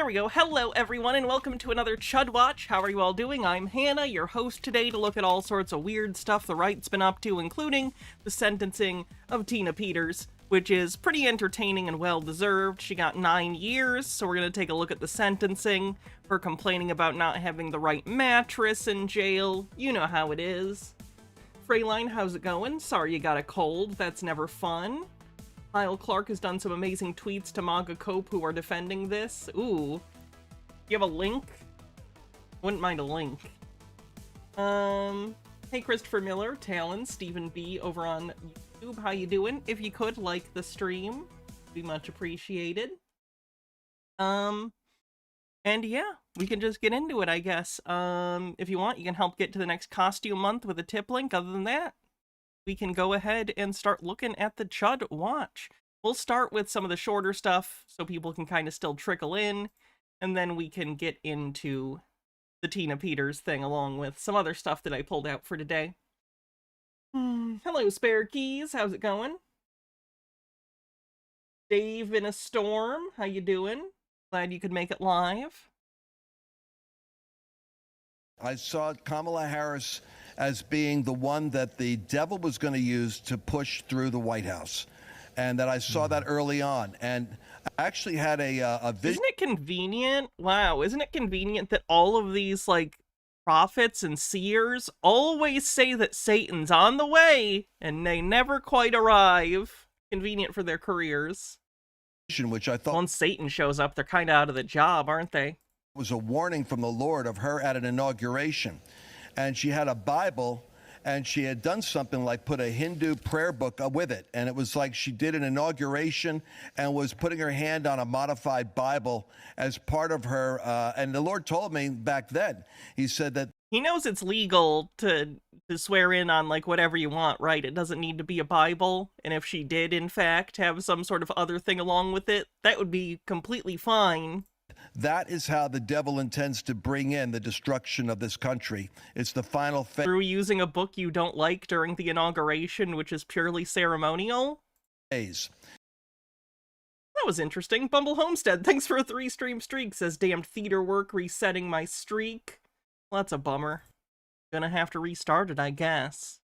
we go. Hello, everyone, and welcome to another Chud Watch. How are you all doing? I'm Hannah, your host today, to look at all sorts of weird stuff the right's been up to, including the sentencing of Tina Peters, which is pretty entertaining and well-deserved. She got 9 years, so we're going to take a look at the sentencing for complaining about not having the right mattress in jail. You know how it is. Freyline, how's it going? Sorry you got a cold. That's never fun. Kyle Clark has done some amazing tweets to Maga Cope who are defending this. Ooh. You have a link? Wouldn't mind a link. Hey Christopher Miller, Talon, Stephen B over on YouTube. How you doing? If you could, like the stream. Be much appreciated. And yeah, we can just get into it, I guess. If you want, you can help get to the next costume month with a tip link. Other than that, we can go ahead and start looking at the Chud Watch. We'll start with some of the shorter stuff so people can kind of still trickle in, and then we can get into the Tina Peters thing along with some other stuff that I pulled out for today. Hello, Spare Keys. How's it going? Dave in a Storm. How you doing? Glad you could make it live. I saw Kamala Harris as being the one that the devil was going to use to push through the White House. And that I saw that early on. And I actually had a vision. Isn't it convenient? Wow, isn't it convenient that all of these, like, prophets and seers always say that Satan's on the way, and they never quite arrive? Convenient for their careers. Which I thought, once Satan shows up, they're kind of out of the job, aren't they? Was a warning from the Lord of her at an inauguration. And she had a Bible, and she had done something like put a Hindu prayer book with it. And it was like she did an inauguration and was putting her hand on a modified Bible as part of her. And the Lord told me back then, he said that he knows it's legal to swear in on, like, whatever you want, right? It doesn't need to be a Bible. And if she did, in fact, have some sort of other thing along with it, that would be completely fine. That is how the devil intends to bring in the destruction of this country. It's the final phase. Through using a book you don't like during the inauguration, which is purely ceremonial? That was interesting. Bumble Homestead, thanks for a 3-stream streak, says damned theater work resetting my streak. Well, that's a bummer. Gonna have to restart it, I guess.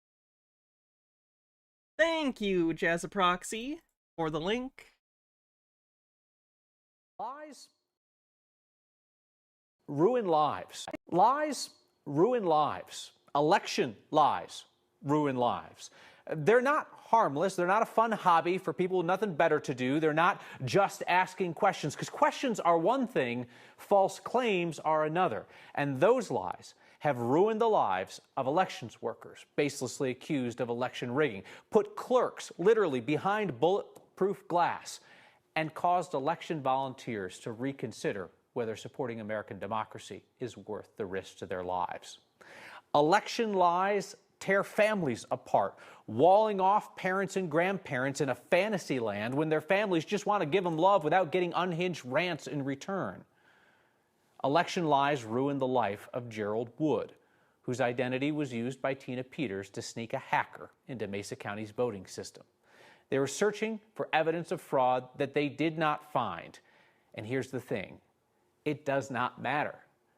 Thank you, Jazzaproxy, for the link. Lies ruin lives. Lies ruin lives. Election lies ruin lives. They're not harmless. They're not a fun hobby for people with nothing better to do. They're not just asking questions, because questions are one thing, false claims are another. And those lies have ruined the lives of elections workers, baselessly accused of election rigging, put clerks literally behind bulletproof glass, and caused election volunteers to reconsider whether supporting American democracy is worth the risk to their lives. Election lies tear families apart, walling off parents and grandparents in a fantasy land when their families just want to give them love without getting unhinged rants in return. Election lies ruined the life of Gerald Wood, whose identity was used by Tina Peters to sneak a hacker into Mesa County's voting system. They were searching for evidence of fraud that they did not find. And here's the thing. It does not matter,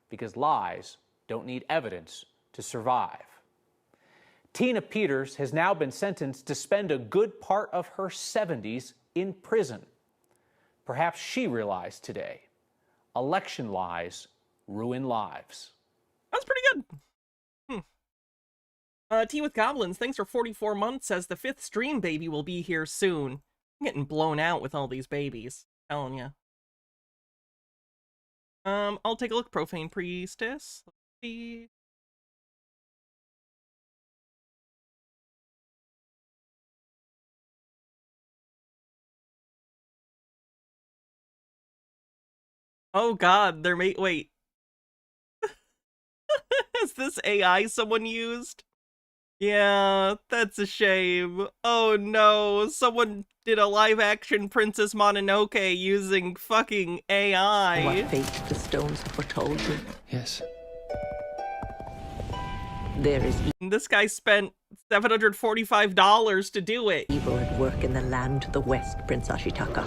because lies don't need evidence to survive. Tina Peters has now been sentenced to spend a good part of her 70s in prison. Perhaps she realized today, election lies ruin lives. That's pretty good. Tea with Goblins, thanks for 44 months, says the 5th stream baby will be here soon. I'm getting blown out with all these babies, I'm telling ya. I'll take a look. Profane Priestess. Let's see. Oh god, they're wait. Is this AI someone used? Yeah, that's a shame. Oh no, someone did a live-action Princess Mononoke using fucking AI. What fate the stones have foretold you. Yes. There is This guy spent $745 to do it. evil at work in the land to the west, Prince Ashitaka.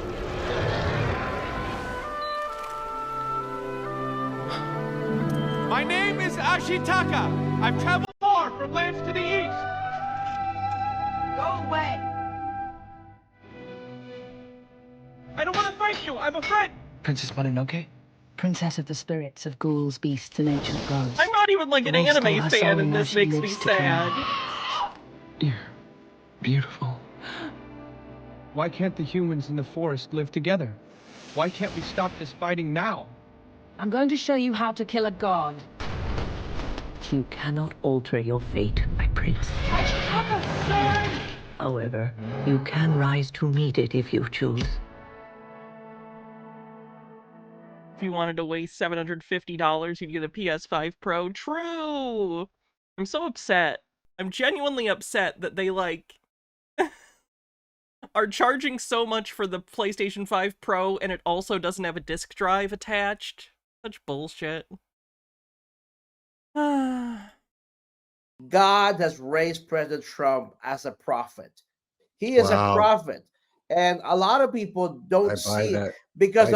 My name is Ashitaka. I've traveled far from lands to the east. Go away. I don't want to fight you. I'm a friend. Princess Mononoke? Princess of the spirits of ghouls, beasts, and ancient gods. I'm not even like an Rose stole anime her fan, soul and and now this she makes me lives to sad. You're beautiful. Why can't the humans in the forest live together? Why can't we stop this fighting now? I'm going to show you how to kill a god. You cannot alter your fate, my prince. However, you can rise to meet it if you choose. If you wanted to waste $750, you'd get a PS5 Pro. True! I'm so upset. I'm genuinely upset that they, like, are charging so much for the PlayStation 5 Pro and it also doesn't have a disk drive attached. Such bullshit. God has raised President Trump as a prophet. He is a prophet. And a lot of people don't see it because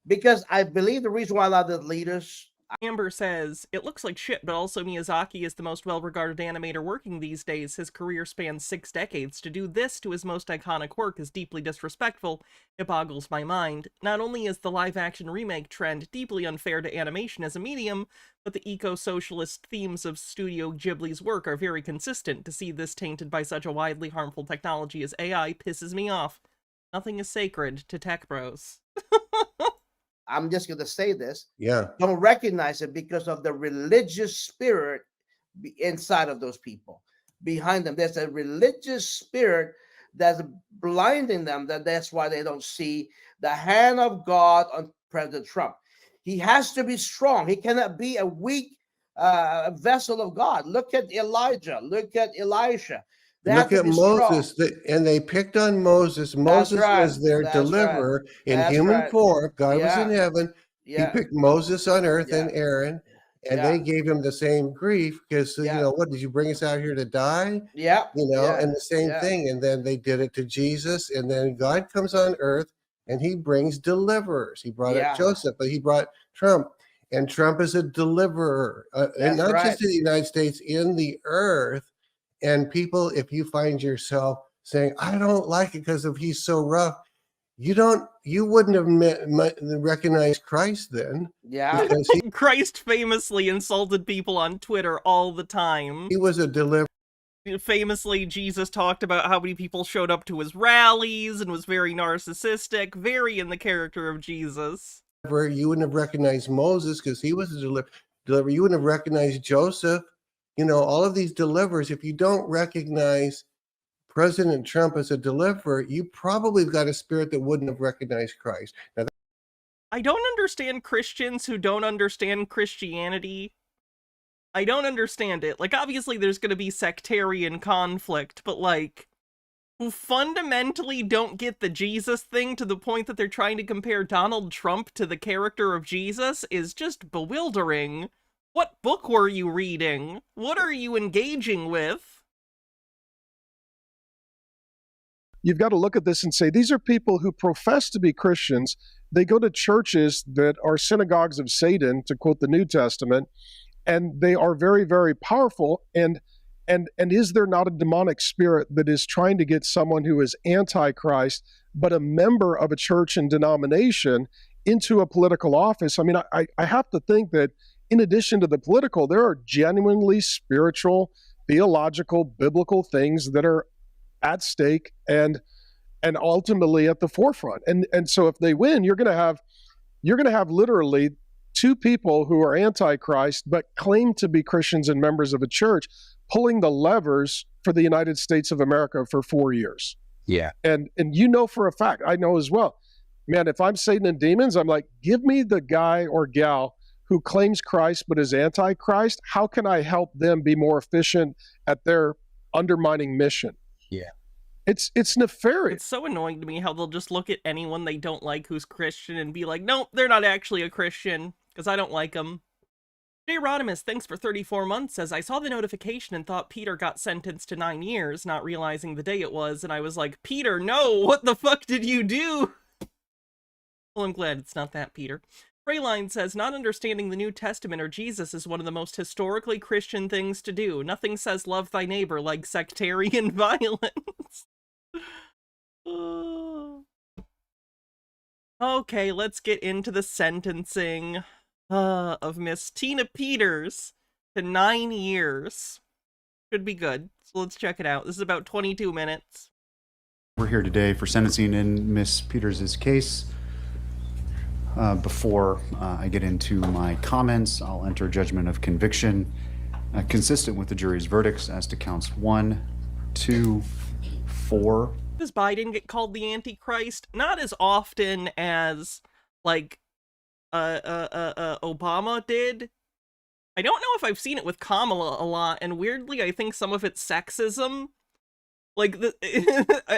because I believe the reason why a lot of the leaders. Amber says, it looks like shit, but also Miyazaki is the most well-regarded animator working these days. His career spans 6 decades. To do this to his most iconic work is deeply disrespectful. It boggles my mind. Not only is the live-action remake trend deeply unfair to animation as a medium, but the eco-socialist themes of Studio Ghibli's work are very consistent. To see this tainted by such a widely harmful technology as AI pisses me off. Nothing is sacred to tech bros. I'm just going to say this. Yeah. Don't recognize it because of the religious spirit inside of those people. Behind them, there's a religious spirit that's blinding them. That's why they don't see the hand of God on President Trump. He has to be strong. He cannot be a weak vessel of God. Look at Elijah. Look at Elisha. Look at Moses, and they picked on Moses. Moses was their deliverer in human form. God was in heaven. He picked Moses on earth and Aaron, and they gave him the same grief because, you know, what, did you bring us out here to die? Yeah. You know, and the same thing. And then they did it to Jesus, and then God comes on earth, and he brings deliverers. He brought up Joseph, but he brought Trump, and Trump is a deliverer, and not just in the United States, in the earth. And people, if you find yourself saying, I don't like it because of he's so rough, you wouldn't have recognized Christ then. Yeah. Because Christ famously insulted people on Twitter all the time. He was a deliverer. Famously, Jesus talked about how many people showed up to his rallies and was very narcissistic, very in the character of Jesus. You wouldn't have recognized Moses because he was a deliverer. You wouldn't have recognized Joseph. You know, all of these deliverers, if you don't recognize President Trump as a deliverer, you probably have got a spirit that wouldn't have recognized Christ. Now, I don't understand Christians who don't understand Christianity. I don't understand it. Like, obviously there's going to be sectarian conflict, but like, who fundamentally don't get the Jesus thing to the point that they're trying to compare Donald Trump to the character of Jesus is just bewildering. What book were you reading? What are you engaging with? You've got to look at this and say, these are people who profess to be Christians. They go to churches that are synagogues of Satan, to quote the New Testament, and they are very, very powerful. And is there not a demonic spirit that is trying to get someone who is anti-Christ, but a member of a church and denomination into a political office? I mean, I have to think that in addition to the political, there are genuinely spiritual, theological, biblical things that are at stake and ultimately at the forefront. And so if they win, you're going to have literally two people who are anti-Christ but claim to be Christians and members of a church pulling the levers for the United States of America for 4 years. Yeah. And you know for a fact, I know as well, man, if I'm Satan and demons, I'm like, give me the guy or gal who claims Christ but is anti-Christ. How can I help them be more efficient at their undermining mission? Yeah. It's nefarious. It's so annoying to me how they'll just look at anyone they don't like who's Christian and be like, nope, they're not actually a Christian, because I don't like them. J. Rodimus, thanks for 34 months, says, I saw the notification and thought Peter got sentenced to 9 years, not realizing the day it was, and I was like, Peter, no, what the fuck did you do? Well, I'm glad it's not that, Peter. Freyline says, not understanding the New Testament or Jesus is one of the most historically Christian things to do. Nothing says love thy neighbor like sectarian violence. Okay, let's get into the sentencing of Miss Tina Peters to 9 years. Should be good. So let's check it out. This is about 22 minutes. We're here today for sentencing in Miss Peters' case. Before I get into my comments, I'll enter judgment of conviction consistent with the jury's verdicts as to counts 1, 2, 4. Does Biden get called the Antichrist? Not as often as, like, Obama did. I don't know if I've seen it with Kamala a lot, and weirdly, I think some of it's sexism. Like,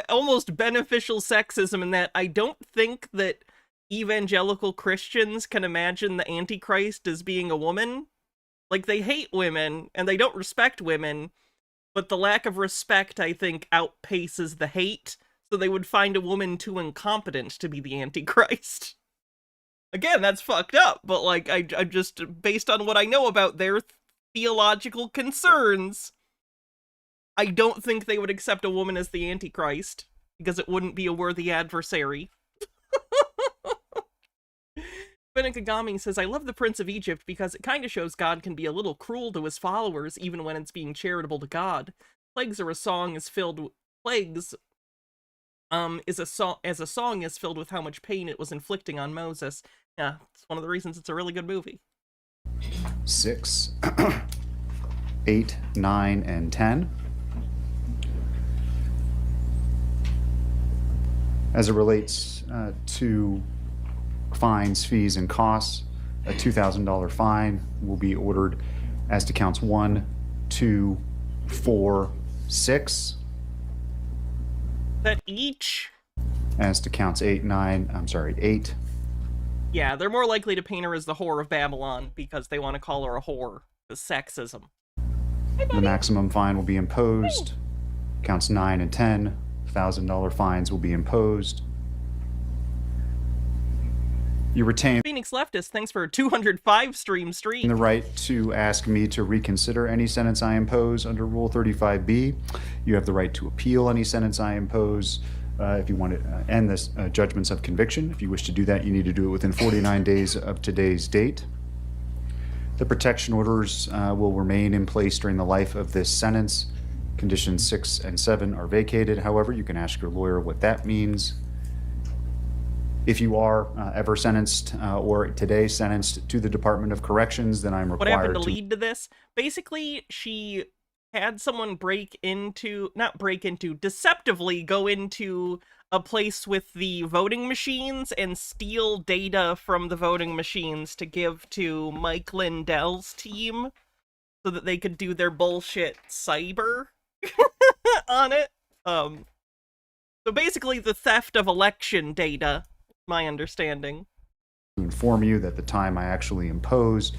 almost beneficial sexism in that I don't think that evangelical Christians can imagine the Antichrist as being a woman. Like, they hate women, and they don't respect women, but the lack of respect, I think, outpaces the hate, so they would find a woman too incompetent to be the Antichrist. Again, that's fucked up, but, like, I just, based on what I know about their theological concerns, I don't think they would accept a woman as the Antichrist, because it wouldn't be a worthy adversary. Benekagami says, I love the Prince of Egypt because it kind of shows God can be a little cruel to his followers even when it's being charitable to God. Plagues are a song is filled with plagues as a song is filled with how much pain it was inflicting on Moses. Yeah, it's one of the reasons it's a really good movie. 6, 8, 9, and 10. As it relates to fines, fees, and costs, a $2,000 fine will be ordered as to counts 1, 2, 4, 6. That each? As to counts 8. Yeah, they're more likely to paint her as the whore of Babylon because they want to call her a whore. The sexism. The maximum fine will be imposed. Counts 9 and 10. $1,000 fines will be imposed. You retain Phoenix Leftist, thanks for a 205 stream. the right to ask me to reconsider any sentence I impose under Rule 35B. You have the right to appeal any sentence I impose if you want to end this judgments of conviction. If you wish to do that, you need to do it within 49 days of today's date. The protection orders will remain in place during the life of this sentence. Conditions 6 and 7 are vacated. However, you can ask your lawyer what that means. If you are ever sentenced or today sentenced to the Department of Corrections, then I'm required what happened to lead to this? Basically, she had someone deceptively go into a place with the voting machines and steal data from the voting machines to give to Mike Lindell's team so that they could do their bullshit cyber on it. So basically the theft of election data, my understanding. To inform you that the time I actually imposed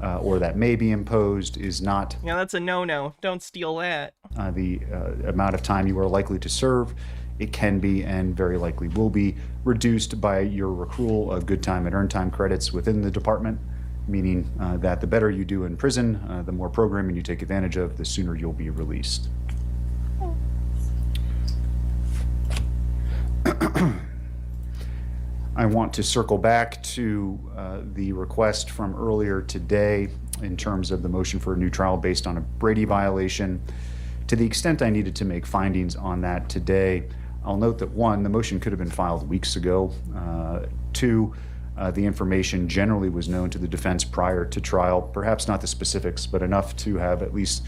or that may be imposed is not... Yeah, that's a no-no. Don't steal that. The amount of time you are likely to serve. It can be and very likely will be reduced by your accrual of good time and earned time credits within the department, meaning that the better you do in prison, the more programming you take advantage of, the sooner you'll be released. I want to circle back to the request from earlier today in terms of the motion for a new trial based on a Brady violation. To the extent I needed to make findings on that today, I'll note that 1, the motion could have been filed weeks ago. 2, the information generally was known to the defense prior to trial, perhaps not the specifics, but enough to have at least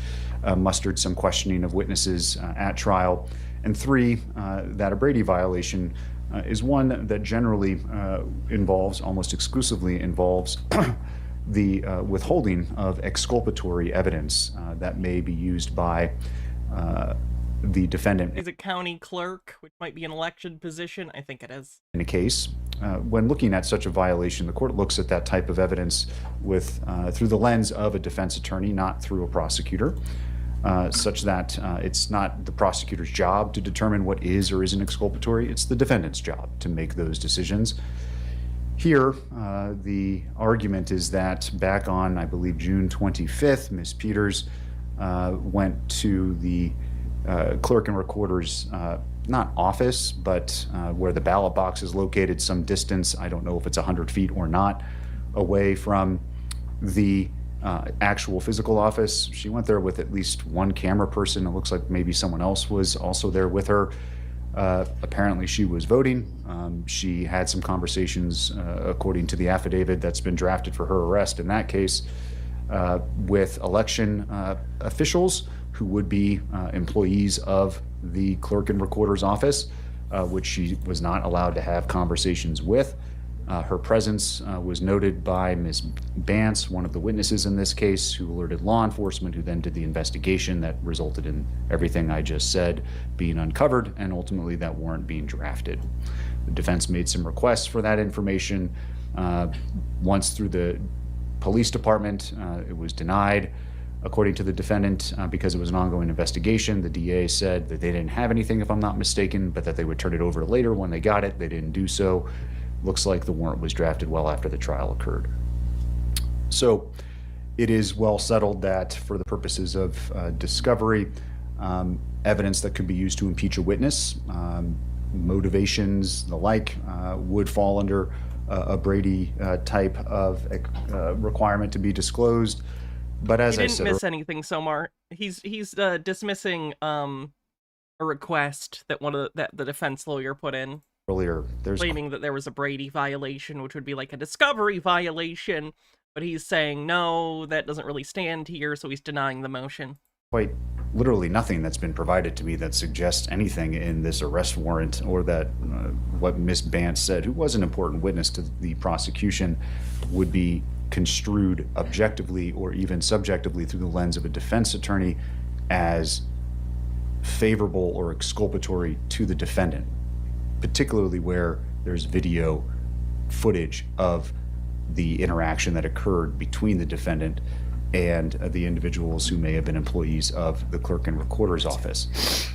mustered some questioning of witnesses at trial. And 3, that a Brady violation is one that generally involves, almost exclusively involves, the withholding of exculpatory evidence that may be used by the defendant. Is it county clerk, which might be an election position? I think it is. In a case, when looking at such a violation, the court looks at that type of evidence with through the lens of a defense attorney, not through a prosecutor. Such that it's not the prosecutor's job to determine what is or isn't exculpatory. It's the defendant's job to make those decisions. Here, the argument is that back on, I believe, June 25th, Ms. Peters went to the clerk and recorder's, not office, but where the ballot box is located, some distance, I don't know if it's 100 feet or not, away from the actual physical office. She went there with at least one camera person. It looks like maybe someone else was also there with her. Apparently she was voting. She had some conversations, according to the affidavit that's been drafted for her arrest in that case, with election officials who would be employees of the clerk and recorder's office, which she was not allowed to have conversations with. Her presence was noted by Ms. Bance, one of the witnesses in this case, who alerted law enforcement, who then did the investigation that resulted in everything I just said being uncovered and ultimately that warrant being drafted. The defense made some requests for that information. Once through the police department, it was denied. According to the defendant, because it was an ongoing investigation, the DA said that they didn't have anything, if I'm not mistaken, but that they would turn it over later when they got it. They didn't do so. Looks like the warrant was drafted well after the trial occurred. So it is well settled that for the purposes of discovery, evidence that could be used to impeach a witness, motivations, the like, would fall under a Brady type of requirement to be be disclosed. But as I said, he didn't miss anything, Somar. He's dismissing a request that that the defense lawyer put in earlier, claiming that there was a Brady violation, which would be like a discovery violation, but he's saying no, that doesn't really stand here, so he's denying the motion. Quite literally nothing that's been provided to me that suggests anything in this arrest warrant, or that what Ms. Bance said, who was an important witness to the prosecution, would be construed objectively or even subjectively through the lens of a defense attorney as favorable or exculpatory to the defendant, particularly where there's video footage of the interaction that occurred between the defendant and the individuals who may have been employees of the clerk and recorder's office.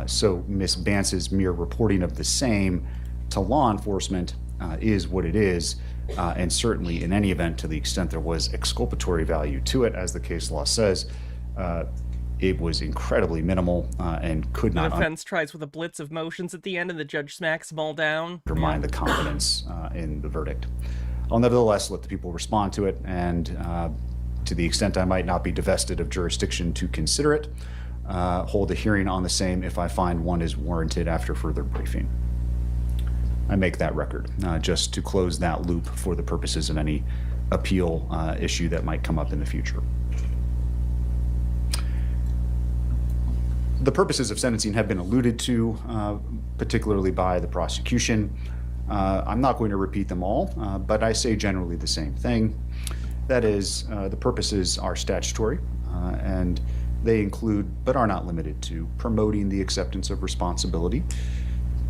So Ms. Bance's mere reporting of the same to law enforcement is what it is, and certainly in any event, to the extent there was exculpatory value to it, as the case law says, it was incredibly minimal and could not. The defense tries with a blitz of motions at the end, and the judge smacks them all down. Undermine the confidence in the verdict. I'll nevertheless let the people respond to it, and to the extent I might not be divested of jurisdiction to consider it, hold a hearing on the same if I find one is warranted after further briefing. I make that record, just to close that loop for the purposes of any appeal issue that might come up in the future. The purposes of sentencing have been alluded to, particularly by the prosecution. I'm not going to repeat them all, but I say generally the same thing. That is, the purposes are statutory, and they include, but are not limited to, promoting the acceptance of responsibility.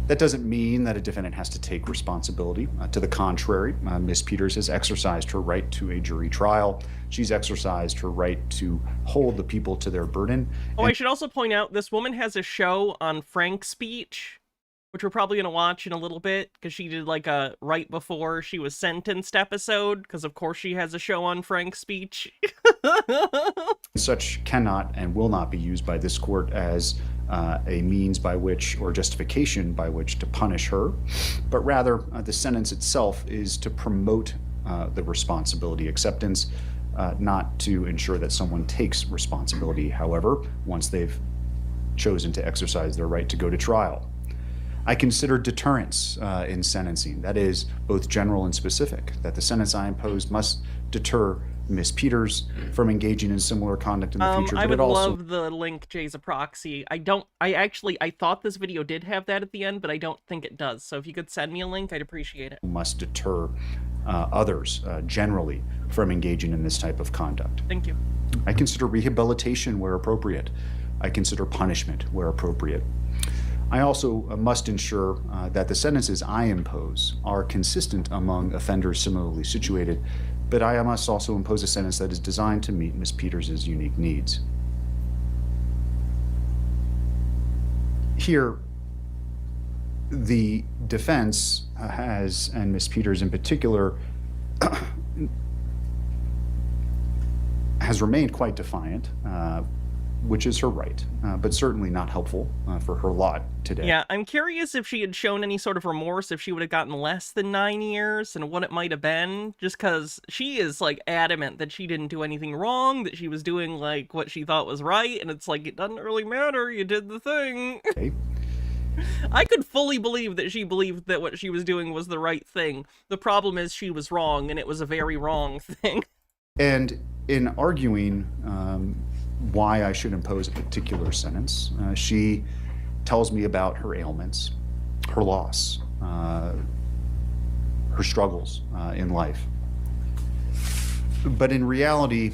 That doesn't mean that a defendant has to take responsibility. To the contrary, Ms. Peters has exercised her right to a jury trial. She's exercised her right to hold the people to their burden. Oh, I should also point out, this woman has a show on Frank's speech, which we're probably going to watch in a little bit, because she did like a right before she was sentenced episode, because of course she has a show on Frank's speech. Such cannot and will not be used by this court as a means by which, or justification by which, to punish her, but rather the sentence itself is to promote the responsibility acceptance, not to ensure that someone takes responsibility, however, once they've chosen to exercise their right to go to trial. I consider deterrence in sentencing, that is, both general and specific, that the sentence I impose must deter Ms. Peters from engaging in similar conduct in the future. I would love the link, Jay's a proxy. I thought this video did have that at the end, but I don't think it does. So if you could send me a link, I'd appreciate it. Must deter others generally from engaging in this type of conduct. Thank you. I consider rehabilitation where appropriate. I consider punishment where appropriate. I also must ensure that the sentences I impose are consistent among offenders similarly situated, but I must also impose a sentence that is designed to meet Ms. Peters' unique needs. Here, The defense has, and Ms. Peters in particular, has remained quite defiant, which is her right, but certainly not helpful for her lot today. Yeah, I'm curious if she had shown any sort of remorse, if she would have gotten less than 9 years, and what it might have been, just because she is, like, adamant that she didn't do anything wrong, that she was doing, like, what she thought was right, and it's like, it doesn't really matter, you did the thing. Okay. I could fully believe that she believed that what she was doing was the right thing. The problem is she was wrong, and it was a very wrong thing. And in arguing why I should impose a particular sentence, she tells me about her ailments, her loss, her struggles in life. But in reality...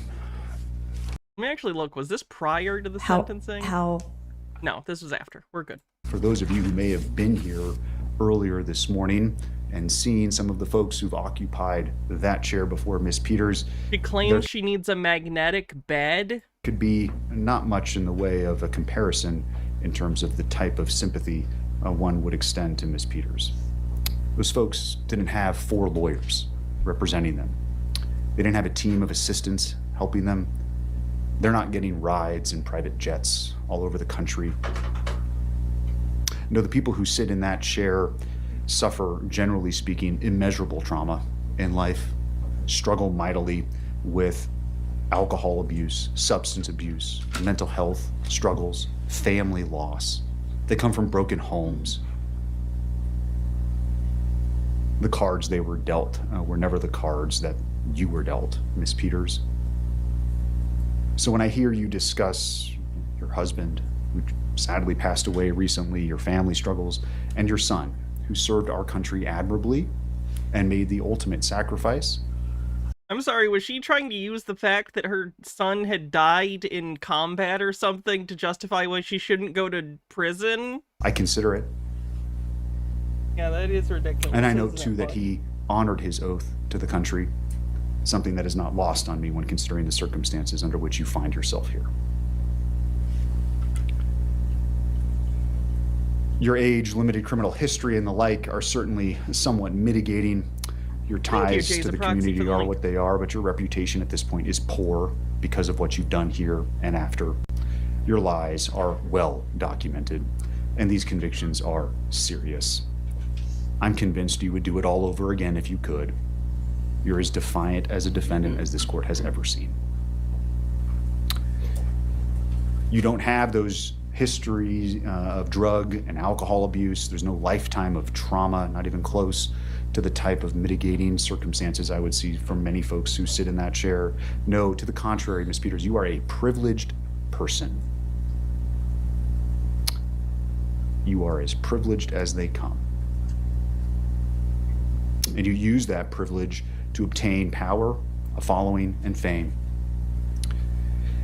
Let me actually look, was this prior to the sentencing? No, this was after. We're good. For those of you who may have been here earlier this morning and seen some of the folks who've occupied that chair before Miss Peters. She claims she needs a magnetic bed. Could be not much in the way of a comparison in terms of the type of sympathy one would extend to Miss Peters. Those folks didn't have 4 lawyers representing them. They didn't have a team of assistants helping them. They're not getting rides in private jets all over the country. No, the people who sit in that chair suffer, generally speaking, immeasurable trauma in life, struggle mightily with alcohol abuse, substance abuse, mental health struggles, family loss. They come from broken homes. The cards they were dealt were never the cards that you were dealt, Miss Peters. So when I hear you discuss your husband, who sadly passed away recently, your family struggles, and your son, who served our country admirably and made the ultimate sacrifice. I'm sorry, was she trying to use the fact that her son had died in combat or something to justify why she shouldn't go to prison? I consider it. Yeah, that is ridiculous. And I know, too, that he honored his oath to the country, something that is not lost on me when considering the circumstances under which you find yourself here. Your age, limited criminal history, and the like are certainly somewhat mitigating. Your ties to the community are what they are, but your reputation at this point is poor because of what you've done here and after. Your lies are well documented, and these convictions are serious. I'm convinced you would do it all over again if you could. You're as defiant as a defendant as this court has ever seen. You don't have those histories of drug and alcohol abuse. There's no lifetime of trauma, not even close to the type of mitigating circumstances I would see from many folks who sit in that chair. No, to the contrary, Ms. Peters, you are a privileged person. You are as privileged as they come. And you use that privilege to obtain power, a following, and fame.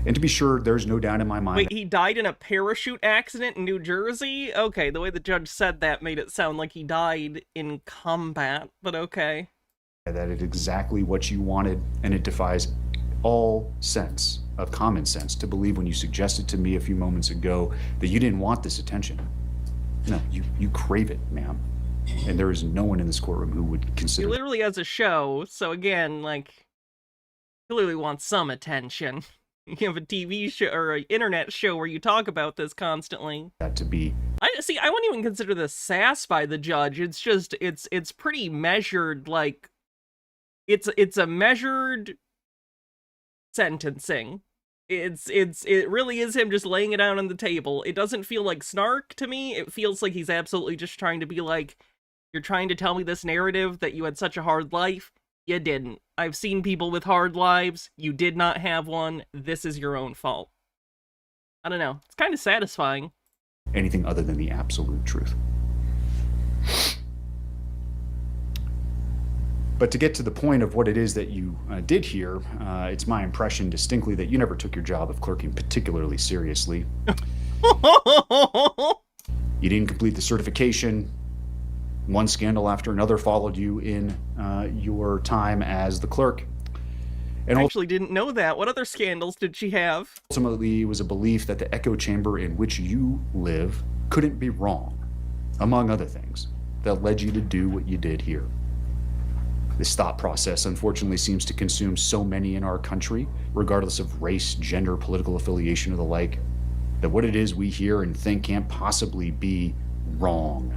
And to be sure, there's no doubt in my mind... Wait, he died in a parachute accident in New Jersey? Okay, the way the judge said that made it sound like he died in combat, but okay. That is exactly what you wanted, and it defies all sense of common sense to believe when you suggested to me a few moments ago that you didn't want this attention. No, you crave it, ma'am. And there is no one in this courtroom who would consider... He literally has a show, so again, like, clearly wants some attention. You have a TV show or an internet show where you talk about this constantly. That to be... I wouldn't even consider this sass by the judge. It's just, it's pretty measured, like, it's a measured sentencing. It really is him just laying it out on the table. It doesn't feel like snark to me. It feels like he's absolutely just trying to be like, you're trying to tell me this narrative that you had such a hard life. You didn't. I've seen people with hard lives. You did not have one. This is your own fault. I don't know. It's kind of satisfying. Anything other than the absolute truth. But to get to the point of what it is that you did here, it's my impression distinctly that you never took your job of clerking particularly seriously. You didn't complete the certification. One scandal after another followed you in your time as the clerk. And I actually didn't know that. What other scandals did she have? Ultimately, it was a belief that the echo chamber in which you live couldn't be wrong. among other things, that led you to do what you did here. This thought process, unfortunately, seems to consume so many in our country, regardless of race, gender, political affiliation, or the like, that what it is we hear and think can't possibly be wrong.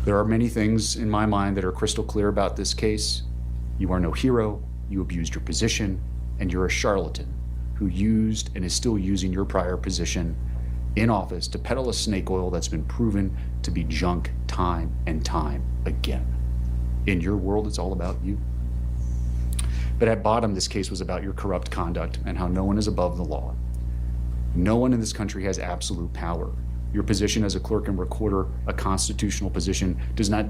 There are many things in my mind that are crystal clear about this case. You are no hero, you abused your position, and you're a charlatan who used and is still using your prior position in office to peddle a snake oil that's been proven to be junk time and time again. In your world, it's all about you. But at bottom, this case was about your corrupt conduct and how no one is above the law. No one in this country has absolute power. Your position as a clerk and recorder, a constitutional position, does not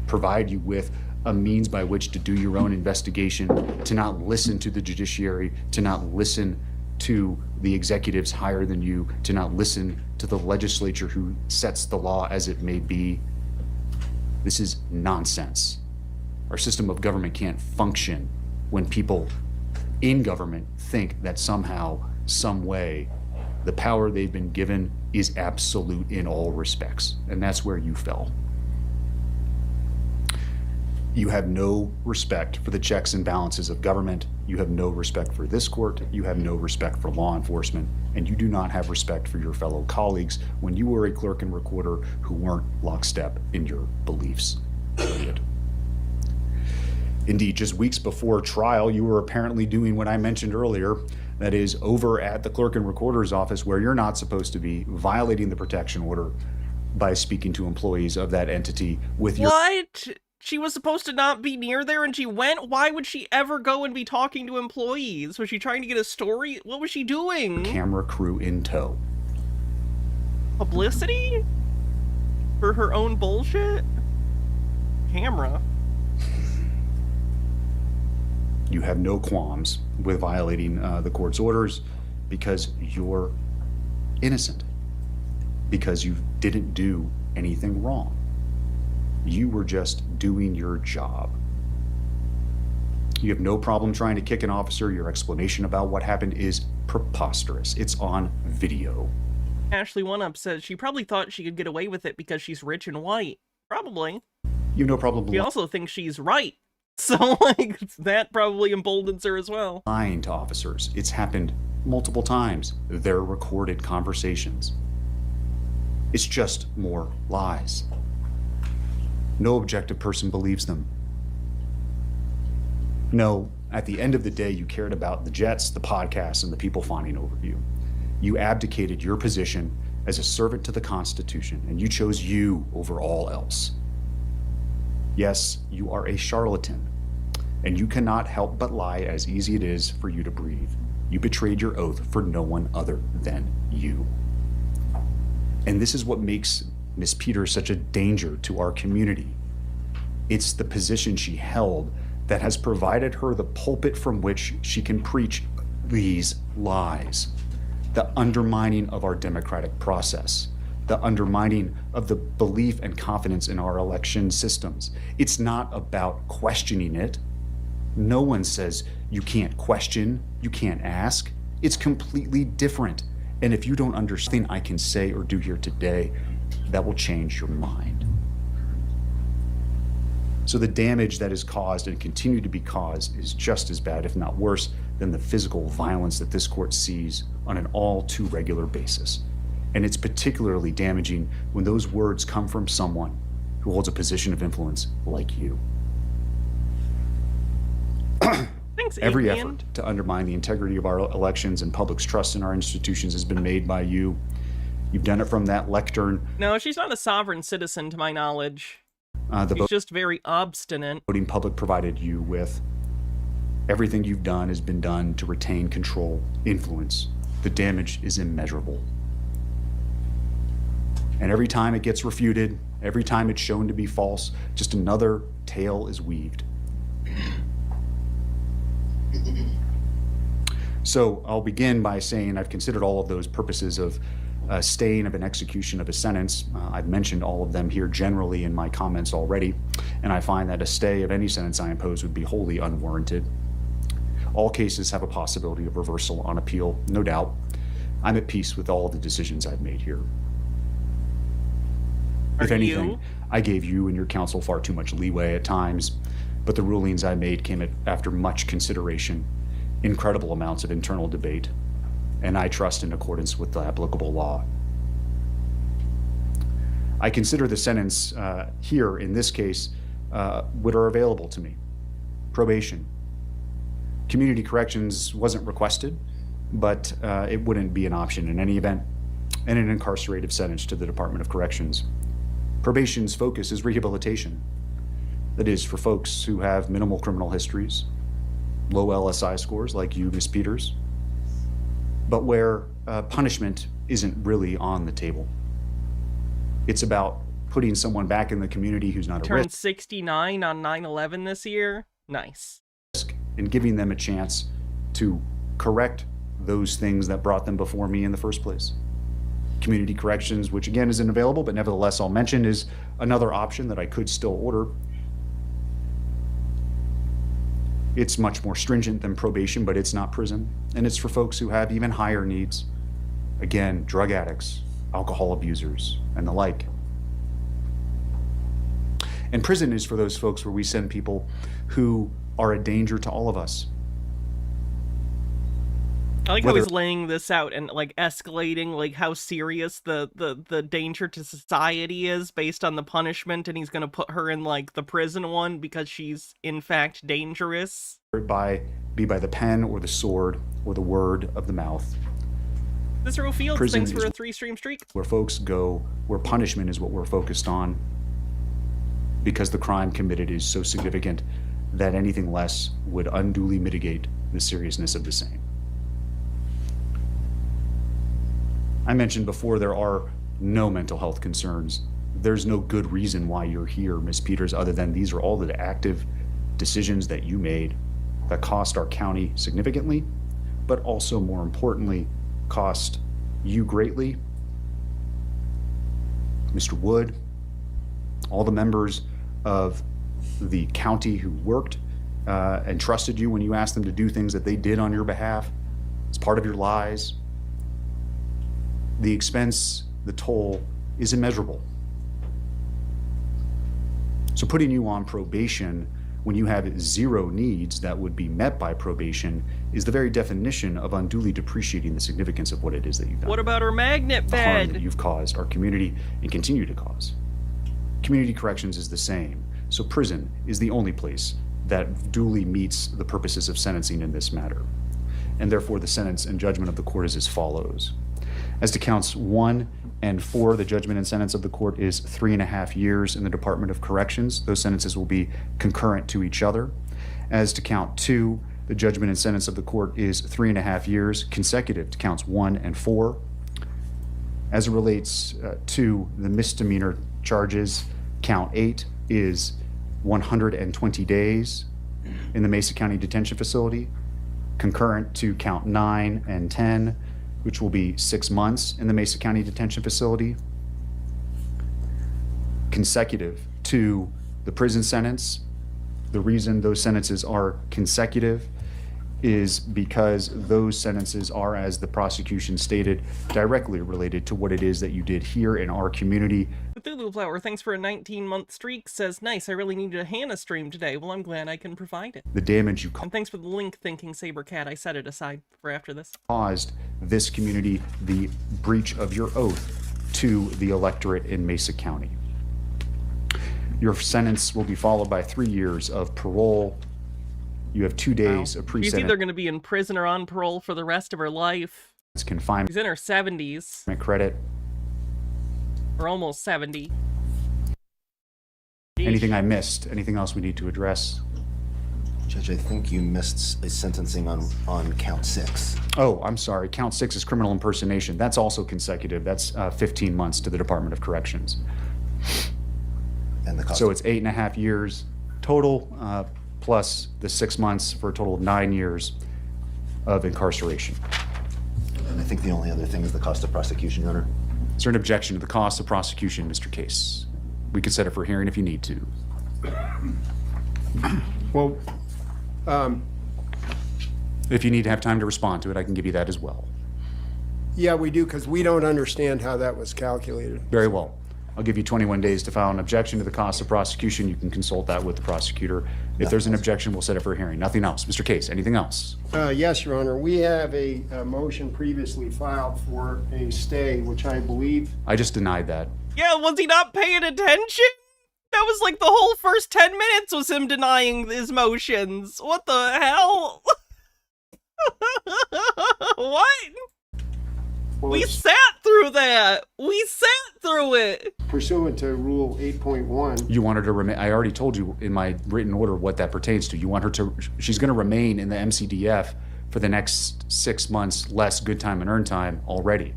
provide you with a means by which to do your own investigation, to not listen to the judiciary, to not listen to the executives higher than you, to not listen to the legislature who sets the law as it may be. This is nonsense. Our system of government can't function when people in government think that somehow, some way, the power they've been given is absolute in all respects. And that's where you fell. You have no respect for the checks and balances of government. You have no respect for this court. You have no respect for law enforcement. And you do not have respect for your fellow colleagues when you were a clerk and recorder who weren't lockstep in your beliefs. Period. Indeed, just weeks before trial, you were apparently doing what I mentioned earlier, that is, over at the clerk and recorder's office where you're not supposed to be, violating the protection order by speaking to employees of that entity with your— What? She was supposed to not be near there and she went? Why would she ever go and be talking to employees? Was she trying to get a story? What was she doing? Camera crew in tow. Publicity? For her own bullshit? Camera. You have no qualms with violating the court's orders because you're innocent, because you didn't do anything wrong. You were just doing your job. You have no problem trying to kick an officer. Your explanation about what happened is preposterous. It's on video. Ashley One Up says she probably thought she could get away with it because she's rich and white. Probably. You have no problem. She also thinks she's right. So, like, that probably emboldens her as well. Lying to officers. It's happened multiple times. They're recorded conversations. It's just more lies. No objective person believes them. No, at the end of the day, you cared about the jets, the podcasts, and the people fawning over you. You abdicated your position as a servant to the Constitution, and you chose you over all else. Yes, you are a charlatan, and you cannot help but lie as easy it is for you to breathe. You betrayed your oath for no one other than you. And this is what makes Miss Peters such a danger to our community. It's the position she held that has provided her the pulpit from which she can preach these lies. The undermining of our democratic process, the undermining of the belief and confidence in our election systems. It's not about questioning it. No one says you can't question, you can't ask. It's completely different. And if you don't understand I can say or do here today, that will change your mind. So the damage that is caused and continue to be caused is just as bad, if not worse, than the physical violence that this court sees on an all too regular basis. And it's particularly damaging when those words come from someone who holds a position of influence like you. Thanks, Every Adrian. effort to undermine the integrity of our elections and public's trust in our institutions has been made by you. You've done it from that lectern. No, she's not a sovereign citizen, to my knowledge. The She's just very obstinate. voting public provided you with. Everything you've done has been done to retain control, influence. The damage is immeasurable. And every time it gets refuted, every time it's shown to be false, just another tale is weaved. So I'll begin by saying I've considered all of those purposes of staying of an execution of a sentence. I've mentioned all of them here generally in my comments already, and I find that a stay of any sentence I impose would be wholly unwarranted. All cases have a possibility of reversal on appeal, no doubt. I'm at peace with all the decisions I've made here. If Are anything, you? I gave you and your counsel far too much leeway at times, but the rulings I made came after much consideration, incredible amounts of internal debate, and I trust in accordance with the applicable law. I consider the sentence here, in this case, what are available to me. Probation. Community corrections wasn't requested, but it wouldn't be an option in any event, and an incarcerative sentence to the Department of Corrections. Probation's focus is rehabilitation. That is, for folks who have minimal criminal histories, low LSI scores like you, Ms. Peters, but where punishment isn't really on the table. It's about putting someone back in the community who's not a Turned risk 69 on 9/11 this year. Nice. and giving them a chance to correct those things that brought them before me in the first place. Community corrections, which again isn't available, but nevertheless I'll mention, is another option that I could still order. It's much more stringent than probation, but it's not prison. And it's for folks who have even higher needs. Again, drug addicts, alcohol abusers, and the like. And prison is for those folks where we send people who are a danger to all of us. I like how he's laying this out and like escalating like how serious the danger to society is based on the punishment, and he's gonna put her in like the prison one because she's in fact dangerous. Be by the pen or the sword or the word of the mouth. Cicero Fields, Prison thanks for is a 3-stream streak. Where folks go, where punishment is what we're focused on, because the crime committed is so significant that anything less would unduly mitigate the seriousness of the same. I mentioned before there are no mental health concerns. There's no good reason why you're here, Ms. Peters, other than these are all the active decisions that you made that cost our county significantly, but also more importantly, cost you greatly, Mr. Wood, all the members of the county who worked and trusted you when you asked them to do things that they did on your behalf. It's part of your lies. The expense, the toll is immeasurable. So putting you on probation when you have zero needs that would be met by probation is the very definition of unduly depreciating the significance of what it is that you've done. What about her magnet The harm bed? that you've caused our community and continue to cause. Community corrections is the same. So prison is the only place that duly meets the purposes of sentencing in this matter. And therefore the sentence and judgment of the court is as follows. As to counts 1 and 4, the judgment and sentence of the court is 3.5 years in the Department of Corrections. Those sentences will be concurrent to each other. As to count 2, the judgment and sentence of the court is 3.5 years consecutive to counts 1 and 4. As it relates to the misdemeanor charges, count 8 is 120 days in the Mesa County Detention Facility, concurrent to count 9 and 10, which will be 6 months in the Mesa County Detention Facility, consecutive to the prison sentence. The reason those sentences are consecutive is because those sentences are, as the prosecution stated, directly related to what it is that you did here in our community. Cthulhu Flower, thanks for a 19-month streak, says, nice, I really needed a Hannah stream today. Well, I'm glad I can provide it. The damage you And thanks for the link, Thinking Sabercat. I set it aside for after this. caused this community, the breach of your oath to the electorate in Mesa County. Your sentence will be followed by 3 years of parole. You have 2 days of She's pre-sentence either going to be in prison or on parole for the rest of her life. confinement She's in her 70s, credit. or almost 70. Anything I missed? Anything else we need to address? Judge, I think you missed a sentencing on count 6. Oh, I'm sorry. Count 6 is criminal impersonation. That's also consecutive. That's 15 months to the Department of Corrections. And the cost So it's 8.5 years total, plus the 6 months for a total of 9 years of incarceration. And I think the only other thing is the cost of prosecution, Your Honor. Is there an objection to the cost of prosecution, Mr. Case? We can set it for hearing if you need to. Well, If you need to have time to respond to it, I can give you that as well. Yeah, we do, because we don't understand how that was calculated. Very well. I'll give you 21 days to file an objection to the cost of prosecution. You can consult that with the prosecutor. If there's an objection, we'll set it for a hearing. Nothing else. Mr. Case, anything else? Yes, Your Honor. We have a motion previously filed for a stay, which I believe... I just denied that. Yeah, was he not paying attention? That was like the whole first 10 minutes was him denying his motions. What the hell? What? Well, we sat through that. We sat through it. Pursuant to Rule 8.1. You want her to remain, I already told you in my written order what that pertains to. You want her to, she's going to remain in the MCDF for the next 6 months, less good time and earned time already.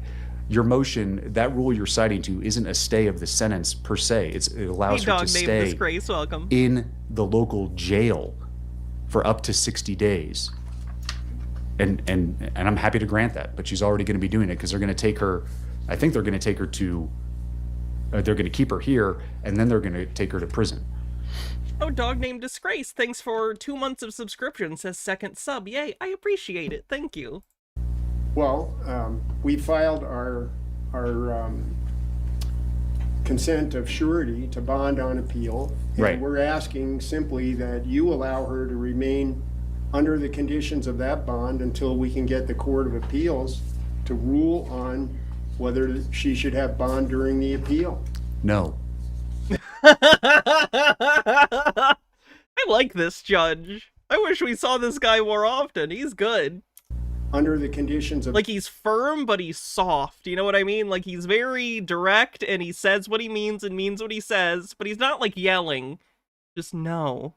Your motion, that rule you're citing to, isn't a stay of the sentence per se. It allows her to stay disgrace, welcome. in the local jail for up to 60 days. And I'm happy to grant that, but she's already going to be doing it because they're going to take her, I think they're going to take her to, they're going to keep her here, and then they're going to take her to prison. Oh, dog named Disgrace, thanks for 2 months of subscription, says second sub. Yay, I appreciate it, thank you. Well, we filed our consent of surety to bond on appeal. And right. We're asking simply that you allow her to remain under the conditions of that bond until we can get the Court of Appeals to rule on whether she should have bond during the appeal. No. I like this judge. I wish we saw this guy more often. He's good. Under the conditions of... Like, he's firm, but he's soft. You know what I mean? Like, he's very direct, and he says what he means and means what he says, but he's not, like, yelling. Just no.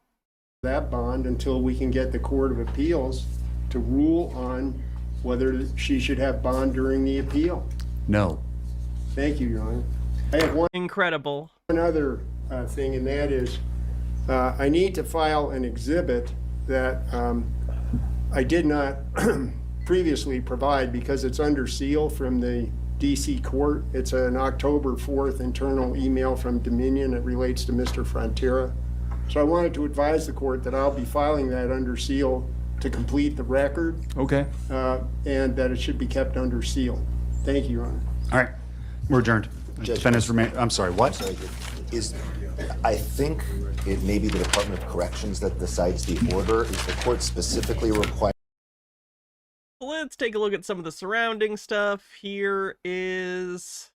That bond until we can get the Court of Appeals to rule on whether she should have bond during the appeal. No. Thank you, Your Honor. I have one other thing, and that is I need to file an exhibit that I did not previously provide because it's under seal from the DC court. It's an October 4th internal email from Dominion. It relates to Mr. Frontera. So I wanted to advise the court that I'll be filing that under seal to complete the record. Okay. And that it should be kept under seal. Thank you, Your Honor. All right. We're adjourned. Defendants remain. I'm sorry, what? I'm sorry, I think it may be the Department of Corrections that decides the order. Is the court specifically required? Let's take a look at some of the surrounding stuff. Here is...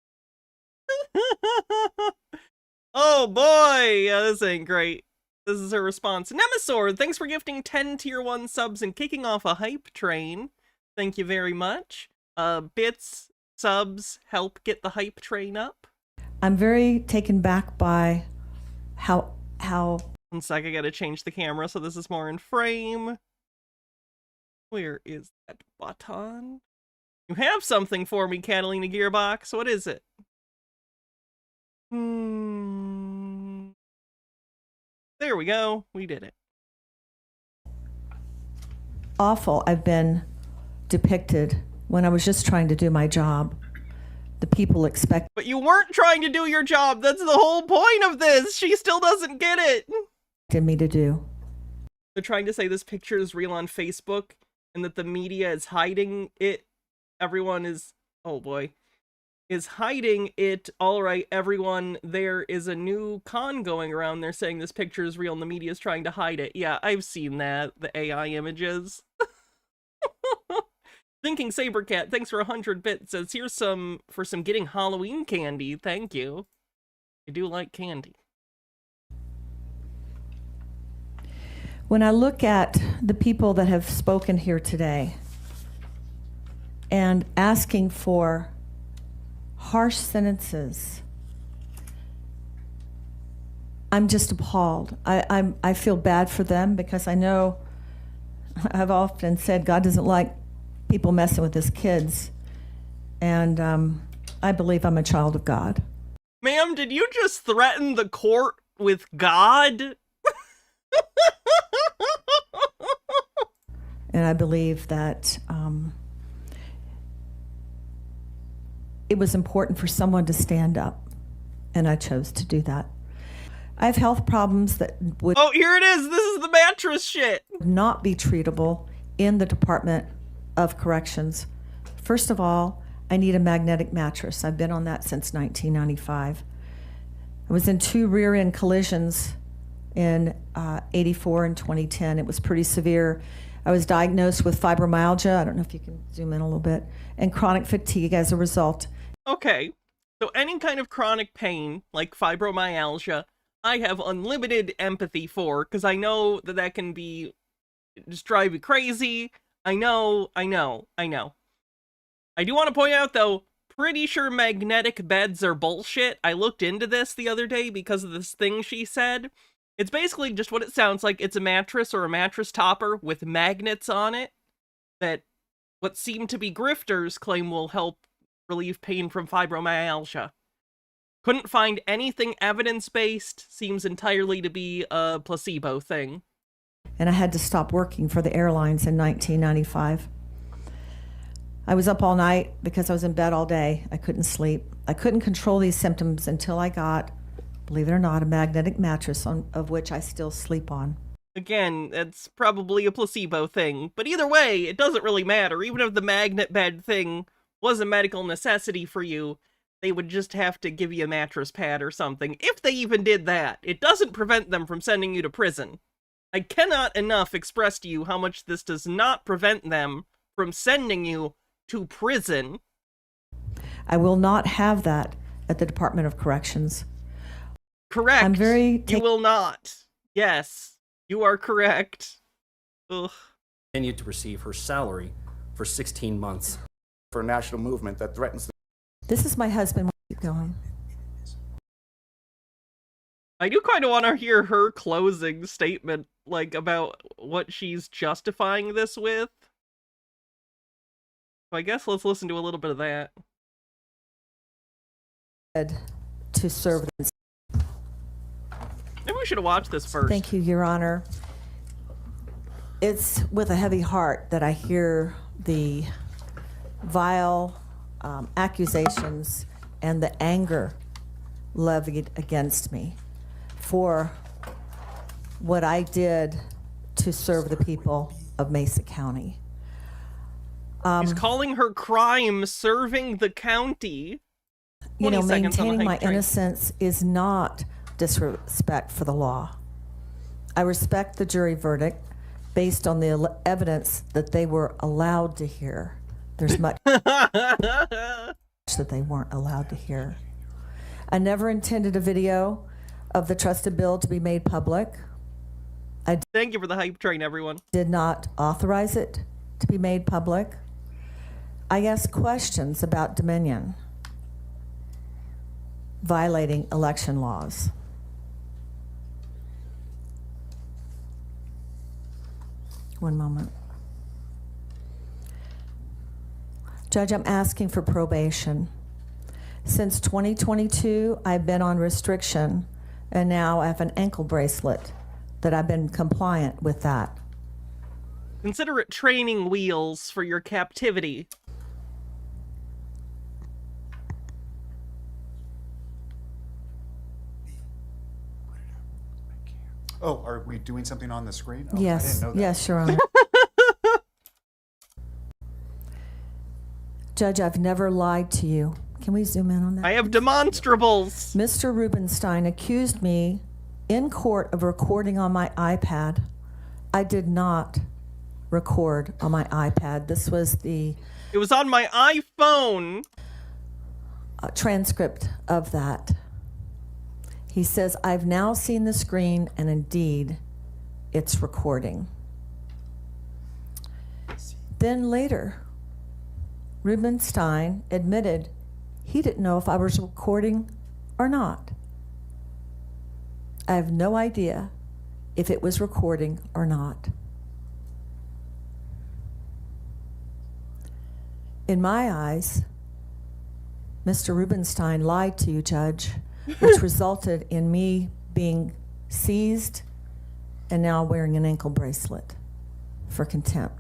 Oh boy! Yeah, this ain't great. This is her response. Nemesaur, thanks for gifting 10 tier 1 subs and kicking off a hype train. Thank you very much. Bits, subs, help get the hype train up. I'm very taken back by how... 1 sec, I gotta change the camera so this is more in frame. Where is that button? You have something for me, Catalina Gearbox. What is it? There we go. We did it. Awful I've been depicted when I was just trying to do my job. The people expect... But you weren't trying to do your job. That's the whole point of this. She still doesn't get it. ...me to do. They're trying to say this picture is real on Facebook and that the media is hiding it. Everyone is... Oh boy. Is hiding it. All right, everyone, there is a new con going around. They're saying this picture is real and the media is trying to hide it. Yeah, I've seen that. The AI images. Thinking Sabercat, thanks for 100 bits. Says, here's some for some getting Halloween candy. Thank you. I do like candy. When I look at the people that have spoken here today and asking for harsh sentences, I'm just appalled. I feel bad for them because I know, I've often said God doesn't like people messing with his kids, and I believe I'm a child of God. Ma'am, did you just threaten the court with God? And I believe that it was important for someone to stand up, and I chose to do that. I have health problems that would... Oh, here it is! This is the mattress shit! ...not be treatable in the Department of Corrections. First of all, I need a magnetic mattress. I've been on that since 1995. I was in 2 rear-end collisions in 84 and 2010. It was pretty severe. I was diagnosed with fibromyalgia. I don't know if you can zoom in a little bit, and chronic fatigue as a result. Okay, so any kind of chronic pain, like fibromyalgia, I have unlimited empathy for, because I know that that can be, just drive you crazy. I know. I do want to point out, though, pretty sure magnetic beds are bullshit. I looked into this the other day because of this thing she said. It's basically just what it sounds like. It's a mattress or a mattress topper with magnets on it that what seem to be grifters claim will help relieve pain from fibromyalgia. Couldn't find anything evidence-based. Seems entirely to be a placebo thing. And I had to stop working for the airlines in 1995. I was up all night because I was in bed all day. I couldn't sleep. I couldn't control these symptoms until I got, believe it or not, a magnetic mattress of which I still sleep on. Again, it's probably a placebo thing, but either way, it doesn't really matter. Even if the magnet bed thing was a medical necessity for you, they would just have to give you a mattress pad or something, if they even did that. It doesn't prevent them from sending you to prison. I cannot enough express to you how much this does not prevent them from sending you to prison. I will not have that at the Department of Corrections. Correct. You will not. Yes, you are correct. Ugh. Continued to receive her salary for 16 months. For a national movement that threatens. This is my husband. Keep going. I do kind of want to hear her closing statement, like, about what she's justifying this with. So I guess let's listen to a little bit of that. To serve them. Maybe we should have watched this first. Thank you, Your Honor. It's with a heavy heart that I hear the vile accusations and the anger levied against me for what I did to serve the people of Mesa County. He's calling her crime serving the county. You know, 20 seconds on the maintaining my hype train. innocence is not disrespect for the law. I respect the jury verdict based on the evidence that they were allowed to hear. There's much that they weren't allowed to hear. I never intended a video of the trusted bill to be made public. Thank you for the hype train, everyone. Did not authorize it to be made public. I asked questions about Dominion violating election laws. One moment. Judge, I'm asking for probation. Since 2022, I've been on restriction, and now I have an ankle bracelet that I've been compliant with that. Consider it training wheels for your captivity. Oh, are we doing something on the screen? Oh, I Yes, didn't know that. yes, Your Honor. Judge, I've never lied to you. Can we zoom in on that? I have demonstrables. Mr. Rubenstein accused me in court of recording on my iPad. I did not record on my iPad. This was the It was on my iPhone. Transcript of that. He says, I've now seen the screen, and indeed, it's recording. Then later, Rubenstein admitted he didn't know if I was recording or not. I have no idea if it was recording or not. In my eyes, Mr. Rubenstein lied to you, Judge, which resulted in me being seized and now wearing an ankle bracelet for contempt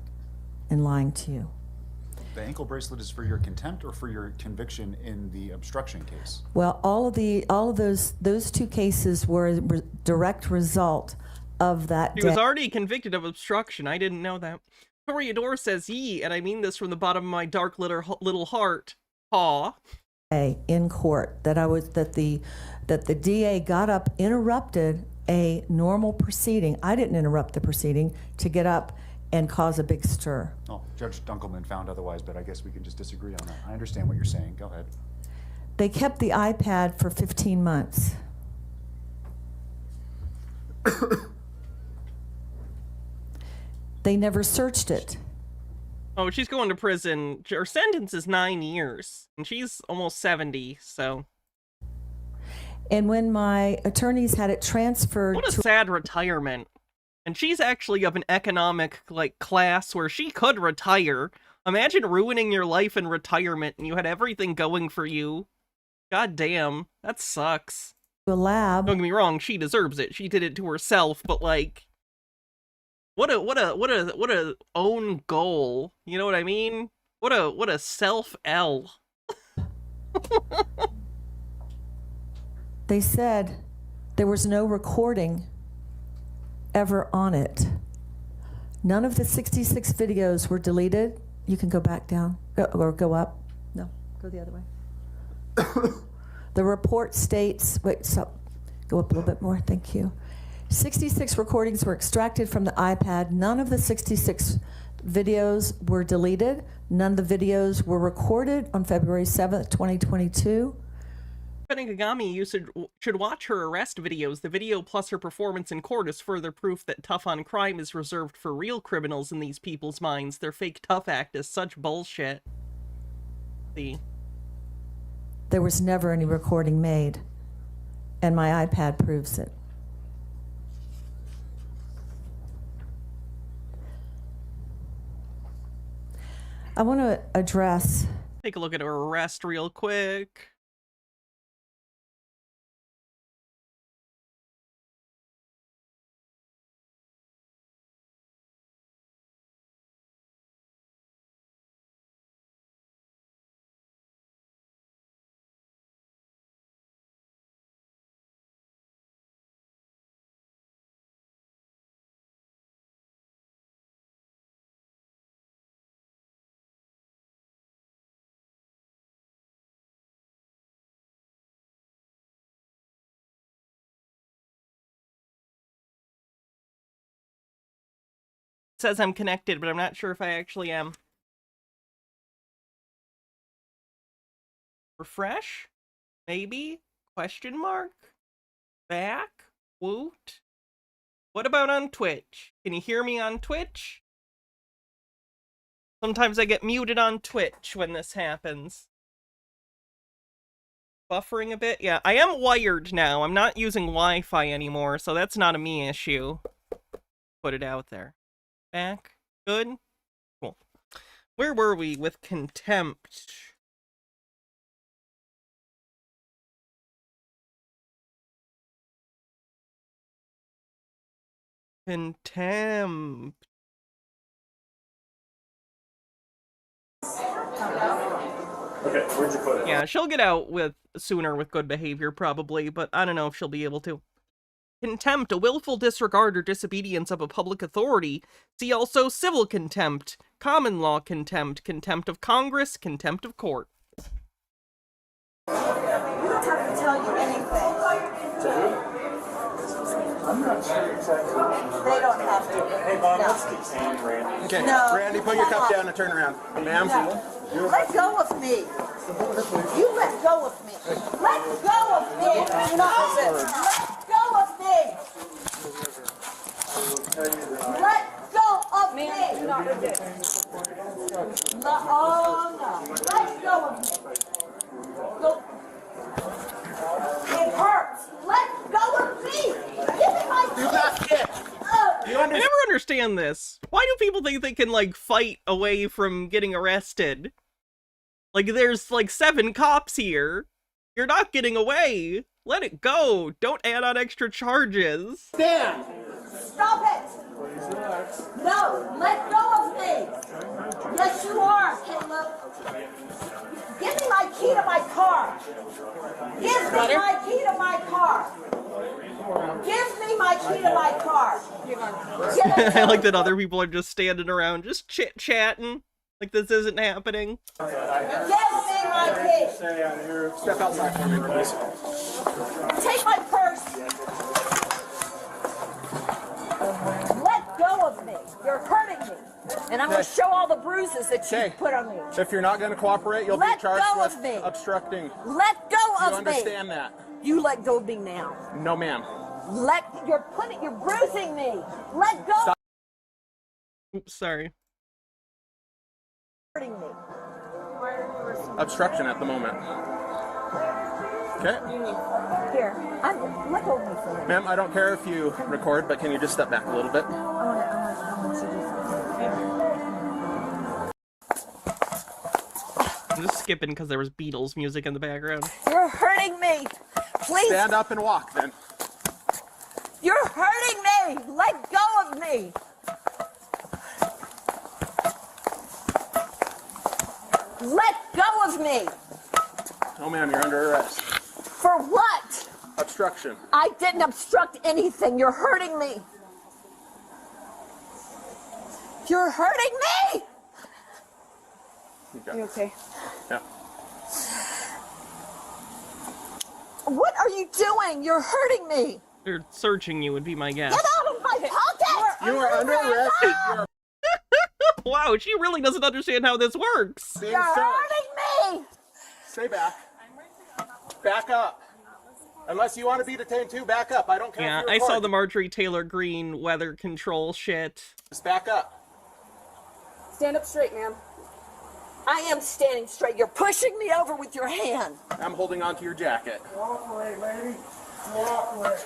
and lying to you. The ankle bracelet is for your contempt or for your conviction in the obstruction case? Well, all of those two cases were a direct result of that. He was already convicted of obstruction. I didn't know that. Toreador says, "Yee," and I mean this from the bottom of my dark little heart. Paw. In court that the DA got up, interrupted a normal proceeding. I didn't interrupt the proceeding to get up and cause a big stir. Oh, Judge Dunkelman found otherwise, but I guess we can just disagree on that. I understand what you're saying. Go ahead. They kept the iPad for 15 months. They never searched it. Oh, she's going to prison. Her sentence is 9 years, and she's almost 70, so... And when my attorneys had it transferred What a sad retirement. And she's actually of an economic, class where she could retire. Imagine ruining your life in retirement, and you had everything going for you. God damn, that sucks. A lab. Don't get me wrong, she deserves it. She did it to herself, but, what a own goal. You know what I mean? What a self-L. They said there was no recording ever on it. None of the 66 videos were deleted. You can go back down, or go up. No, go the other way. The report states, go up a little bit more, thank you. 66 recordings were extracted from the iPad. None of the 66 videos were deleted. None of the videos were recorded on February 7th, 2022. Defendant Kagami, you should watch her arrest videos. The video plus her performance in court is further proof that tough on crime is reserved for real criminals in these people's minds. Their fake tough act is such bullshit. See? There was never any recording made, and my iPad proves it. I want to address... Take a look at her arrest real quick. Says I'm connected, but I'm not sure if I actually am. Refresh? Maybe? Question mark? Back? Woot? What about on Twitch? Can you hear me on Twitch? Sometimes I get muted on Twitch when this happens. Buffering a bit? Yeah, I am wired now. I'm not using Wi-Fi anymore, so that's not a me issue. Put it out there. Back. Good. Cool. Where were we with contempt? Contempt. Okay, where'd you put it? Yeah, she'll get out sooner with good behavior, probably, but I don't know if she'll be able to. Contempt, a willful disregard or disobedience of a public authority. See also civil contempt, common law contempt, contempt of Congress, contempt of court. We don't have to tell you anything. I'm not sure exactly. They don't have to. Hey, Bob, let's detain Randy. Okay, no, Randy, put your cup down and turn around. Ma'am? No. Let go of me. You let go of me. Let go of me. Nonsense. Let go of me. Let go of me. Oh, no. Let go of me. Go. It hurts. Let go of me. Give me my kiss. I never understand this. Why do people think they can, fight away from getting arrested? There's, 7 cops here. You're not getting away. Let it go. Don't add on extra charges. Stand. Stop it. No, let go of me. Yes, you are, Caleb. Give me my key to my car. Give me my key to my car. Give me my key to my car. I like that other people are just standing around, just chit-chatting. Like this isn't happening. Give me my key. Stay out of here. Step outside for me, please. Take my purse. Let go of me. You're hurting me. And I'm going to show all the bruises that you put on me. If you're not going to cooperate, you'll be charged with obstructing. Let go of me. You understand that? You let go of me now. No, ma'am. You're bruising me. Let go. Stop. Oops, sorry. Hurting me. Obstruction at the moment. Okay. Here, let go of me for a minute. Ma'am, I don't care if you record, but can you just step back a little bit? I want you to do something. I'm just skipping because there was Beatles music in the background. You're hurting me. Please. Stand up and walk, then. You're hurting me. Let go of me. Let go of me. Oh, ma'am, you're under arrest. For what? Obstruction. I didn't obstruct anything. You're hurting me. You're hurting me. Okay. You okay? Yeah. What are you doing? You're hurting me. They're searching you would be my guess. Get out of my pocket. You are under arrest. Wow, she really doesn't understand how this works. You're hurting me. Stay back. Back up. Unless you want to be detained too, back up. I don't care. Yeah, if I you saw record. the Marjorie Taylor Greene weather control shit. Just back up. Stand up straight, ma'am. I am standing straight. You're pushing me over with your hand. I'm holding onto your jacket. Cooperate, lady. Cooperate.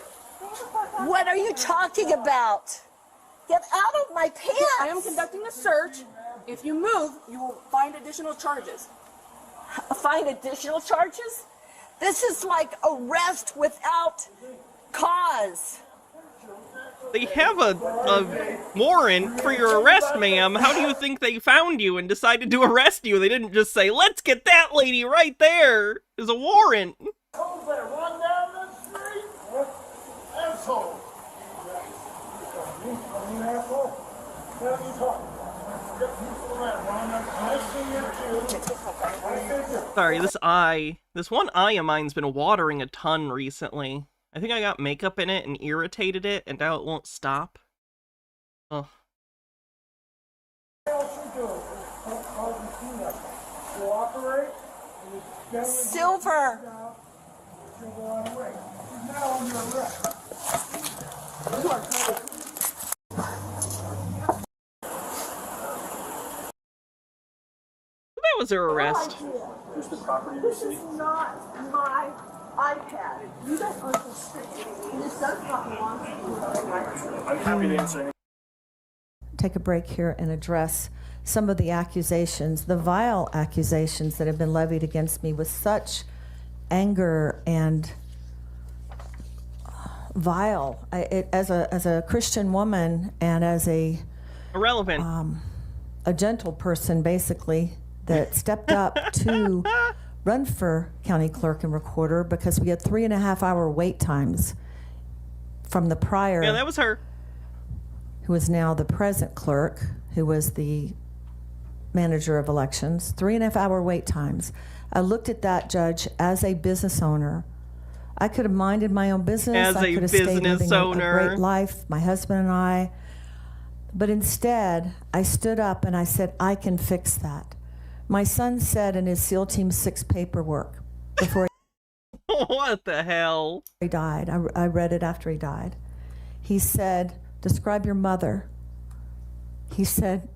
What are you talking about? Get out of my pants. I am conducting a search. If you move, you will find additional charges. Find additional charges? This is like arrest without cause. They have a warrant for your arrest, ma'am. How do you think they found you and decided to arrest you? They didn't just say, let's get that lady right there. There's a warrant. Run down the street. Asshole. Sorry, this one eye of mine's been watering a ton recently. I think I got makeup in it and irritated it, and now it won't stop. Ugh. Silver. That was her arrest. Here's the property This receipt. is not my iPad. You don't understand. This does not belong to you. I'm happy to answer any. Take a break here and address some of the accusations, the vile accusations that have been levied against me with such anger and vile. As a Christian woman and as a irrelevant, a gentle person, basically, that stepped up to run for county clerk and recorder because we had 3.5 hour wait times from the prior. Yeah, that was her. Who is now the present clerk, who was the manager of elections. 3.5 hour wait times. I looked at that, Judge, as a business owner. I could have minded my own business. As I a could have stayed business living owner. a great life, my husband and I. But instead, I stood up and I said, I can fix that. My son said in his SEAL Team 6 paperwork before what the hell? He died. I read it after he died. He said, describe your mother. He said,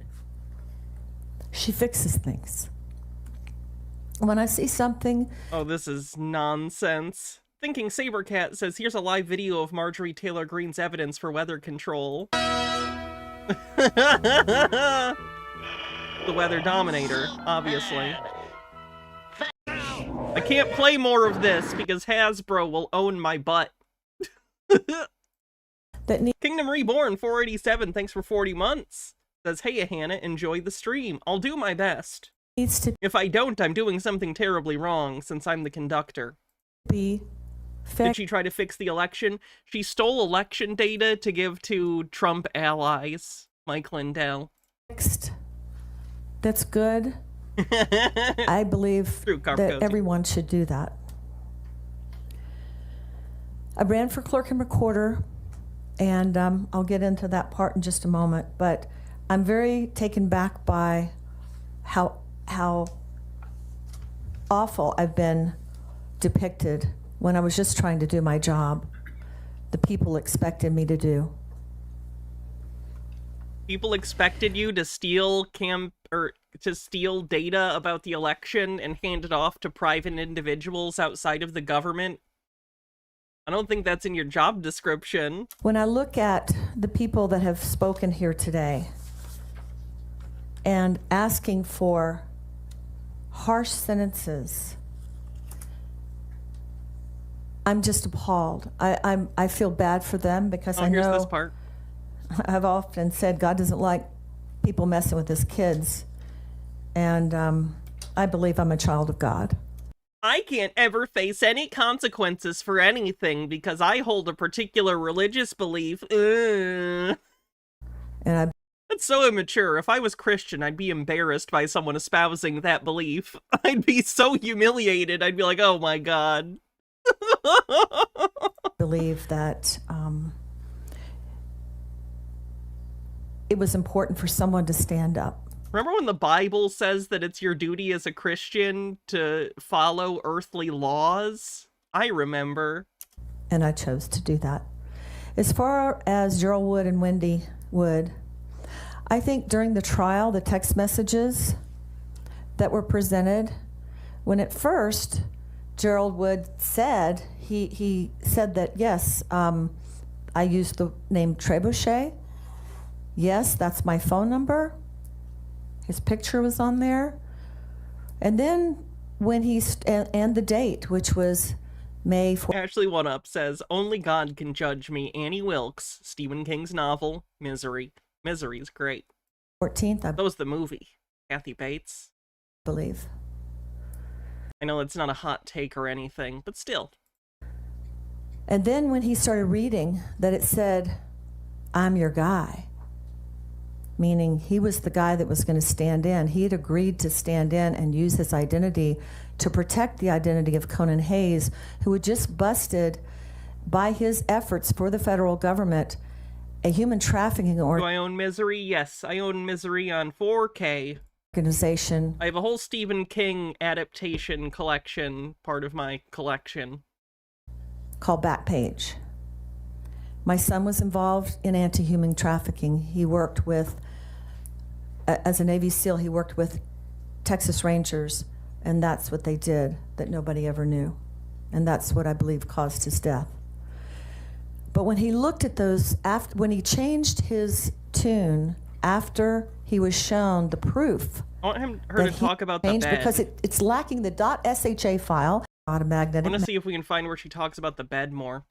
she fixes things. When I see something... Oh, this is nonsense. Thinking Sabercat says, here's a live video of Marjorie Taylor Greene's evidence for weather control. The weather dominator, obviously. I can't play more of this because Hasbro will own my butt. Kingdom Reborn 487, thanks for 40 months. Says, hey Hannah, enjoy the stream. I'll do my best. If I don't, I'm doing something terribly wrong since I'm the conductor. Did she try to fix the election? She stole election data to give to Trump allies. Mike Lindell. Fixed that's good. I believe that everyone should do that. I ran for clerk and recorder, and I'll get into that part in just a moment, but I'm very taken back by how awful I've been depicted when I was just trying to do my job. The people expected me to do. People expected you to steal steal data about the election and hand it off to private individuals outside of the government. I don't think that's in your job description. When I look at the people that have spoken here today and asking for harsh sentences, I'm just appalled. I feel bad for them because I know. Here's this part. I've often said God doesn't like people messing with his kids, and I believe I'm a child of God. I can't ever face any consequences for anything because I hold a particular religious belief. And that's so immature. If I was Christian, I'd be embarrassed by someone espousing that belief. I'd be so humiliated. I'd be like, oh my God. Believe that it was important for someone to stand up. Remember when the Bible says that it's your duty as a Christian to follow earthly laws? I remember. And I chose to do that. As far as Gerald Wood and Wendy Wood, I think during the trial, the text messages that were presented, when at first Gerald Wood said, he said that, yes, I used the name Trebuchet. Yes, that's my phone number. His picture was on there. And then when and the date, which was May 4th. Ashley One Up says, only God can judge me. Annie Wilkes, Stephen King's novel, Misery. Misery's great. 14th. That was the movie. Kathy Bates. Believe. I know it's not a hot take or anything, but still. And then when he started reading that it said, I'm your guy, meaning he was the guy that was going to stand in. He had agreed to stand in and use his identity to protect the identity of Conan Hayes, who had just busted, by his efforts for the federal government, a human trafficking Do I own Misery? Yes, I own Misery on 4K. Organization. I have a whole Stephen King adaptation collection, part of my collection. Called Backpage. My son was involved in anti-human trafficking. He worked with, as a Navy SEAL, he worked with Texas Rangers, and that's what they did that nobody ever knew. And that's what I believe caused his death. But when he looked at those, when he changed his tune after he was shown the proof. I want her to talk about the bed. Because it's lacking the .sha file. Not a magnetic. I want to see if we can find where she talks about the bed more.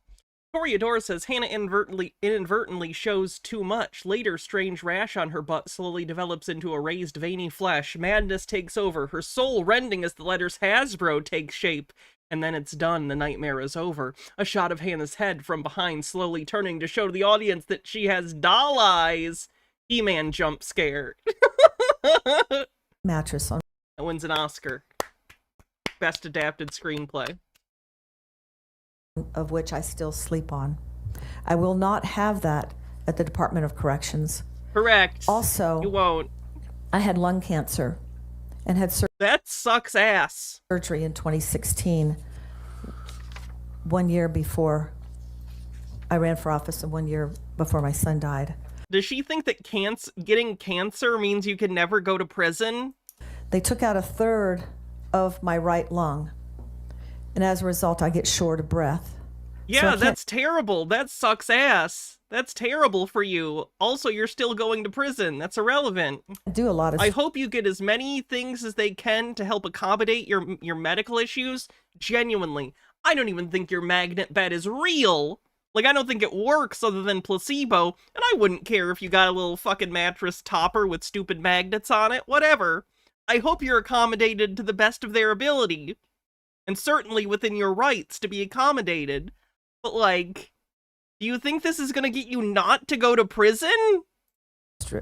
Toreador says Hannah inadvertently shows too much. Later, strange rash on her butt slowly develops into a raised veiny flesh. Madness takes over, her soul rending as the letters Hasbro take shape. And then it's done, the nightmare is over. A shot of Hannah's head from behind slowly turning to show to the audience that she has doll eyes. He-Man jump scare. Mattress on. That wins an Oscar. Best adapted screenplay. Of which I still sleep on. I will not have that at the Department of Corrections. Correct. Also, you won't. I had lung cancer and had that sucks ass. Surgery in 2016, 1 year before I ran for office and 1 year before my son died. Does she think that getting cancer means you can never go to prison? They took out a third of my right lung. And as a result, I get short of breath. Yeah, that's terrible. That sucks ass. That's terrible for you. Also, you're still going to prison. That's irrelevant. I do a lot of... I hope you get as many things as they can to help accommodate your medical issues. Genuinely. I don't even think your magnet bed is real. Like, I don't think it works other than placebo. And I wouldn't care if you got a little fucking mattress topper with stupid magnets on it. Whatever. I hope you're accommodated to the best of their ability. And certainly within your rights to be accommodated. But, like, do you think this is going to get you not to go to prison?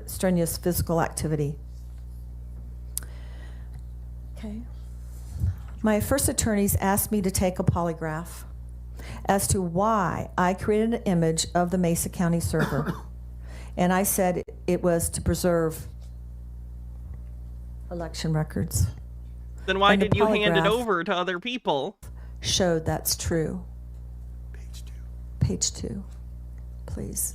Strenuous physical activity. Okay. My first attorneys asked me to take a polygraph as to why I created an image of the Mesa County server. And I said it was to preserve election records. Then why And the did you hand it polygraph over to other people? Showed that's true. Page 2, please.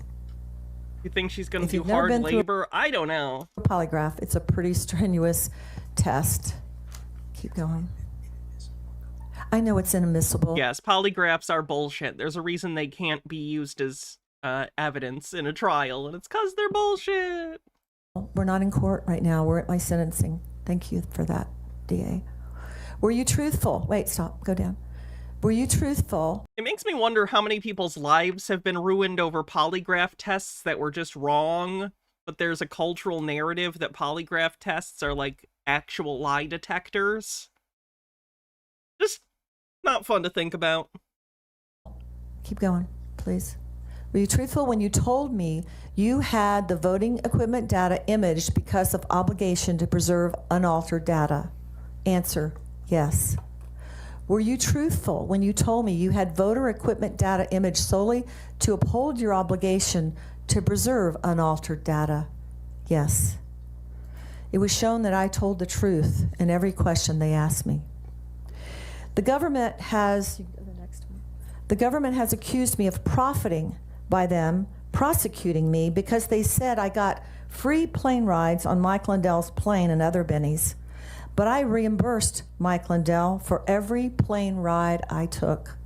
You think she's going to If do you've never hard been through labor? I don't know. a polygraph, it's a pretty strenuous test. Keep going. I know it's inadmissible. Yes, polygraphs are bullshit. There's a reason they can't be used as evidence in a trial, and it's because they're bullshit. We're not in court right now. We're at my sentencing. Thank you for that, DA. Were you truthful? Wait, stop. Go down. Were you truthful? It makes me wonder how many people's lives have been ruined over polygraph tests that were just wrong, but there's a cultural narrative that polygraph tests are like actual lie detectors. Just not fun to think about. Keep going, please. Were you truthful when you told me you had the voting equipment data imaged because of obligation to preserve unaltered data? Answer, yes. Were you truthful when you told me you had voter equipment data imaged solely to uphold your obligation to preserve unaltered data? Yes. It was shown that I told the truth in every question they asked me. The government has accused me of profiting by them prosecuting me because they said I got free plane rides on Mike Lindell's plane and other bennies. But I reimbursed Mike Lindell for every plane ride I took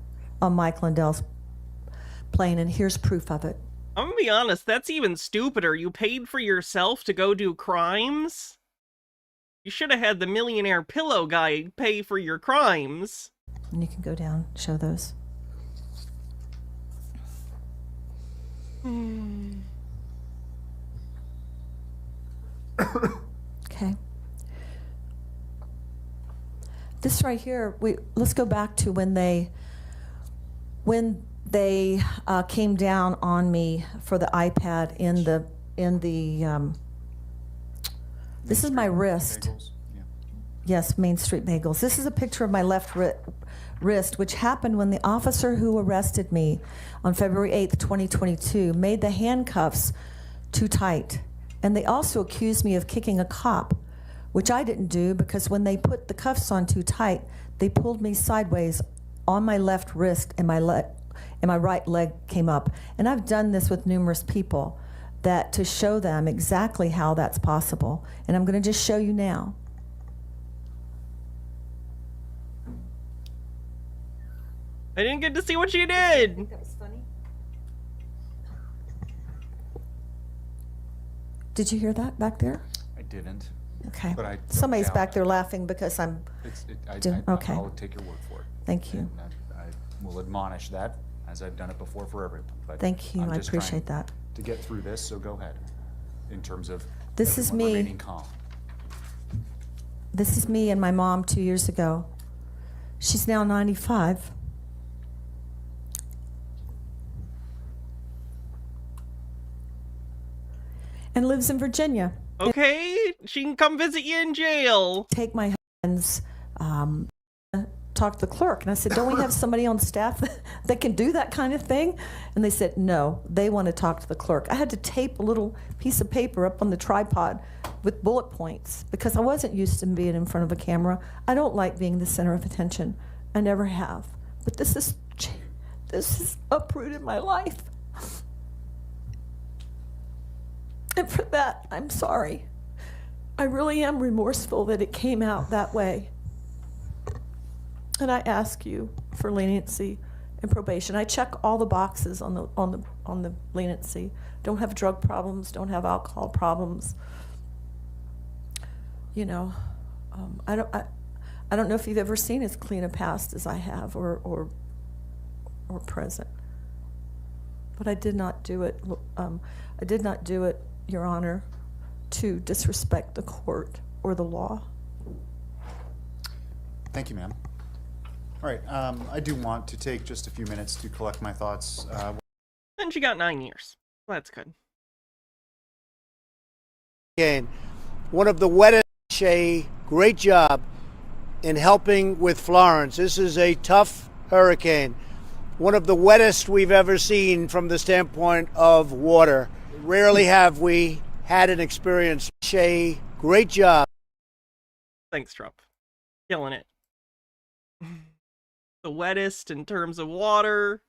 on Mike Lindell's plane, and here's proof of it. I'm gonna be honest, that's even stupider. You paid for yourself to go do crimes? You should have had the millionaire pillow guy pay for your crimes. And you can go down, show those. Okay. This right here, let's go back to when they came down on me for the iPad in the this is my wrist. Yeah. Yes, Main Street Bagels. This is a picture of my left wrist, which happened when the officer who arrested me on February 8th, 2022, made the handcuffs too tight. And they also accused me of kicking a cop, which I didn't do because when they put the cuffs on too tight, they pulled me sideways on my left wrist and my right leg came up. And I've done this with numerous people to show them exactly how that's possible. And I'm going to just show you now. I didn't get to see what you did. I think that was funny. Did you hear that back there? I didn't. Okay. But Somebody's back there laughing because I'm okay. I'll take your word for it. Thank you. And I will admonish that, as I've done it before for everyone. But Thank you. I'm I just appreciate trying that. to get through this, so go ahead. In terms of This is everyone me. remaining calm. This is me and my mom 2 years ago. She's now 95. And lives in Virginia. Okay, she can come visit you in jail. Take my husband's, talk to the clerk. And I said, don't we have somebody on staff that can do that kind of thing? And they said, no, they want to talk to the clerk. I had to tape a little piece of paper up on the tripod with bullet points because I wasn't used to being in front of a camera. I don't like being the center of attention. I never have. But this has uprooted my life. And for that, I'm sorry. I really am remorseful that it came out that way. And I ask you for leniency and probation. I check all the boxes on the leniency. Don't have drug problems, don't have alcohol problems. You know, I don't know if you've ever seen as clean a past as I have or present. But I did not do it. I did not do it, Your Honor, to disrespect the court or the law. Thank you, ma'am. All right, I do want to take just a few minutes to collect my thoughts. And she got 9 years. Well, that's good. Again, one of the wettest, great job. in helping with Florence. This is a tough hurricane, one of the wettest we've ever seen from the standpoint of water. Rarely have we had an experience. Shay, great job. Thanks, Trump. Killing it. The wettest in terms of water.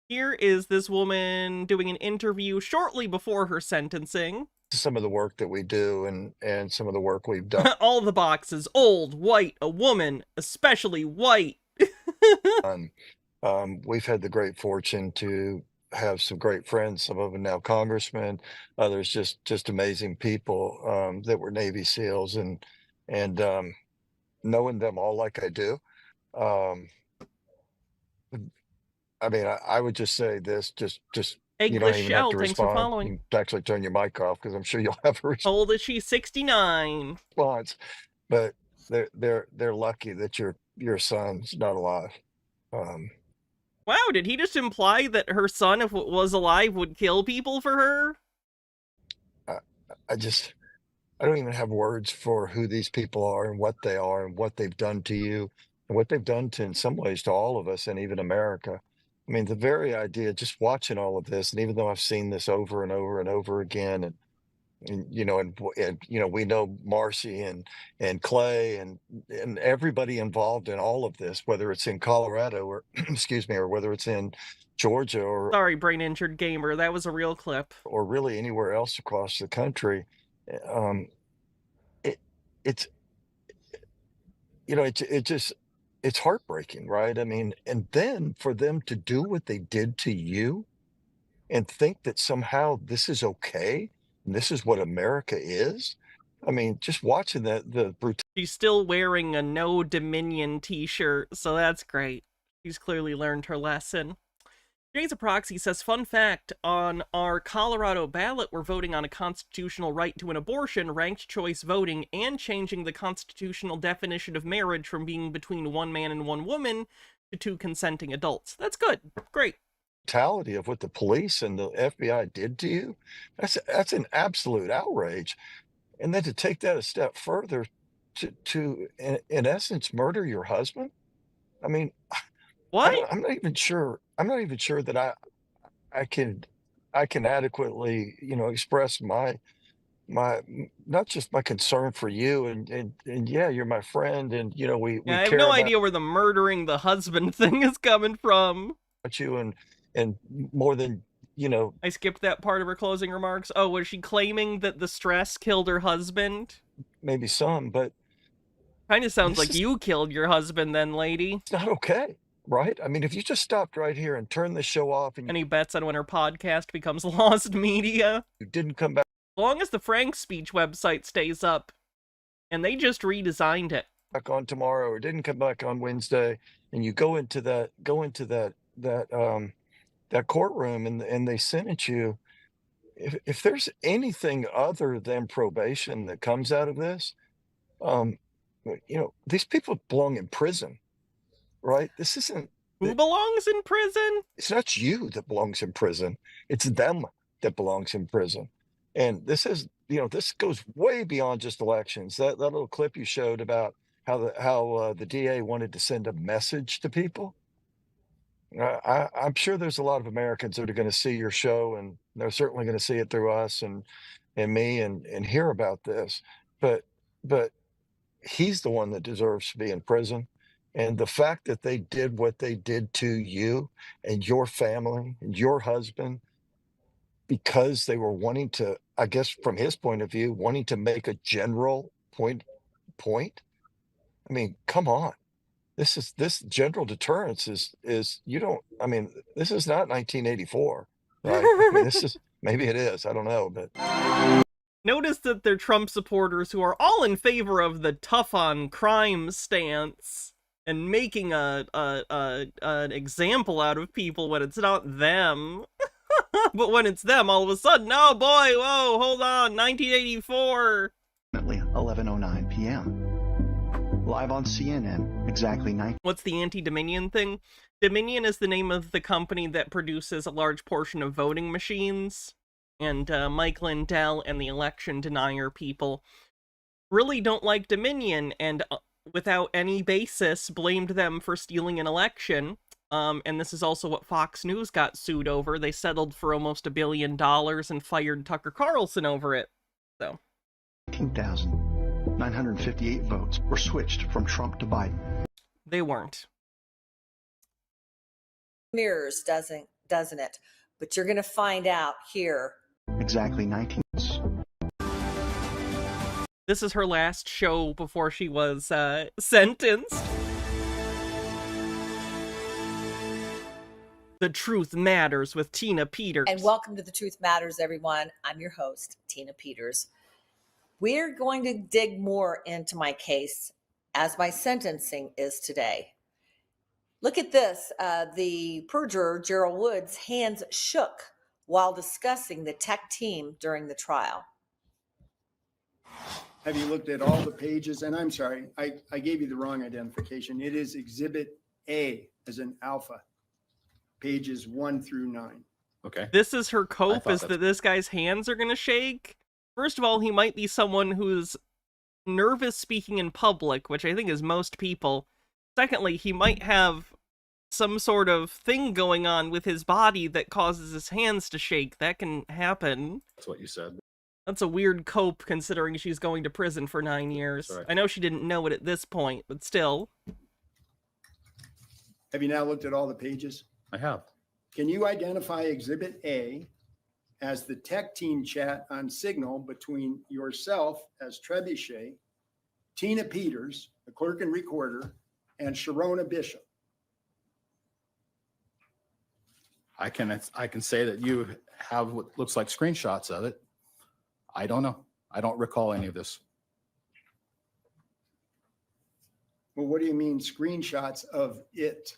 Here is this woman doing an interview shortly before her sentencing. Some of the work that we do and some of the work we've done. All the boxes: old, white, a woman, especially white. We've had the great fortune to have some great friends, some of them now congressmen, others just amazing people that were Navy SEALs, and knowing them all like I do. I mean, I would just say this, just you don't even have to Thanks for respond. following. You can actually turn your mic off because I'm sure you'll have a How old is she? 69. response. But they're lucky that your son's not alive. Wow, did he just imply that her son, if it was alive, would kill people for her? I don't even have words for who these people are and what they've done to you and what they've done to, in some ways, to all of us and even America. I mean, the very idea, just watching all of this, and even though I've seen this over and over and over again, and you know, and you know, we know Marcy and Clay and everybody involved in all of this, whether it's in Colorado or excuse me, or whether it's in Georgia or Sorry, brain injured gamer, that was a real clip. Or really anywhere else across the country. It's you know, it's heartbreaking, right? I mean, and then for them to do what they did to you and think that somehow this is okay and this is what America is. I mean, just watching the brutality. She's still wearing a No Dominion t-shirt, so that's great. She's clearly learned her lesson. Jay's a Proxy says, fun fact, on our Colorado ballot, we're voting on a constitutional right to an abortion, ranked choice voting, and changing the constitutional definition of marriage from being between one man and one woman to two consenting adults. That's good. Great. Brutality of what the police and the FBI did to you, that's an absolute outrage. And then to take that a step further to in essence murder your husband. I mean, what? I'm not even sure that I can adequately, you know, express my not just my concern for you and yeah, you're my friend, and you know we I have care no about idea where the murdering the husband thing is coming from. you and more than, you know. I skipped that part of her closing remarks. Oh, was she claiming that the stress killed her husband? Maybe some, but kind of sounds like you killed your husband then, lady. It's not okay, right? I mean, if you just stopped right here and turned the show off and any bets on when her podcast becomes lost media? You didn't come back. As long as the Frank Speech website stays up, and they just redesigned it. Back on tomorrow, or didn't come back on Wednesday, and you go into that courtroom and they sentence you. If there's anything other than probation that comes out of this, you know, these people belong in prison, right? This isn't. Who belongs in prison? It's not you that belongs in prison. It's them that belongs in prison. And this is, you know, this goes way beyond just elections. That little clip you showed about how the DA wanted to send a message to people. I'm sure there's a lot of Americans that are going to see your show, and they're certainly going to see it through us and me and hear about this. But he's the one that deserves to be in prison. And the fact that they did what they did to you and your family and your husband, because they were wanting to, I guess from his point of view, wanting to make a general point. I mean, come on. This general deterrence is you don't, I mean, this is not 1984, right? I mean, this is, maybe it is, I don't know, but. Notice that they're Trump supporters who are all in favor of the tough on crime stance and making an example out of people when it's not them. But when it's them, all of a sudden, oh boy, whoa, hold on, 1984. 11:09 p.m. Live on CNN, exactly 9. What's the anti-Dominion thing? Dominion is the name of the company that produces a large portion of voting machines. And Mike Lindell and the election denier people really don't like Dominion, and without any basis blamed them for stealing an election. And this is also what Fox News got sued over. They settled for almost $1 billion and fired Tucker Carlson over it. So 18,958 votes were switched from Trump to Biden. They weren't. Mirrors, doesn't it? But you're going to find out here. Exactly 19. This is her last show before she was sentenced. The Truth Matters with Tina Peters. And welcome to The Truth Matters, everyone. I'm your host, Tina Peters. We're going to dig more into my case as my sentencing is today. Look at this. The perjurer, Gerald Wood's hands shook while discussing the tech team during the trial. Have you looked at all the pages? And I'm sorry, I gave you the wrong identification. It is Exhibit A as an alpha, pages 1 through 9. Okay. This is her cope, is that this guy's hands are going to shake. First of all, he might be someone who's nervous speaking in public, which I think is most people. Secondly, he might have some sort of thing going on with his body that causes his hands to shake. That can happen. That's what you said. That's a weird cope considering she's going to prison for 9 years. Right. I know she didn't know it at this point, but still. Have you now looked at all the pages? I have. Can you identify Exhibit A as the tech team chat on Signal between yourself as Trebuchet, Tina Peters, the clerk and recorder, and Sharona Bishop? I can say that you have what looks like screenshots of it. I don't know. I don't recall any of this. Well, what do you mean screenshots of it?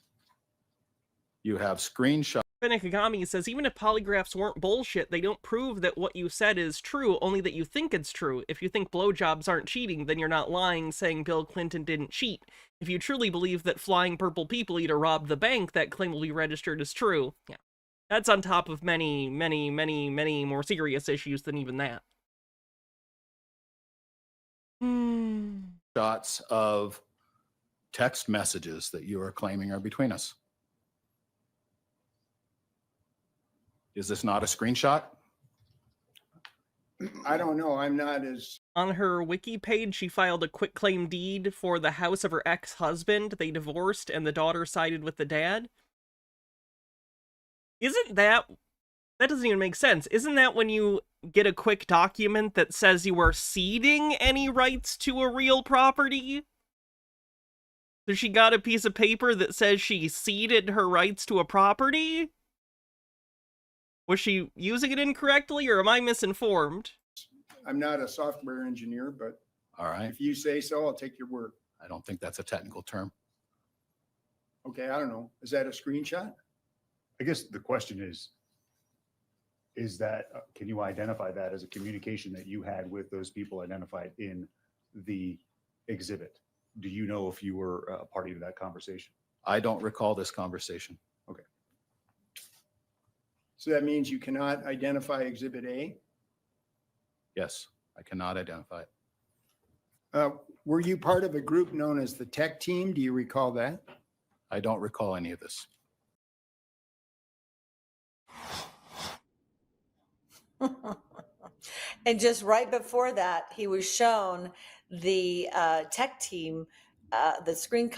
You have screenshots. Benekagami says, even if polygraphs weren't bullshit, they don't prove that what you said is true, only that you think it's true. If you think blowjobs aren't cheating, then you're not lying saying Bill Clinton didn't cheat. If you truly believe that flying purple people eater robbed the bank, that claim will be registered as true. Yeah. That's on top of many, many, many, many more serious issues than even that. Shots of text messages that you are claiming are between us. Is this not a screenshot? I don't know. I'm not as... On her wiki page, she filed a quitclaim deed for the house of her ex-husband. They divorced, and the daughter sided with the dad. Isn't that... That doesn't even make sense. Isn't that when you get a quick document that says you are ceding any rights to a real property? So she got a piece of paper that says she ceded her rights to a property? Was she using it incorrectly, or am I misinformed? I'm not a software engineer, but all right. If you say so, I'll take your word. I don't think that's a technical term. Okay, I don't know. Is that a screenshot? I guess the question is that, can you identify that as a communication that you had with those people identified in the exhibit? Do you know if you were a party to that conversation? I don't recall this conversation. Okay. So that means you cannot identify Exhibit A? Yes, I cannot identify it. Were you part of a group known as the tech team? Do you recall that? I don't recall any of this. And just right before that, he was shown the tech team, the screen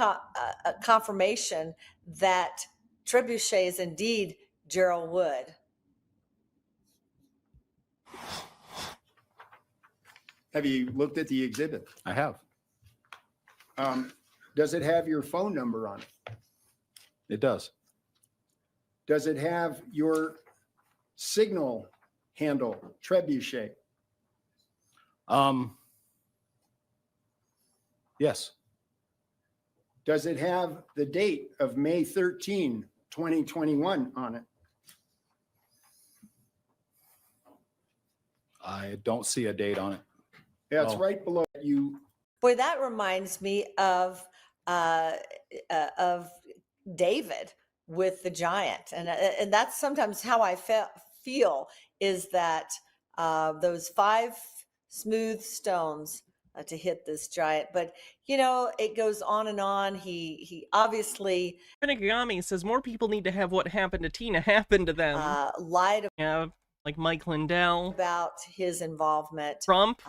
confirmation that Trebuchet is indeed Gerald Wood. Have you looked at the exhibit? I have. Does it have your phone number on it? It does. Does it have your Signal handle, Trebuchet? Yes. Does it have the date of May 13, 2021 on it? I don't see a date on it. Yeah, it's right below you. Boy, that reminds me of David with the giant, and that's sometimes how I feel is that those 5 smooth stones to hit this giant. But, you know, it goes on and on. He obviously... Benigami says more people need to have what happened to Tina happen to them. Lied like Mike Lindell. About his involvement. Trump.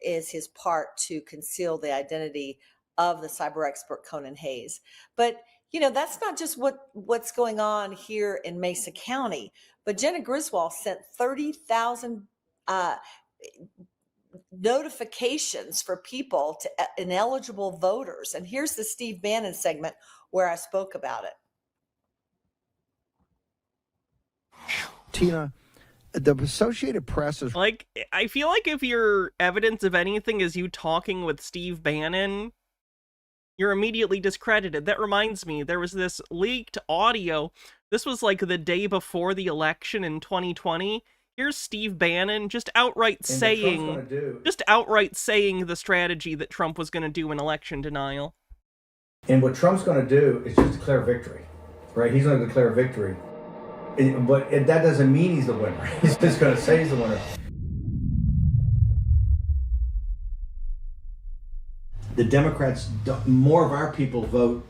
Is his part to conceal the identity of the cyber expert Conan Hayes. But, you know, that's not just what's going on here in Mesa County. But Jenna Griswold sent 30,000 notifications for people to ineligible voters. And here's the Steve Bannon segment where I spoke about it. Tina, the Associated Press is... Like, I feel like if your evidence of anything is you talking with Steve Bannon, you're immediately discredited. That reminds me, there was this leaked audio. This was like the day before the election in 2020. Here's Steve Bannon just outright saying the strategy that Trump was going to do in election denial. And what Trump's going to do is just declare victory, right? He's going to declare victory. But that doesn't mean he's the winner. He's just going to say he's the winner. The Democrats, more of our people vote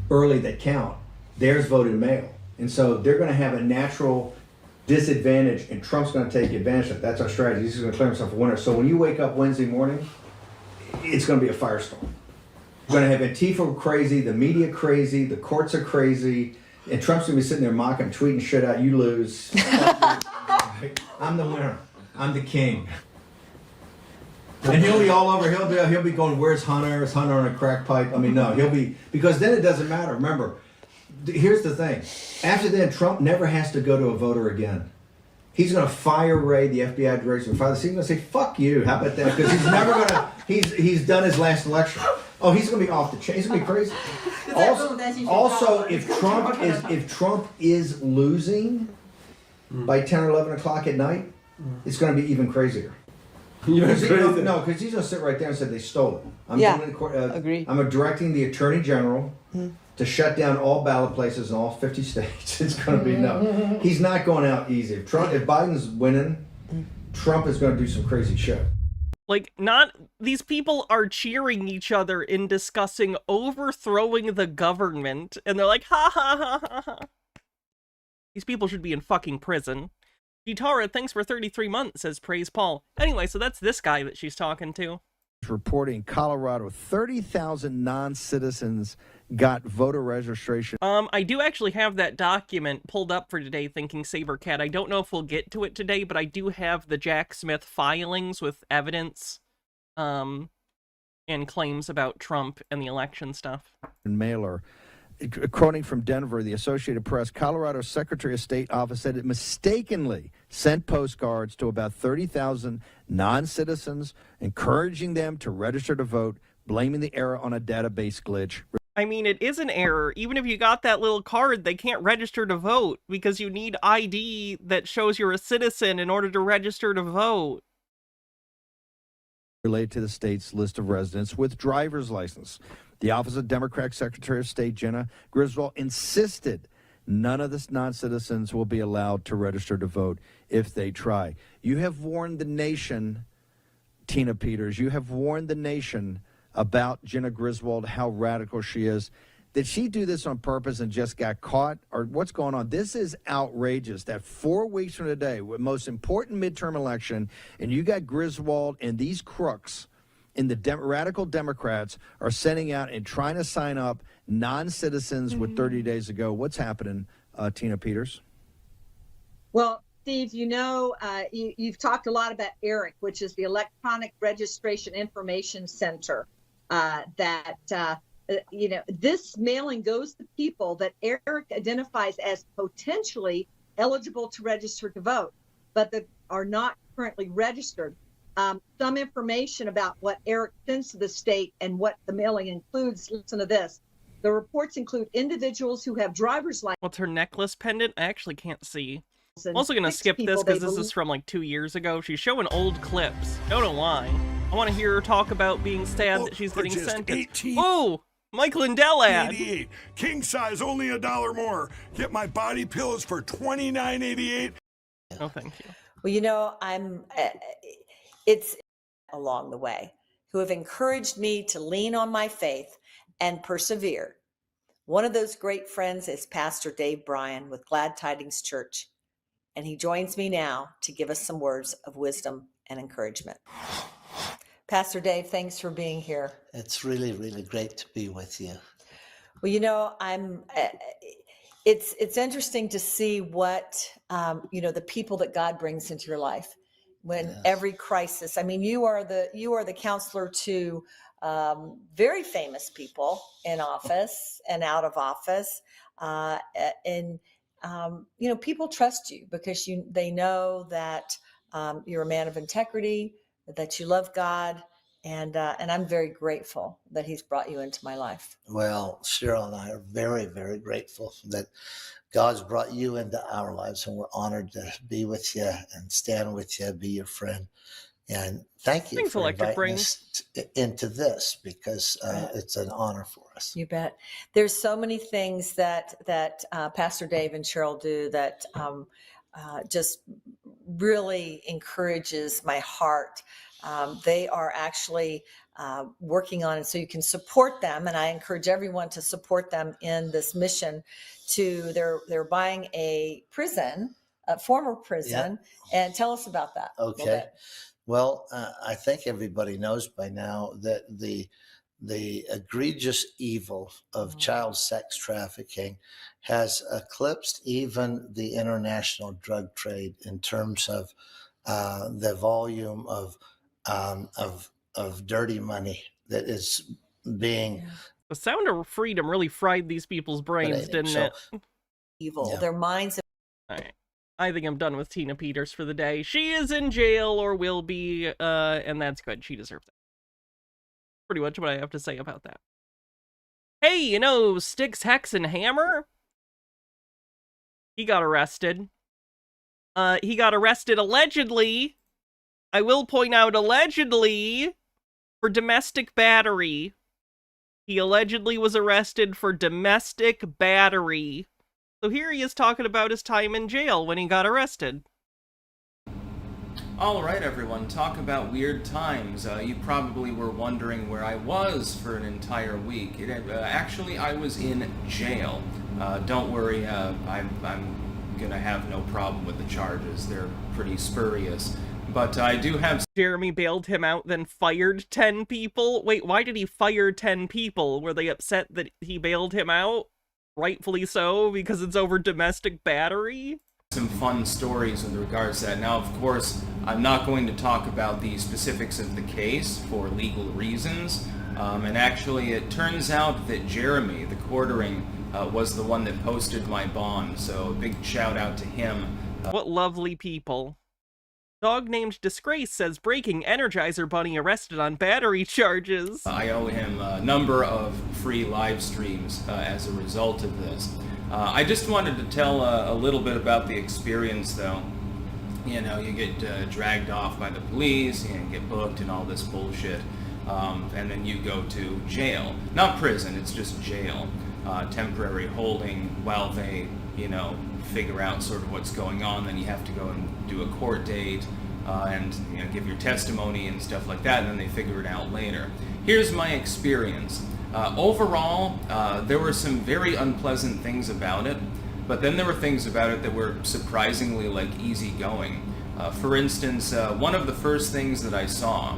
early that count. Theirs voted mail. And so they're going to have a natural disadvantage, and Trump's going to take advantage of it. That's our strategy. He's going to declare himself a winner. So when you wake up Wednesday morning, it's going to be a firestorm. You're going to have Antifa crazy, the media crazy, the courts are crazy, and Trump's going to be sitting there mocking, tweeting shit out. You lose. I'm the winner. I'm the king. And he'll be all over. He'll be going, where's Hunter? Is Hunter on a crack pipe? I mean, no, he'll be, because then it doesn't matter. Remember, here's the thing. After that, Trump never has to go to a voter again. He's going to fire Ray, the FBI director. He's going to say, fuck you. How about that? Because he's never going to, he's done his last election. Oh, he's going to be off the chain. He's going to be crazy. Also, if Trump is losing by 10 or 11 o'clock at night, it's going to be even crazier. Because he's going to sit right there and say they stole it. Agree. I'm directing the Attorney General to shut down all ballot places in all 50 states. It's going to be no. He's not going out easy. If Biden's winning, Trump is going to do some crazy shit. Like, these people are cheering each other in discussing overthrowing the government, and they're like, ha ha ha ha ha. These people should be in fucking prison. Gitara, thanks for 33 months, says Praise Paul. Anyway, so that's this guy that she's talking to. Reporting Colorado, 30,000 non-citizens got voter registration. I do actually have that document pulled up for today, Thinking Sabercat. I don't know if we'll get to it today, but I do have the Jack Smith filings with evidence, and claims about Trump and the election stuff. Mailer. Quoting from Denver, the Associated Press, Colorado Secretary of State office said it mistakenly sent postcards to about 30,000 non-citizens, encouraging them to register to vote, blaming the error on a database glitch. I mean, it is an error. Even if you got that little card, they can't register to vote because you need ID that shows you're a citizen in order to register to vote. Related to the state's list of residents with driver's license. The Office of Democratic Secretary of State Jenna Griswold insisted none of the non-citizens will be allowed to register to vote if they try. You have warned the nation, Tina Peters, you have warned the nation about Jenna Griswold, how radical she is. Did she do this on purpose and just got caught? Or what's going on? This is outrageous that 4 weeks from today, the most important midterm election, and you got Griswold and these crooks in the radical Democrats are sending out and trying to sign up non-citizens with 30 days ago. What's happening, Tina Peters? Well, Steve, you know, you've talked a lot about ERIC, which is the Electronic Registration Information Center. You know, this mailing goes to people that ERIC identifies as potentially eligible to register to vote, but that are not currently registered. Some information about what ERIC sends to the state and what the mailing includes. Listen to this. The reports include individuals who have driver's license. What's her necklace pendant? I actually can't see. I'm also going to skip this because this is from like 2 years ago. She's showing old clips. Don't know why. I want to hear her talk about being sad that she's getting sentenced. Oh, Mike Lindell ad. King size, only $1 more. Get my body pillows for $29.88. Oh, thank you. Well, you know, it's along the way who have encouraged me to lean on my faith and persevere. One of those great friends is Pastor Dave Bryan with Glad Tidings Church, and he joins me now to give us some words of wisdom and encouragement. Pastor Dave, thanks for being here. It's really, really great to be with you. Well, you know, it's interesting to see what, the people that God brings into your life when every crisis, I mean, you are the counselor to very famous people in office and out of office. People trust you because they know that you're a man of integrity, that you love God. And I'm very grateful that he's brought you into my life. Well, Cheryl and I are very, very grateful that God's brought you into our lives, and we're honored to be with you and stand with you, be your friend. And thank you for inviting us into this, because it's an honor for us. You bet. There's so many things that Pastor Dave and Cheryl do that just really encourages my heart. They are actually working on it, so you can support them, and I encourage everyone to support them in this mission. They're buying a prison, a former prison, and tell us about that. Okay. Well, I think everybody knows by now that the egregious evil of child sex trafficking has eclipsed even the international drug trade in terms of the volume of dirty money that is being. The sound of freedom really fried these people's brains, didn't it? Evil. Their minds. All right. I think I'm done with Tina Peters for the day. She is in jail or will be, and that's good. She deserves it. Pretty much what I have to say about that. Hey, you know Styx, Hex, and Hammer? He got arrested. He got arrested allegedly. I will point out allegedly for domestic battery. He allegedly was arrested for domestic battery. So here he is talking about his time in jail when he got arrested. All right, everyone, talk about weird times. You probably were wondering where I was for an entire week. Actually, I was in jail. Don't worry, I'm gonna have no problem with the charges. They're pretty spurious. But I do have... Jeremy bailed him out, then fired 10 people? Wait, why did he fire 10 people? Were they upset that he bailed him out? Rightfully so, because it's over domestic battery? Some fun stories with regards to that. Now, of course, I'm not going to talk about the specifics of the case for legal reasons. And actually, it turns out that Jeremy, the quartering, was the one that posted my bond. So a big shout out to him. What lovely people. Dog named Disgrace says breaking Energizer Bunny arrested on battery charges. I owe him a number of free live streams as a result of this. I just wanted to tell a little bit about the experience, though. You know, you get dragged off by the police, you get booked and all this bullshit, and then you go to jail. Not prison, it's just jail. Temporary holding while they, figure out sort of what's going on. Then you have to go and do a court date and give your testimony and stuff like that, and then they figure it out later. Here's my experience. Overall, there were some very unpleasant things about it, but then there were things about it that were surprisingly easygoing. For instance, one of the first things that I saw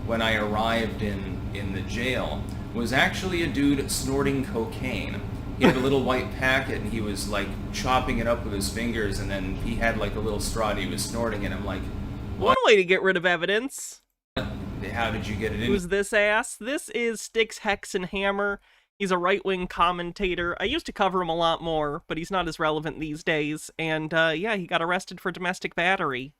when I arrived in the jail was actually a dude snorting cocaine. He had a little white packet and he was chopping it up with his fingers, and then he had a little straw and he was snorting it. I'm like, what? One way to get rid of evidence. How did you get it in? Who's this ass? This is Styx, Hex, and Hammer. He's a right-wing commentator. I used to cover him a lot more, but he's not as relevant these days. And yeah, he got arrested for domestic battery.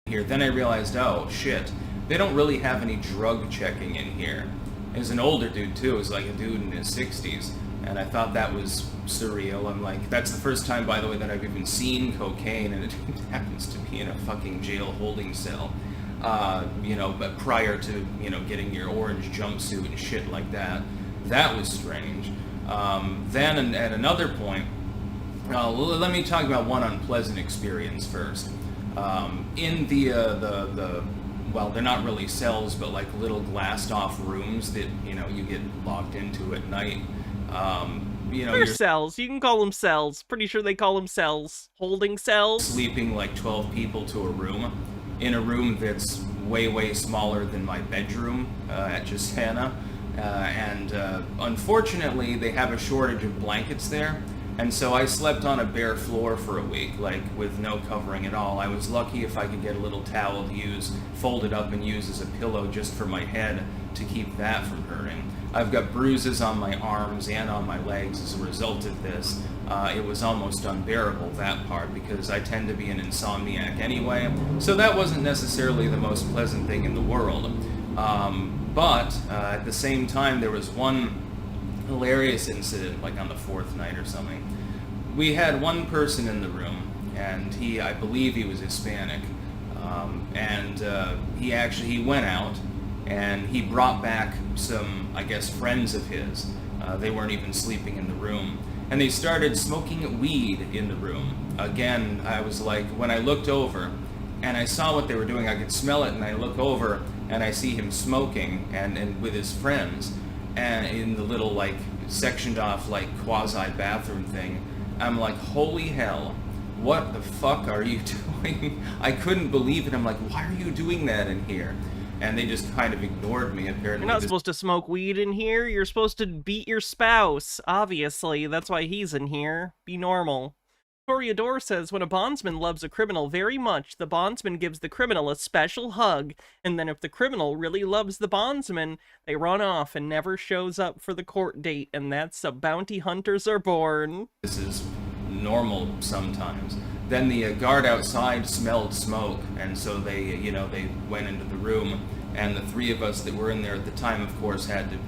Here, then I realized, oh shit, they don't really have any drug checking in here. It was an older dude too. It was a dude in his 60s. And I thought that was surreal. I'm like, that's the first time, by the way, that I've even seen cocaine, and it happens to be in a fucking jail holding cell. But prior to, getting your orange jumpsuit and shit like that. That was strange. Then at another point, let me talk about one unpleasant experience first. In the well, they're not really cells, but like little glassed off rooms that, you know, you get locked into at night. You know, they're cells. You can call them cells. Pretty sure they call them cells. Holding cells. Sleeping like 12 people to a room, in a room that's way, way smaller than my bedroom at Justana. And unfortunately, they have a shortage of blankets there. And so I slept on a bare floor for a week, like with no covering at all. I was lucky if I could get a little towel to use, fold it up and use as a pillow just for my head to keep that from hurting. I've got bruises on my arms and on my legs as a result of this. It was almost unbearable, that part, because I tend to be an insomniac anyway, so that wasn't necessarily the most pleasant thing in the world. But at the same time, there was one hilarious incident, like on the fourth night or something. We had one person in the room, and I believe he was Hispanic, and he went out, and he brought back some, I guess, friends of his. They weren't even sleeping in the room, and they started smoking weed in the room. Again, I was like, when I looked over, and I saw what they were doing, I could smell it, and I look over, and I see him smoking, and with his friends, and in the little, like, sectioned off, like, quasi-bathroom thing. I'm like, holy hell, what the fuck are you doing? I couldn't believe it. I'm like, why are you doing that in here? And they just kind of ignored me, apparently. You're not supposed to smoke weed in here. You're supposed to beat your spouse, obviously. That's why he's in here. Be normal. Toreador says, when a bondsman loves a criminal very much, the bondsman gives the criminal a special hug, and then if the criminal really loves the bondsman, they run off and never shows up for the court date, and that's how bounty hunters are born. This is normal sometimes. Then the guard outside smelled smoke, and so they went into the room, and the three of us that were in there at the time, of course, had to,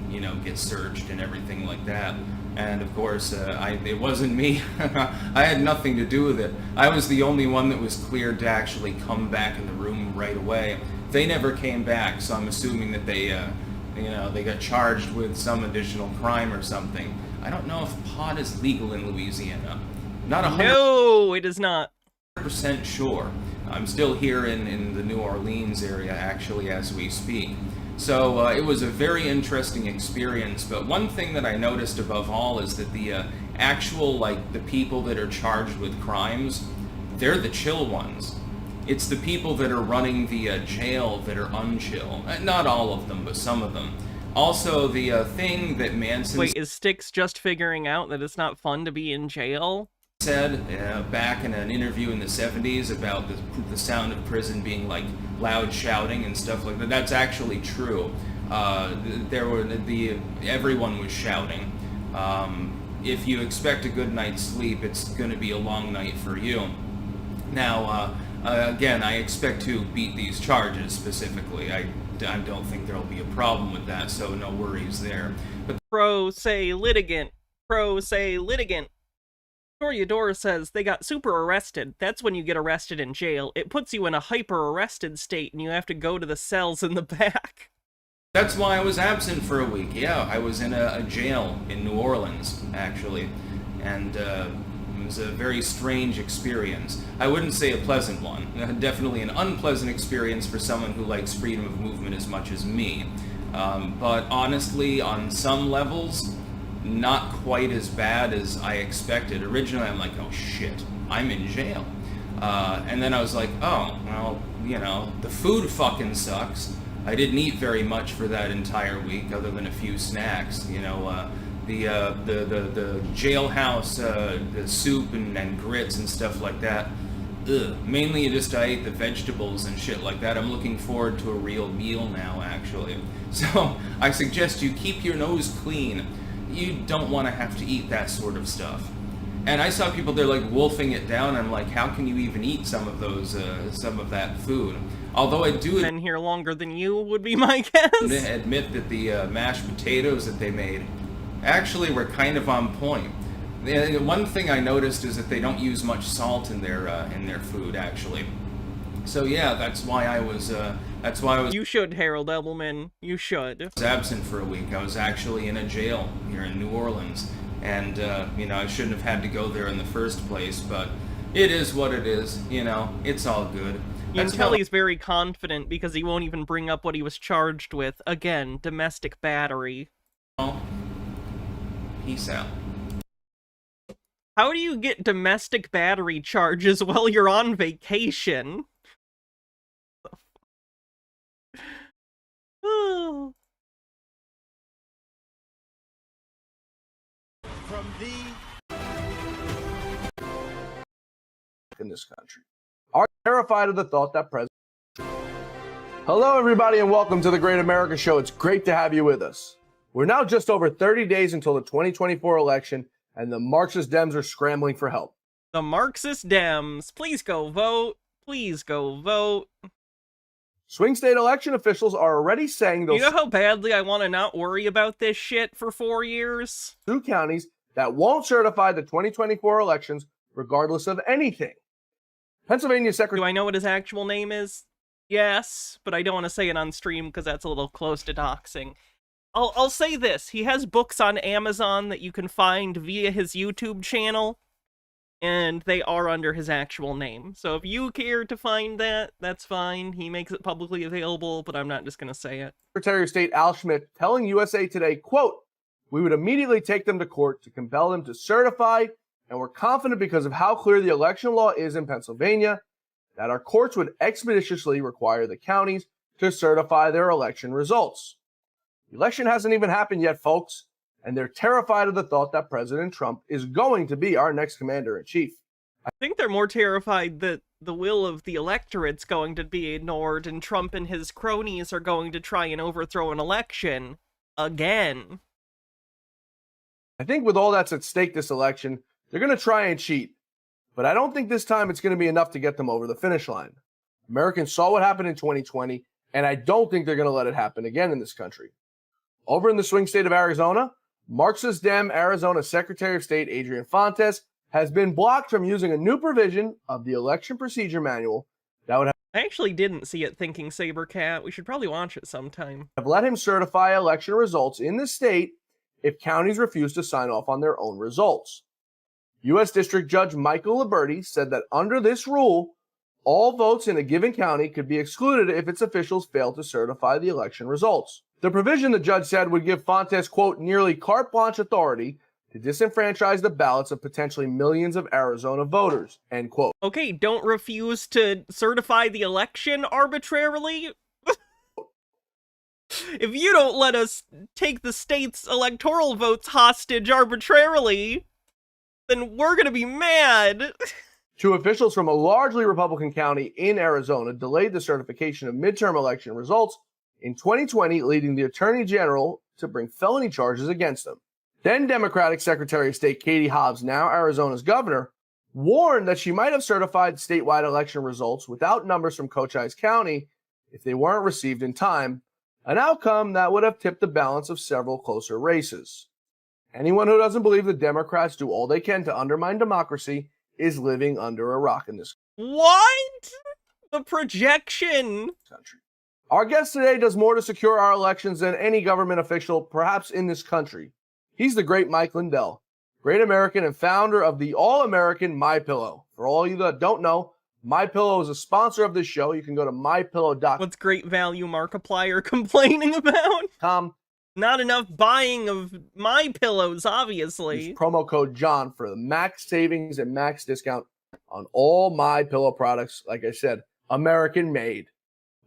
get searched and everything like that. And of course, it wasn't me. I had nothing to do with it. I was the only one that was cleared to actually come back in the room right away. They never came back, so I'm assuming that they got charged with some additional crime or something. I don't know if pot is legal in Louisiana. Not 100%. No, it is not. 100% sure. I'm still here in the New Orleans area, actually, as we speak. So it was a very interesting experience, but one thing that I noticed above all is that the the people that are charged with crimes, they're the chill ones. It's the people that are running the jail that are unchill. Not all of them, but some of them. Also, the thing that Manson... Wait, is Styx just figuring out that it's not fun to be in jail? Said back in an interview in the 70s about the sound of prison being like loud shouting and stuff like that. That's actually true. Everyone was shouting. If you expect a good night's sleep, it's going to be a long night for you. Now, again, I expect to beat these charges specifically. I don't think there'll be a problem with that, so no worries there. But Pro se litigant. Toreador says they got super arrested. That's when you get arrested in jail. It puts you in a hyper-arrested state, and you have to go to the cells in the back. That's why I was absent for a week. Yeah, I was in a jail in New Orleans, actually. And it was a very strange experience. I wouldn't say a pleasant one. Definitely an unpleasant experience for someone who likes freedom of movement as much as me. But honestly, on some levels, not quite as bad as I expected. Originally, I'm like, oh shit, I'm in jail. And then I was like, oh, well, the food fucking sucks. I didn't eat very much for that entire week, other than a few snacks. The jailhouse, the soup and grits and stuff like that. Ugh. Mainly I ate the vegetables and shit like that. I'm looking forward to a real meal now, actually. So I suggest you keep your nose clean. You don't want to have to eat that sort of stuff. And I saw people, they're like wolfing it down. I'm like, how can you even eat some of that food? Although I do... Been here longer than you would be my guess. Admit that the mashed potatoes that they made actually were kind of on point. The one thing I noticed is that they don't use much salt in their food, actually. So yeah, that's why I was... You should, Harold Edelman. You should. I was absent for a week. I was actually in a jail here in New Orleans. And, I shouldn't have had to go there in the first place, but It is what it is, you know. It's all good. You can tell he's very confident because he won't even bring up what he was charged with. Again, domestic battery. Peace out. How do you get domestic battery charges while you're on vacation? From in this country are terrified of the thought that President. Hello, everybody, and welcome to the Great America Show. It's great to have you with us. We're now just over 30 days until the 2024 election, and the Marxist Dems are scrambling for help. The Marxist Dems, please go vote. Please go vote. Swing state election officials are already saying they'll... You know how badly I want to not worry about this shit for 4 years? 2 counties that won't certify the 2024 elections regardless of anything. Pennsylvania Secretary... Do I know what his actual name is? Yes, but I don't want to say it on stream because that's a little close to doxing. I'll say this. He has books on Amazon that you can find via his YouTube channel, and they are under his actual name. So if you care to find that, that's fine. He makes it publicly available, but I'm not just going to say it. Secretary of State Al Schmidt telling USA Today, quote, "We would immediately take them to court to compel them to certify, and we're confident because of how clear the election law is in Pennsylvania that our courts would expeditiously require the counties to certify their election results." The election hasn't even happened yet, folks, and they're terrified of the thought that President Trump is going to be our next commander-in-chief. I think they're more terrified that the will of the electorate's going to be ignored and Trump and his cronies are going to try and overthrow an election again. I think with all that's at stake this election, they're going to try and cheat, but I don't think this time it's going to be enough to get them over the finish line. Americans saw what happened in 2020, and I don't think they're going to let it happen again in this country. Over in the swing state of Arizona, Marxist Dem Arizona Secretary of State Adrian Fontes has been blocked from using a new provision of the election procedure manual that would I actually didn't see it, Thinking Sabercat. We should probably watch it sometime. have let him certify election results in the state if counties refuse to sign off on their own results. U.S. District Judge Michael Liberty said that under this rule, all votes in a given county could be excluded if its officials fail to certify the election results. The provision, the judge said, would give Fontes, quote, nearly carte blanche authority to disenfranchise the ballots of potentially millions of Arizona voters, end quote. Okay, don't refuse to certify the election arbitrarily. If you don't let us take the state's electoral votes hostage arbitrarily, then we're gonna be mad. 2 officials from a largely Republican county in Arizona delayed the certification of midterm election results in 2020, leading the Attorney General to bring felony charges against them. Then Democratic Secretary of State Katie Hobbs, now Arizona's governor, warned that she might have certified statewide election results without numbers from Cochise County if they weren't received in time, an outcome that would have tipped the balance of several closer races. Anyone who doesn't believe the Democrats do all they can to undermine democracy is living under a rock in this What? The projection. country. Our guest today does more to secure our elections than any government official, perhaps in this country. He's the great Mike Lindell, great American and founder of the all-American MyPillow. For all you that don't know, MyPillow is a sponsor of this show. You can go to mypillow.com. What's Great Value Markiplier complaining about? Not enough buying of my pillows, obviously. Use promo code John for the max savings and max discount on all MyPillow products. Like I said, American made.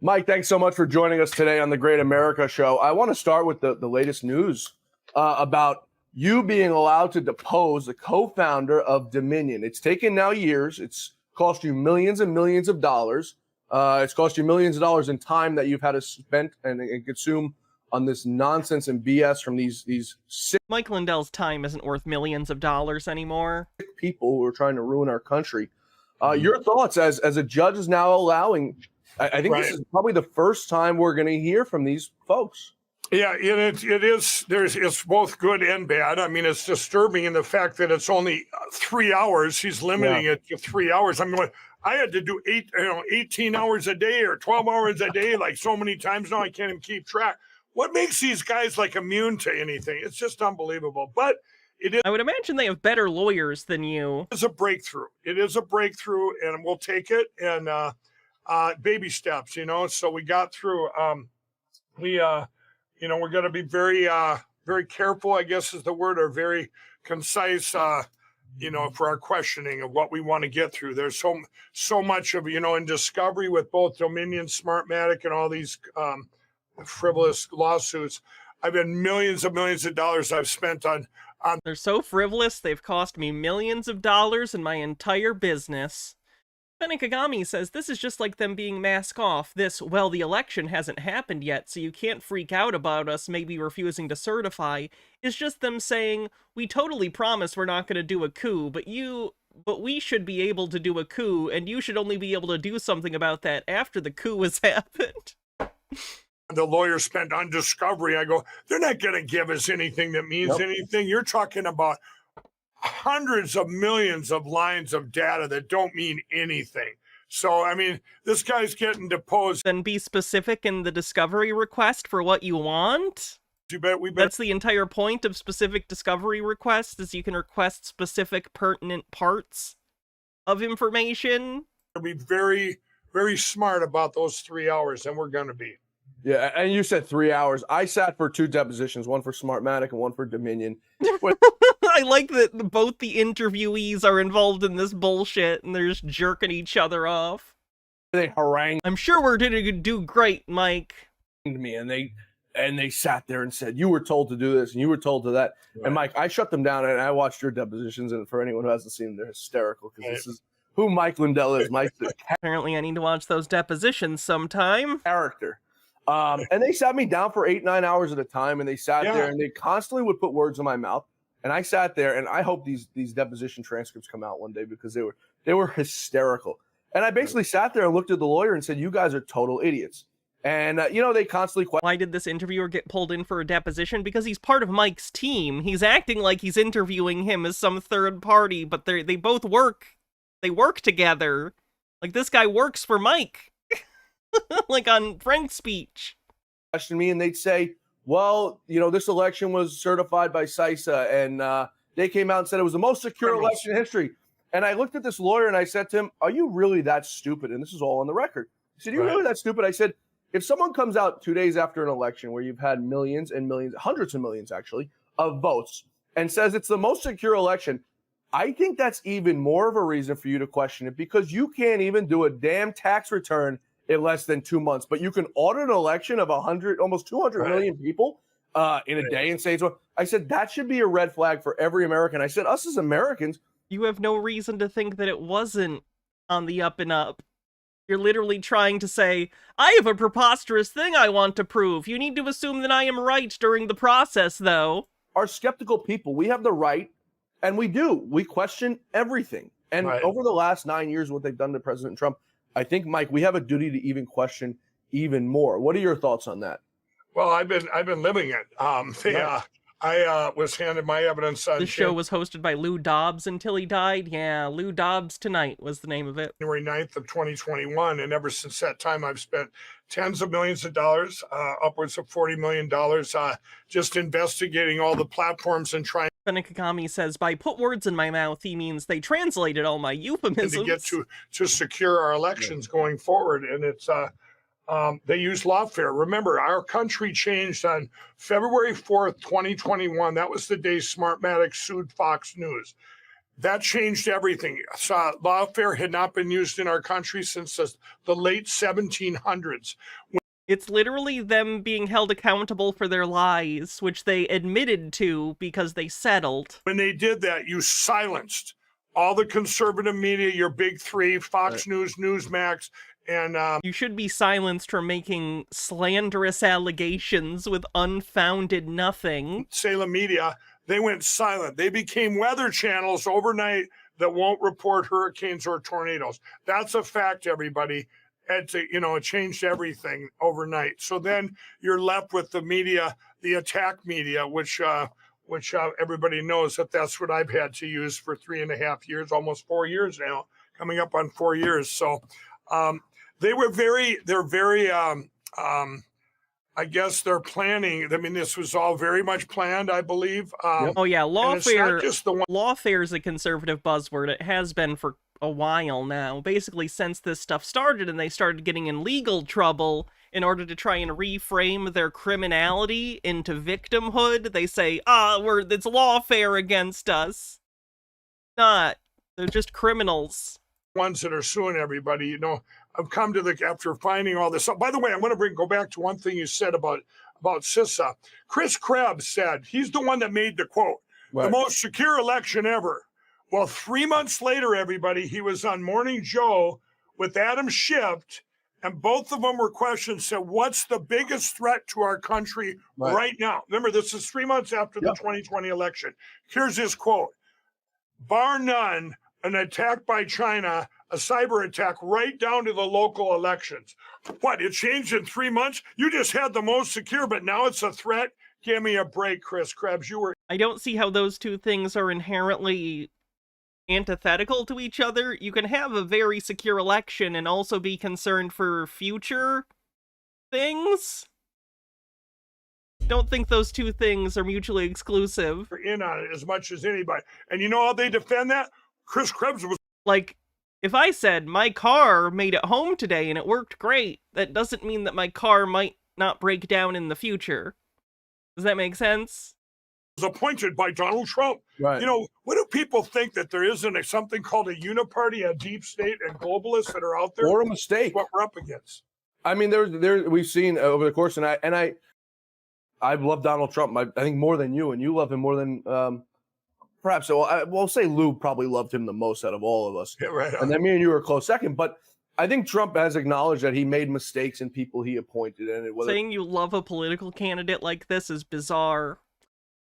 Mike, thanks so much for joining us today on the Great America Show. I want to start with the latest news about you being allowed to depose the co-founder of Dominion. It's taken now years. It's cost you millions and millions of dollars. It's cost you millions of dollars in time that you've had to spend and consume on this nonsense and BS from these sick Mike Lindell's time isn't worth millions of dollars anymore. People who are trying to ruin our country. Your thoughts as a judge is now allowing... I think This is probably the first time we're going to hear from these folks. Yeah, it is. It's both good and bad. I mean, it's disturbing in the fact that it's only 3 hours. He's limiting it to 3 hours. I mean, I had to do 18 hours a day or 12 hours a day, like so many times now. I can't even keep track. What makes these guys like immune to anything? It's just unbelievable. But I would imagine they have better lawyers than you. It is a breakthrough. It is a breakthrough, and we'll take it. And baby steps, So we got through. We're going to be very, very careful, I guess is the word, or very concise, for our questioning of what we want to get through. There's so much of, in discovery with both Dominion, Smartmatic, and all these frivolous lawsuits. I've been millions of dollars I've spent on. They're so frivolous, they've cost me millions of dollars and my entire business. Kagami says this is just like them being mask off. Well, the election hasn't happened yet, so you can't freak out about us maybe refusing to certify. It's just them saying, we totally promise we're not going to do a coup, but we should be able to do a coup, and you should only be able to do something about that after the coup has happened. The lawyer spent on discovery. I go, they're not going to give us anything that means anything. You're talking about hundreds of millions of lines of data that don't mean anything. So, I mean, this guy's getting deposed. Then be specific in the discovery request for what you want. That's the entire point of specific discovery requests, is you can request specific pertinent parts of information. Be very, very smart about those 3 hours, and we're going to be. Yeah, and you said 3 hours. I sat for 2 depositions, one for Smartmatic and one for Dominion. I like that both the interviewees are involved in this bullshit and they're just jerking each other off. They harangued. I'm sure we're going to do great, Mike. Me, and they sat there and said, you were told to do this and you were told to that. Right. And Mike, I shut them down and I watched your depositions, and for anyone who hasn't seen them, they're hysterical because this is who Mike Lindell is. Mike's the apparently I need to watch those depositions sometime. Character. And they sat me down for 8-9 hours at a time, and they sat there and they constantly would put words in my mouth. And I sat there, and I hope these deposition transcripts come out one day because they were hysterical. And I basically sat there and looked at the lawyer and said, you guys are total idiots. And, they constantly question. Why did this interviewer get pulled in for a deposition? Because he's part of Mike's team. He's acting like he's interviewing him as some third party, but they both work. They work together. Like, this guy works for Mike. Like on Frank's speech. Question me, and they'd say, well, this election was certified by CISA, and they came out and said it was the most secure election in history. And I looked at this lawyer and I said to him, are you really that stupid? And this is all on the record. He said, are you really that stupid? I said, if someone comes out 2 days after an election where you've had millions and millions, hundreds of millions actually, of votes, and says it's the most secure election, I think that's even more of a reason for you to question it, because you can't even do a damn tax return in less than 2 months, but you can audit an election of almost 200 million people in a day and say it's. I said that should be a red flag for every American. I said us as Americans. You have no reason to think that it wasn't on the up and up. You're literally trying to say, I have a preposterous thing I want to prove. You need to assume that I am right during the process, though. Our skeptical people, we have the right, and we do. We question everything. And over the last 9 years, what they've done to President Trump, I think, Mike, we have a duty to even question even more. What are your thoughts on that? Well, I've been living it. I was handed my evidence on. This show was hosted by Lou Dobbs until he died. Yeah, Lou Dobbs Tonight was the name of it. January 9th of 2021, and ever since that time, I've spent tens of millions of dollars, upwards of $40 million, just investigating all the platforms and trying. Kagami says, by put words in my mouth, he means they translated all my euphemisms. To get to secure our elections going forward. And it's they use lawfare. Remember, our country changed on February 4th, 2021. That was the day Smartmatic sued Fox News. That changed everything. Lawfare had not been used in our country since the late 1700s. It's literally them being held accountable for their lies, which they admitted to because they settled. When they did that, you silenced all the conservative media, your big three, Fox News, Newsmax, and... You should be silenced for making slanderous allegations with unfounded nothing. Salem Media, they went silent. They became weather channels overnight that won't report hurricanes or tornadoes. That's a fact, everybody. It changed everything overnight. So then you're left with the media, the attack media, which everybody knows that's what I've had to use for 3.5 years, almost 4 years now, coming up on 4 years. So they're very I guess they're planning. I mean, this was all very much planned, I believe. Oh yeah, and it's not just the one. lawfare is a conservative buzzword. It has been for a while now. Basically, since this stuff started and they started getting in legal trouble in order to try and reframe their criminality into victimhood, they say, it's lawfare against us. Not. They're just criminals. Ones that are suing everybody, you know, I've come to after finding all this. By the way, I want to go back to one thing you said about CISA. Chris Krebs said, he's the one that made the quote, the most secure election ever. Well, 3 months later, everybody, he was on Morning Joe with Adam Schiff, and both of them were questioned, said, what's the biggest threat to our country right now? Remember, this is 3 months after the 2020 election. Here's his quote, bar none, an attack by China, a cyber attack right down to the local elections. What, it changed in 3 months? You just had the most secure, but now it's a threat? Give me a break, Chris Krebs. I don't see how those two things are inherently antithetical to each other. You can have a very secure election and also be concerned for future things. Don't think those two things are mutually exclusive. In on it as much as anybody. And you know how they defend that? Chris Krebs was like, if I said my car made it home today and it worked great, that doesn't mean that my car might not break down in the future. Does that make sense? Was appointed by Donald Trump. Right. You know, what do people think, that there isn't something called a uniparty, a deep state, and globalists that are out there? Or a mistake. That's what we're up against. I mean, we've seen over the course, and I love Donald Trump. I think more than you, and you love him more than perhaps. So we'll say Lou probably loved him the most out of all of us. Yeah, right. And then me and you were a close second. But I think Trump has acknowledged that he made mistakes in people he appointed. And saying you love a political candidate like this is bizarre.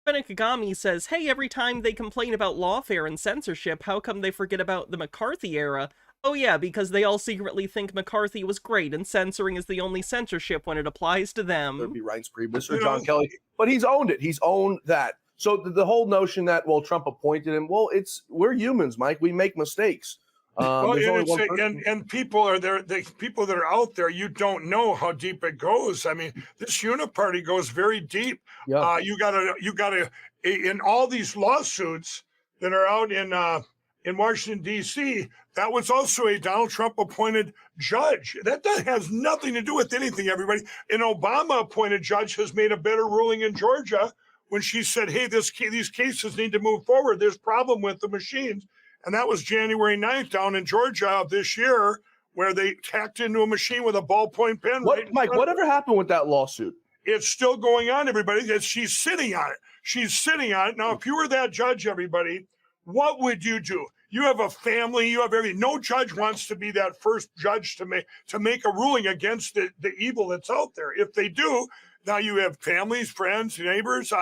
Ben Kagami says, hey, every time they complain about lawfare and censorship, how come they forget about the McCarthy era? Oh yeah, because they all secretly think McCarthy was great and censoring is the only censorship when it applies to them. There'd be Reince Priebus or John Kelly. But he's owned it. He's owned that. So the whole notion that, well, Trump appointed him, well, we're humans, Mike. We make mistakes. And people are there. The people that are out there, you don't know how deep it goes. I mean, this uniparty goes very deep. Yeah. You gotta in all these lawsuits that are out in Washington D.C. That was also a Donald Trump appointed judge. That has nothing to do with anything. Everybody, an Obama appointed judge has made a better ruling in Georgia when she said, "Hey, these cases need to move forward. There's a problem with the machines." And that was January 9th down in Georgia of this year, where they tacked into a machine with a ballpoint pen. Mike, whatever happened with that lawsuit? It's still going on, everybody. She's sitting on it. She's sitting on it. Now, if you were that judge, everybody, what would you do? You have a family. You have everything. No judge wants to be that first judge to make a ruling against the evil that's out there. If they do, now you have families, friends, neighbors.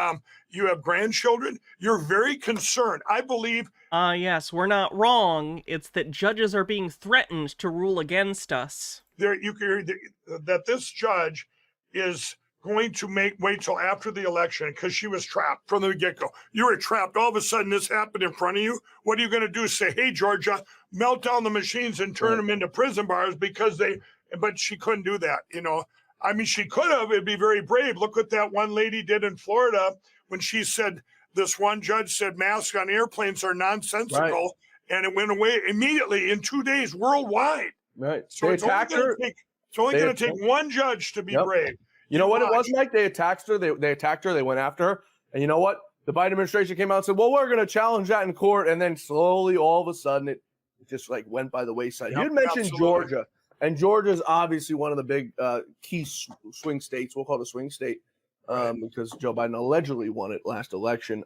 You have grandchildren. You're very concerned. I believe. Yes, we're not wrong. It's that judges are being threatened to rule against us. That this judge is going to wait till after the election because she was trapped from the get-go. You were trapped. All of a sudden, this happened in front of you. What are you going to do? Say, hey, Georgia, melt down the machines and turn them into prison bars but she couldn't do that, you know. I mean, she could have. It'd be very brave. Look what that one lady did in Florida when she said, this one judge said masks on airplanes are nonsensical, and it went away immediately in 2 days worldwide. Right. So it's only going to take one judge to be brave. You know what it was, Mike? They attacked her. They attacked her. They went after her. And you know what? The Biden administration came out and said, well, we're going to challenge that in court. And then slowly, all of a sudden, it just went by the wayside. You had mentioned Georgia. And Georgia is obviously one of the big key swing states. We'll call it a swing state because Joe Biden allegedly won it last election.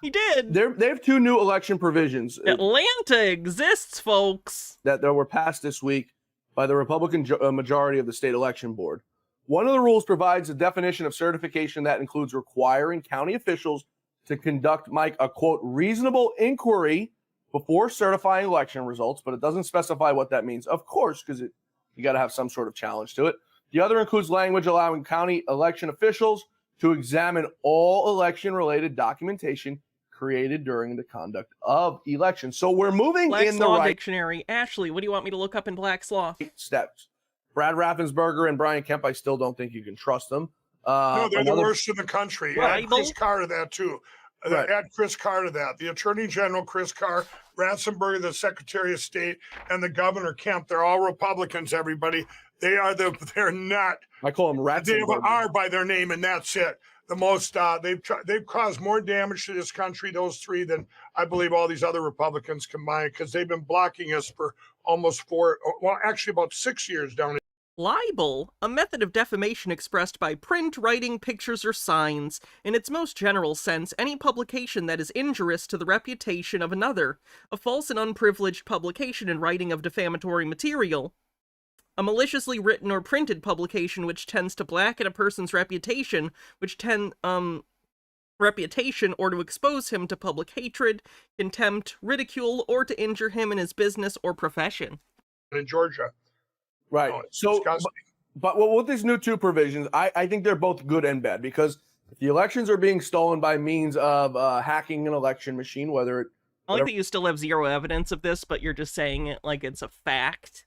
He did. They have two new election provisions. Atlanta exists, folks. That were passed this week by the Republican majority of the state election board. One of the rules provides a definition of certification that includes requiring county officials to conduct, Mike, a, quote, reasonable inquiry before certifying election results, but it doesn't specify what that means, of course, because you got to have some sort of challenge to it. The other includes language allowing county election officials to examine all election-related documentation created during the conduct of elections. So we're moving Black's in the Law right dictionary. Ashley, what do you want me to look up in Black's Law? steps. Brad Raffensperger and Brian Kemp, I still don't think you can trust them. No, they're the worst in the country. Right. Add Chris Carr to that, too. Right. Add Chris Carr to that. The Attorney General, Chris Carr, Ratzenberger, the Secretary of State, and the Governor Kemp. They're all Republicans, everybody. They're not. I call them Ratzenberger. They have an R by their name, and that's it. The most, they've caused more damage to this country, those three, than I believe all these other Republicans combined, because they've been blocking us for almost about 6 years down. Libel, a method of defamation expressed by print, writing, pictures, or signs. In its most general sense, any publication that is injurious to the reputation of another, a false and unprivileged publication in writing of defamatory material, a maliciously written or printed publication which tends to blacken a person's reputation, reputation or to expose him to public hatred, contempt, ridicule, or to injure him in his business or profession. In Georgia. Right. So, but with these new two provisions, I think they're both good and bad, because if the elections are being stolen by means of hacking an election machine, I like that you still have zero evidence of this, but you're just saying it like it's a fact.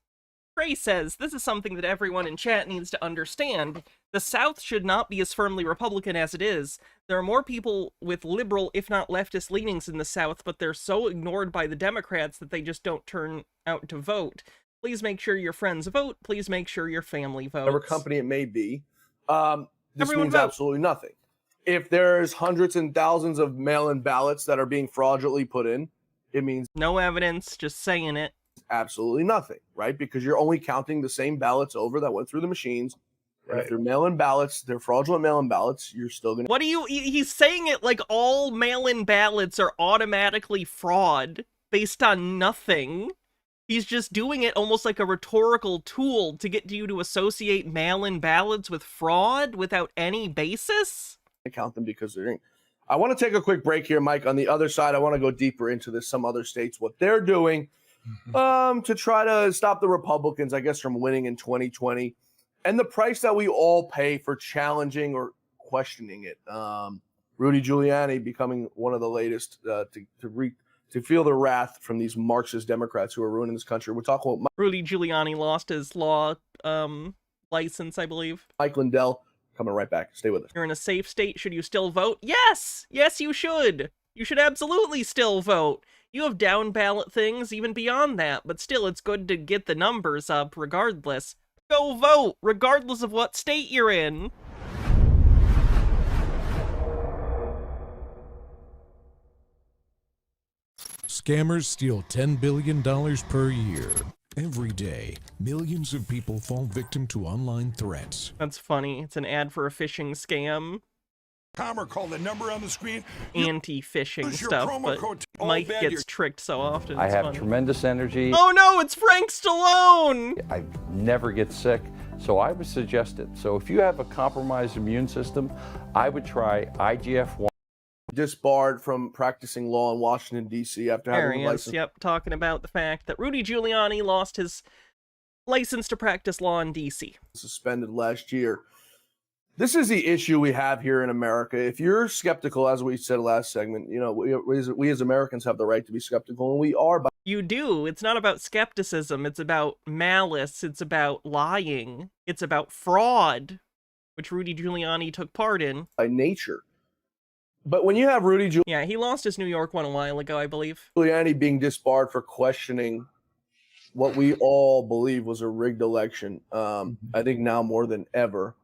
Trey says, this is something that everyone in chat needs to understand. The South should not be as firmly Republican as it is. There are more people with liberal, if not leftist leanings in the South, but they're so ignored by the Democrats that they just don't turn out to vote. Please make sure your friends vote. Please make sure your family votes. Whatever company it may be, this Everyone means vote. absolutely nothing. If there's hundreds and thousands of mail-in ballots that are being fraudulently put in, it means no evidence, just saying it. Absolutely nothing, right? Because you're only counting the same ballots over that went through the machines. Right. And if they're mail-in ballots, they're fraudulent mail-in ballots, you're still going to... What do you... He's saying it like all mail-in ballots are automatically fraud based on nothing. He's just doing it almost like a rhetorical tool to get you to associate mail-in ballots with fraud without any basis. I count them because they're... I want to take a quick break here, Mike. On the other side, I want to go deeper into this, some other states, what they're doing to try to stop the Republicans, I guess, from winning in 2020, and the price that we all pay for challenging or questioning it. Rudy Giuliani becoming one of the latest to feel the wrath from these Marxist Democrats who are ruining this country. We're talking about Rudy Giuliani lost his law license, I believe. Mike Lindell coming right back. Stay with us. You're in a safe state. Should you still vote? Yes! Yes, you should. You should absolutely still vote. You have down ballot things even beyond that, but still it's good to get the numbers up regardless. Go vote, regardless of what state you're in. Scammers steal $10 billion per year. Every day, millions of people fall victim to online threats. That's funny. It's an ad for a phishing scam. Or call the number on the screen. Anti-phishing stuff, but Mike gets tricked so often. I have funny. tremendous energy. Oh no, it's Frank Stallone! I never get sick, so I would suggest it. So if you have a compromised immune system, I would try IGF-1. Disbarred from practicing law in Washington, D.C. after having a license. Yep, talking about the fact that Rudy Giuliani lost his license to practice law in D.C. Suspended last year. This is the issue we have here in America. If you're skeptical, as we said last segment, you know, we as Americans have the right to be skeptical, and we are. You do. It's not about skepticism. It's about malice. It's about lying. It's about fraud, which Rudy Giuliani took part in. By nature. But when you have Rudy Giuliani... Yeah, he lost his New York one a while ago, I believe. Giuliani being disbarred for questioning what we all believe was a rigged election, I think now more than ever.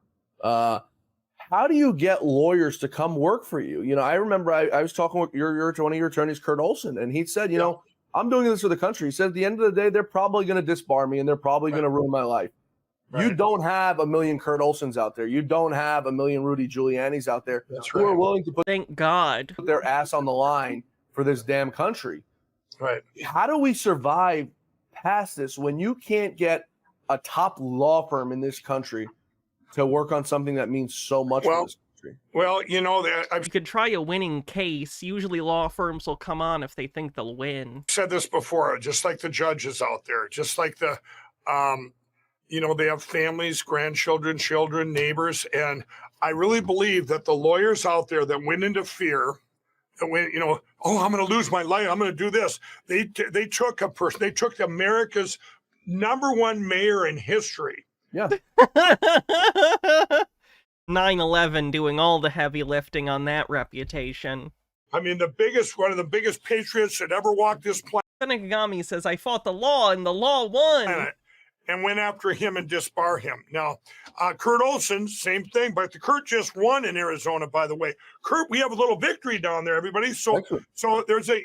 How do you get lawyers to come work for you? You know, I remember I was talking with one of your attorneys, Kurt Olson, and he said, you know, I'm doing this for the country. He said, at the end of the day, they're probably going to disbar me and they're probably going to ruin my life. Right. You don't have a million Kurt Olsons out there. You don't have a million Rudy Giulianis out there who are willing to put Thank God. Put their ass on the line for this damn country. Right. How do we survive past this when you can't get a top law firm in this country to work on something that means so much for this country? Well, you know, you could try a winning case. Usually law firms will come on if they think they'll win. I've said this before, just like the judges out there, just like the, you know, they have families, grandchildren, children, neighbors. And I really believe that the lawyers out there that went into fear, that went, you know, oh, I'm going to lose my life, I'm going to do this. They took a person, they took America's #1 mayor in history Yeah. 9/11 doing all the heavy lifting on that reputation. I mean, one of the biggest patriots that ever walked this planet. Senegami says, I fought the law and the law won. And went after him and disbar him. Now, Kurt Olson, same thing, but Kurt just won in Arizona, by the way. Kurt, we have a little victory down there, everybody. So there's a,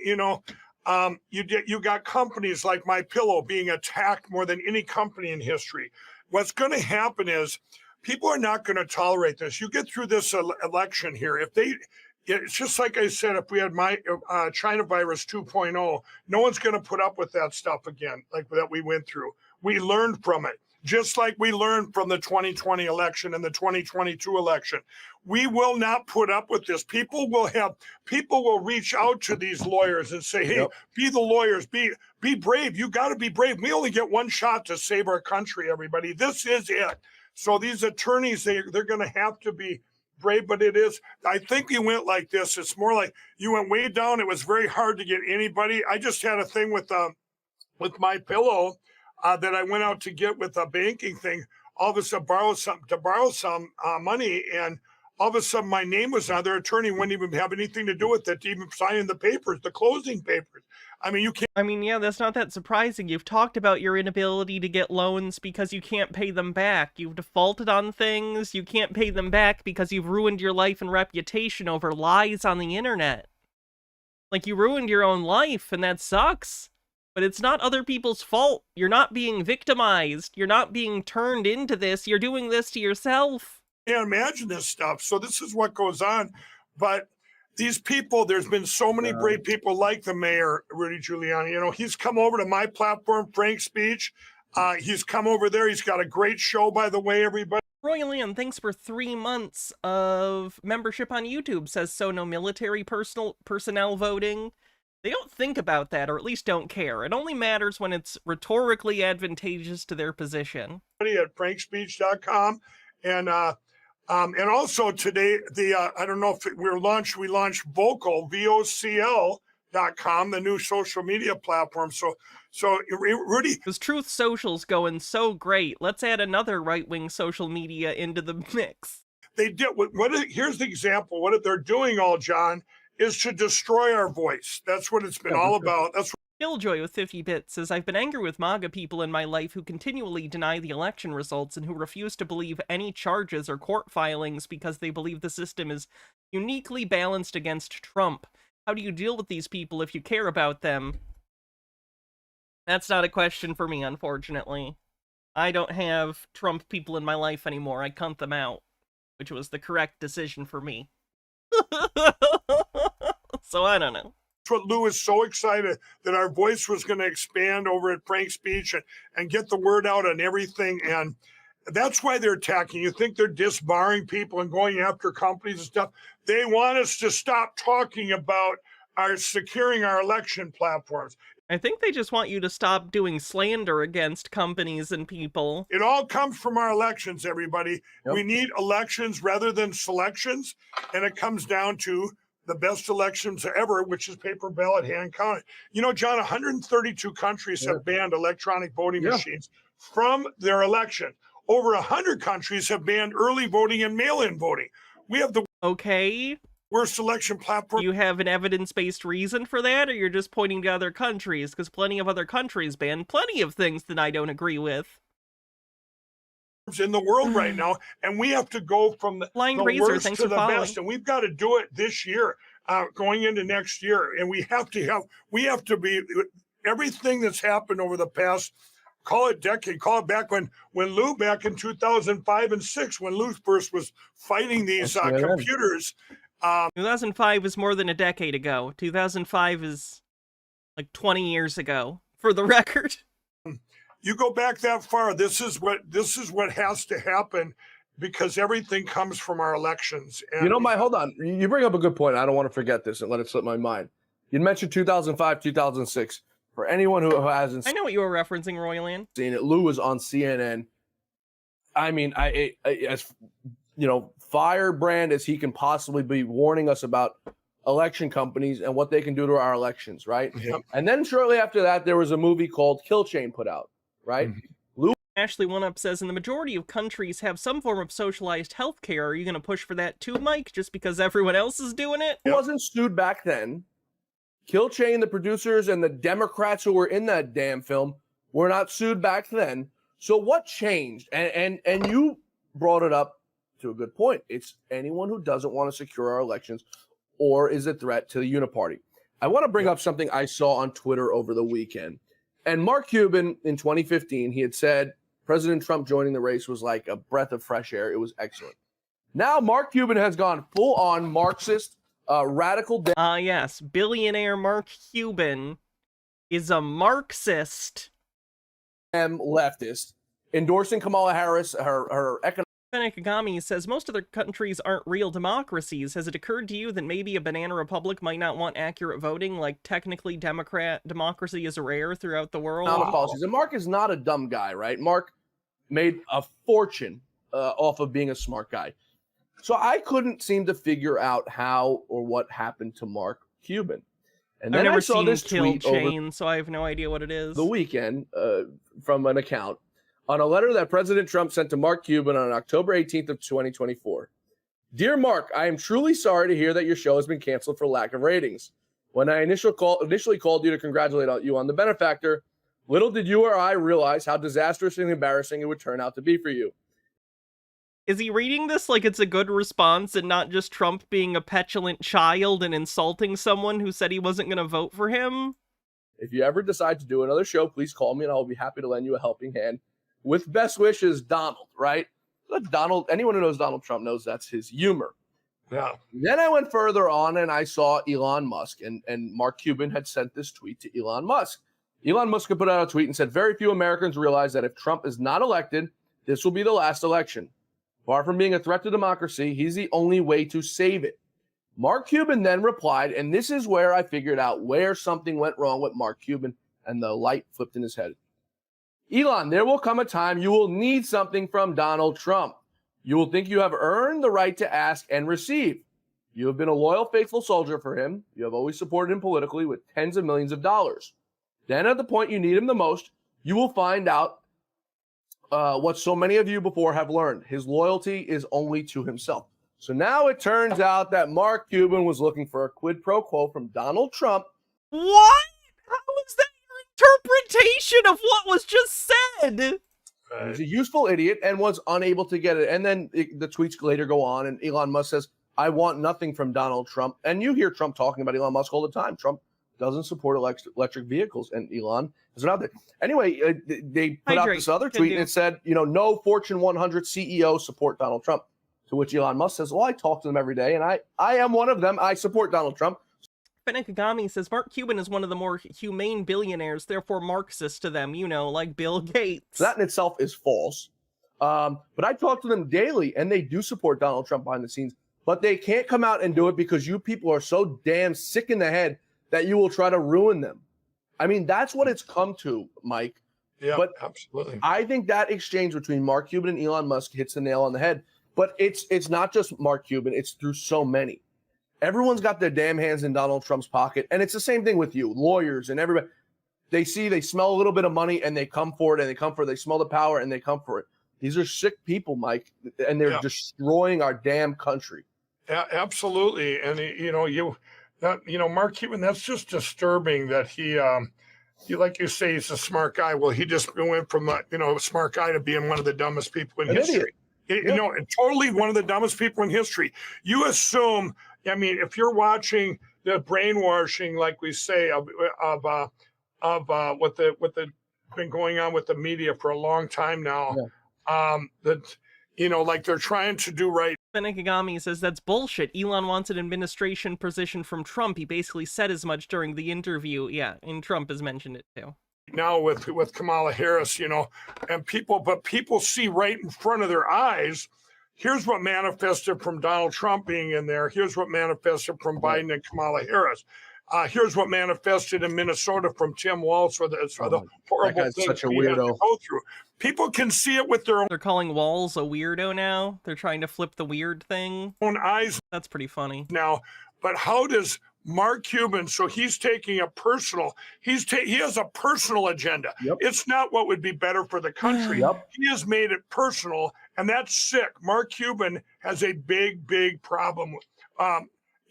you got companies like MyPillow being attacked more than any company in history. What's going to happen is people are not going to tolerate this. You get through this election here. It's just like I said, if we had China virus 2.0, no one's going to put up with that stuff again, like that we went through. We learned from it, just like we learned from the 2020 election and the 2022 election. We will not put up with this. People will reach out to these lawyers and say, hey, be the lawyers, be brave. You got to be brave. We only get one shot to save our country, everybody. This is it. So these attorneys, they're going to have to be brave, but it is, I think you went like this. It's more like you went way down. It was very hard to get anybody. I just had a thing with MyPillow that I went out to get with a banking thing. All of a sudden to borrow some money, and all of a sudden my name was on their attorney, wouldn't even have anything to do with it, to even signing the papers, the closing papers. I mean, you can't. I mean, yeah, that's not that surprising. You've talked about your inability to get loans because you can't pay them back. You've defaulted on things. You can't pay them back because you've ruined your life and reputation over lies on the internet. Like, you ruined your own life, and that sucks. But it's not other people's fault. You're not being victimized. You're not being turned into this. You're doing this to yourself. Can't imagine this stuff. So this is what goes on. But these people, there's been so many brave people like the mayor, Rudy Giuliani. You know, he's come over to my platform, Frank's Speech. He's come over there. He's got a great show, by the way, everybody. Roy Land, thanks for 3 months of membership on YouTube. Says, so no military personnel voting. They don't think about that, or at least don't care. It only matters when it's rhetorically advantageous to their position. At frankspeech.com. And also today, I don't know if we launched Vocal, VOCL.com, the new social media platform. So Rudy. Because Truth Social's going so great. Let's add another right-wing social media into the mix. They did. Here's the example. What they're doing, John, is to destroy our voice. That's what it's been all about. That's Killjoy with 50 bits says, I've been angry with MAGA people in my life who continually deny the election results and who refuse to believe any charges or court filings because they believe the system is uniquely balanced against Trump. How do you deal with these people if you care about them? That's not a question for me, unfortunately. I don't have Trump people in my life anymore. I cunt them out, which was the correct decision for me. So I don't know. That's what Lou is so excited that our voice was going to expand over at Frank's Speech and get the word out on everything. And that's why they're attacking. You think they're disbarring people and going after companies and stuff. They want us to stop talking about securing our election platforms. I think they just want you to stop doing slander against companies and people. It all comes from our elections, everybody. Yep. We need elections rather than selections. And it comes down to the best elections ever, which is paper ballot, hand counted. You know, John, 132 countries have banned electronic voting machines from their election. Over 100 countries have banned early voting and mail-in voting. We have the worst election platform. Do you have an evidence-based reason for that, or you're just pointing to other countries? Because plenty of other countries ban plenty of things that I don't agree with. In the world right now, and we have to go from the worst to the best, and we've got to do it this year, going into next year. And we have to be everything that's happened over the past, call it decade, call it back when Lou, back in 2005 and 6, when Lou first was fighting these computers. 2005 is more than a decade ago. 2005 is like 20 years ago, for the record. You go back that far, this is what has to happen, because everything comes from our elections. And hold on. You bring up a good point. I don't want to forget this and let it slip my mind. You mentioned 2005, 2006. For anyone who hasn't I know what you were referencing, Royland. Seen it, Lou was on CNN. I mean, as firebrand as he can possibly be, warning us about election companies and what they can do to our elections, right? Yep. And then shortly after that, there was a movie called Kill Chain put out, right? Mm-hmm. Ashley One Up says, in the majority of countries have some form of socialized health care. Are you going to push for that too, Mike, just because everyone else is doing it? Who wasn't sued back then? Kilchain, the producers, and the Democrats who were in that damn film were not sued back then. So what changed? And you brought it up to a good point. It's anyone who doesn't want to secure our elections or is a threat to the uniparty. I want to bring up something I saw on Twitter over the weekend. And Mark Cuban in 2015, he had said President Trump joining the race was like a breath of fresh air. It was excellent. Now Mark Cuban has gone full on Marxist, radical. Yes, billionaire Mark Cuban is a Marxist. Leftist, endorsing Kamala Harris, her economic. Kagami says, most other countries aren't real democracies. Has it occurred to you that maybe a banana republic might not want accurate voting, like technically democracy is rare throughout the world? Policies. And Mark is not a dumb guy, right? Mark made a fortune off of being a smart guy. So I couldn't seem to figure out how or what happened to Mark Cuban. And then I've never I saw seen this Kill tweet Chain, so I have no idea what it is. The weekend from an account on a letter that President Trump sent to Mark Cuban on October 18th of 2024. Dear Mark, I am truly sorry to hear that your show has been canceled for lack of ratings. When I initially called you to congratulate you on the benefactor, little did you or I realize how disastrous and embarrassing it would turn out to be for you. Is he reading this like it's a good response and not just Trump being a petulant child and insulting someone who said he wasn't going to vote for him? If you ever decide to do another show, please call me and I'll be happy to lend you a helping hand. With best wishes, Donald, right? Donald, anyone who knows Donald Trump knows that's his humor. Yeah. Then I went further on and I saw Elon Musk, and Mark Cuban had sent this tweet to Elon Musk. Elon Musk had put out a tweet and said, very few Americans realize that if Trump is not elected, this will be the last election. Far from being a threat to democracy, he's the only way to save it. Mark Cuban then replied, and this is where I figured out where something went wrong with Mark Cuban, and the light flipped in his head. Elon, there will come a time you will need something from Donald Trump. You will think you have earned the right to ask and receive. You have been a loyal, faithful soldier for him. You have always supported him politically with tens of millions of dollars. Then at the point you need him the most, you will find out what so many of you before have learned. His loyalty is only to himself. So now it turns out that Mark Cuban was looking for a quid pro quo from Donald Trump. What? How is that interpretation of what was just said? He's a useful idiot and was unable to get it. And then the tweets later go on, and Elon Musk says, I want nothing from Donald Trump. And you hear Trump talking about Elon Musk all the time. Trump doesn't support electric vehicles, and Elon is not there. Anyway, they put out this other tweet, and it said, no Fortune 100 CEO support Donald Trump. To which Elon Musk says, well, I talk to them every day, and I am one of them. I support Donald Trump. Kagami says, Mark Cuban is one of the more humane billionaires, therefore Marxist to them, like Bill Gates. That in itself is false. But I talk to them daily, and they do support Donald Trump behind the scenes. But they can't come out and do it because you people are so damn sick in the head that you will try to ruin them. I mean, that's what it's come to, Mike. Yeah, but absolutely. I think that exchange between Mark Cuban and Elon Musk hits the nail on the head. But it's not just Mark Cuban. It's through so many. Everyone's got their damn hands in Donald Trump's pocket. And it's the same thing with you, lawyers and everybody. They smell a little bit of money and they come for it, and they smell the power and they come for it. These are sick people, Mike, and they're destroying our damn country. Absolutely. And, Mark Cuban, that's just disturbing that he, like you say, he's a smart guy. Well, he just went from, a smart guy to being one of the dumbest people in history. And totally one of the dumbest people in history. You assume, if you're watching the brainwashing, like we say, of what been going on with the media for a long time now, like they're trying to do right. Kagami says that's bullshit. Elon wants an administration position from Trump. He basically said as much during the interview. Yeah, and Trump has mentioned it too. Now with Kamala Harris, and people see right in front of their eyes. Here's what manifested from Donald Trump being in there. Here's what manifested from Biden and Kamala Harris. Here's what manifested in Minnesota from Tim Walz, or the horrible things such a we had to weirdo. go through. People can see it with their They're calling Walz a weirdo now. They're trying to flip the weird thing. own eyes. That's pretty funny. Now, but how does Mark Cuban, so he's taking a personal, he has a personal agenda. It's not what would be better for the country. He has made it personal, and that's sick. Mark Cuban has a big problem.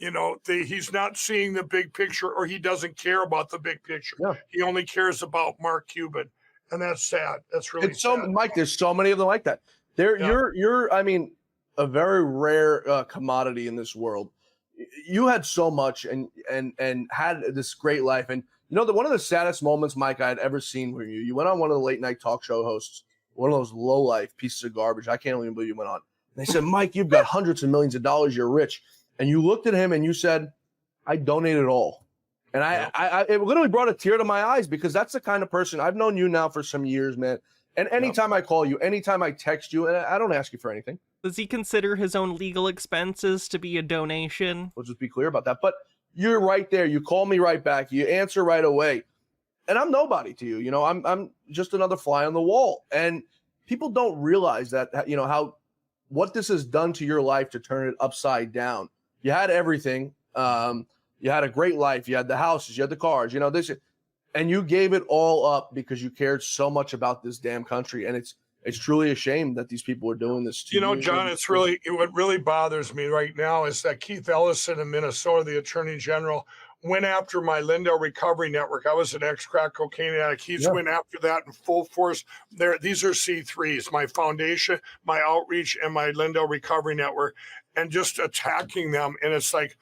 You know, he's not seeing the big picture, or he doesn't care about the big picture. He only cares about Mark Cuban, and that's sad. That's really sad. Mike, there's so many of them like that. You're I mean, a very rare commodity in this world. You had so much and had this great life. And you know, one of the saddest moments, Mike, I had ever seen were you went on one of the late night talk show hosts, one of those low life pieces of garbage. I can't even believe you went on. And they said, Mike, you've got hundreds of millions of dollars. You're rich. And you looked at him and you said, I donate it all. And it literally brought a tear to my eyes, because that's the kind of person. I've known you now for some years, man. And anytime I call you, anytime I text you, and I don't ask you for anything. Does he consider his own legal expenses to be a donation? We'll just be clear about that. But you're right there. You call me right back. You answer right away. And I'm nobody to you. You know, I'm just another fly on the wall. And people don't realize that, you know, what this has done to your life to turn it upside down. You had everything. You had a great life. You had the houses. You had the cars. You know, and you gave it all up because you cared so much about this damn country. And it's truly a shame that these people are doing this to you. You know, John, what really bothers me right now is that Keith Ellison in Minnesota, the Attorney General, went after my Lindell Recovery Network. I was an ex-crack cocaine addict. He's went after that in full force. These are C3s, my foundation, my outreach, and my Lindell Recovery Network, and just attacking them. And it's like,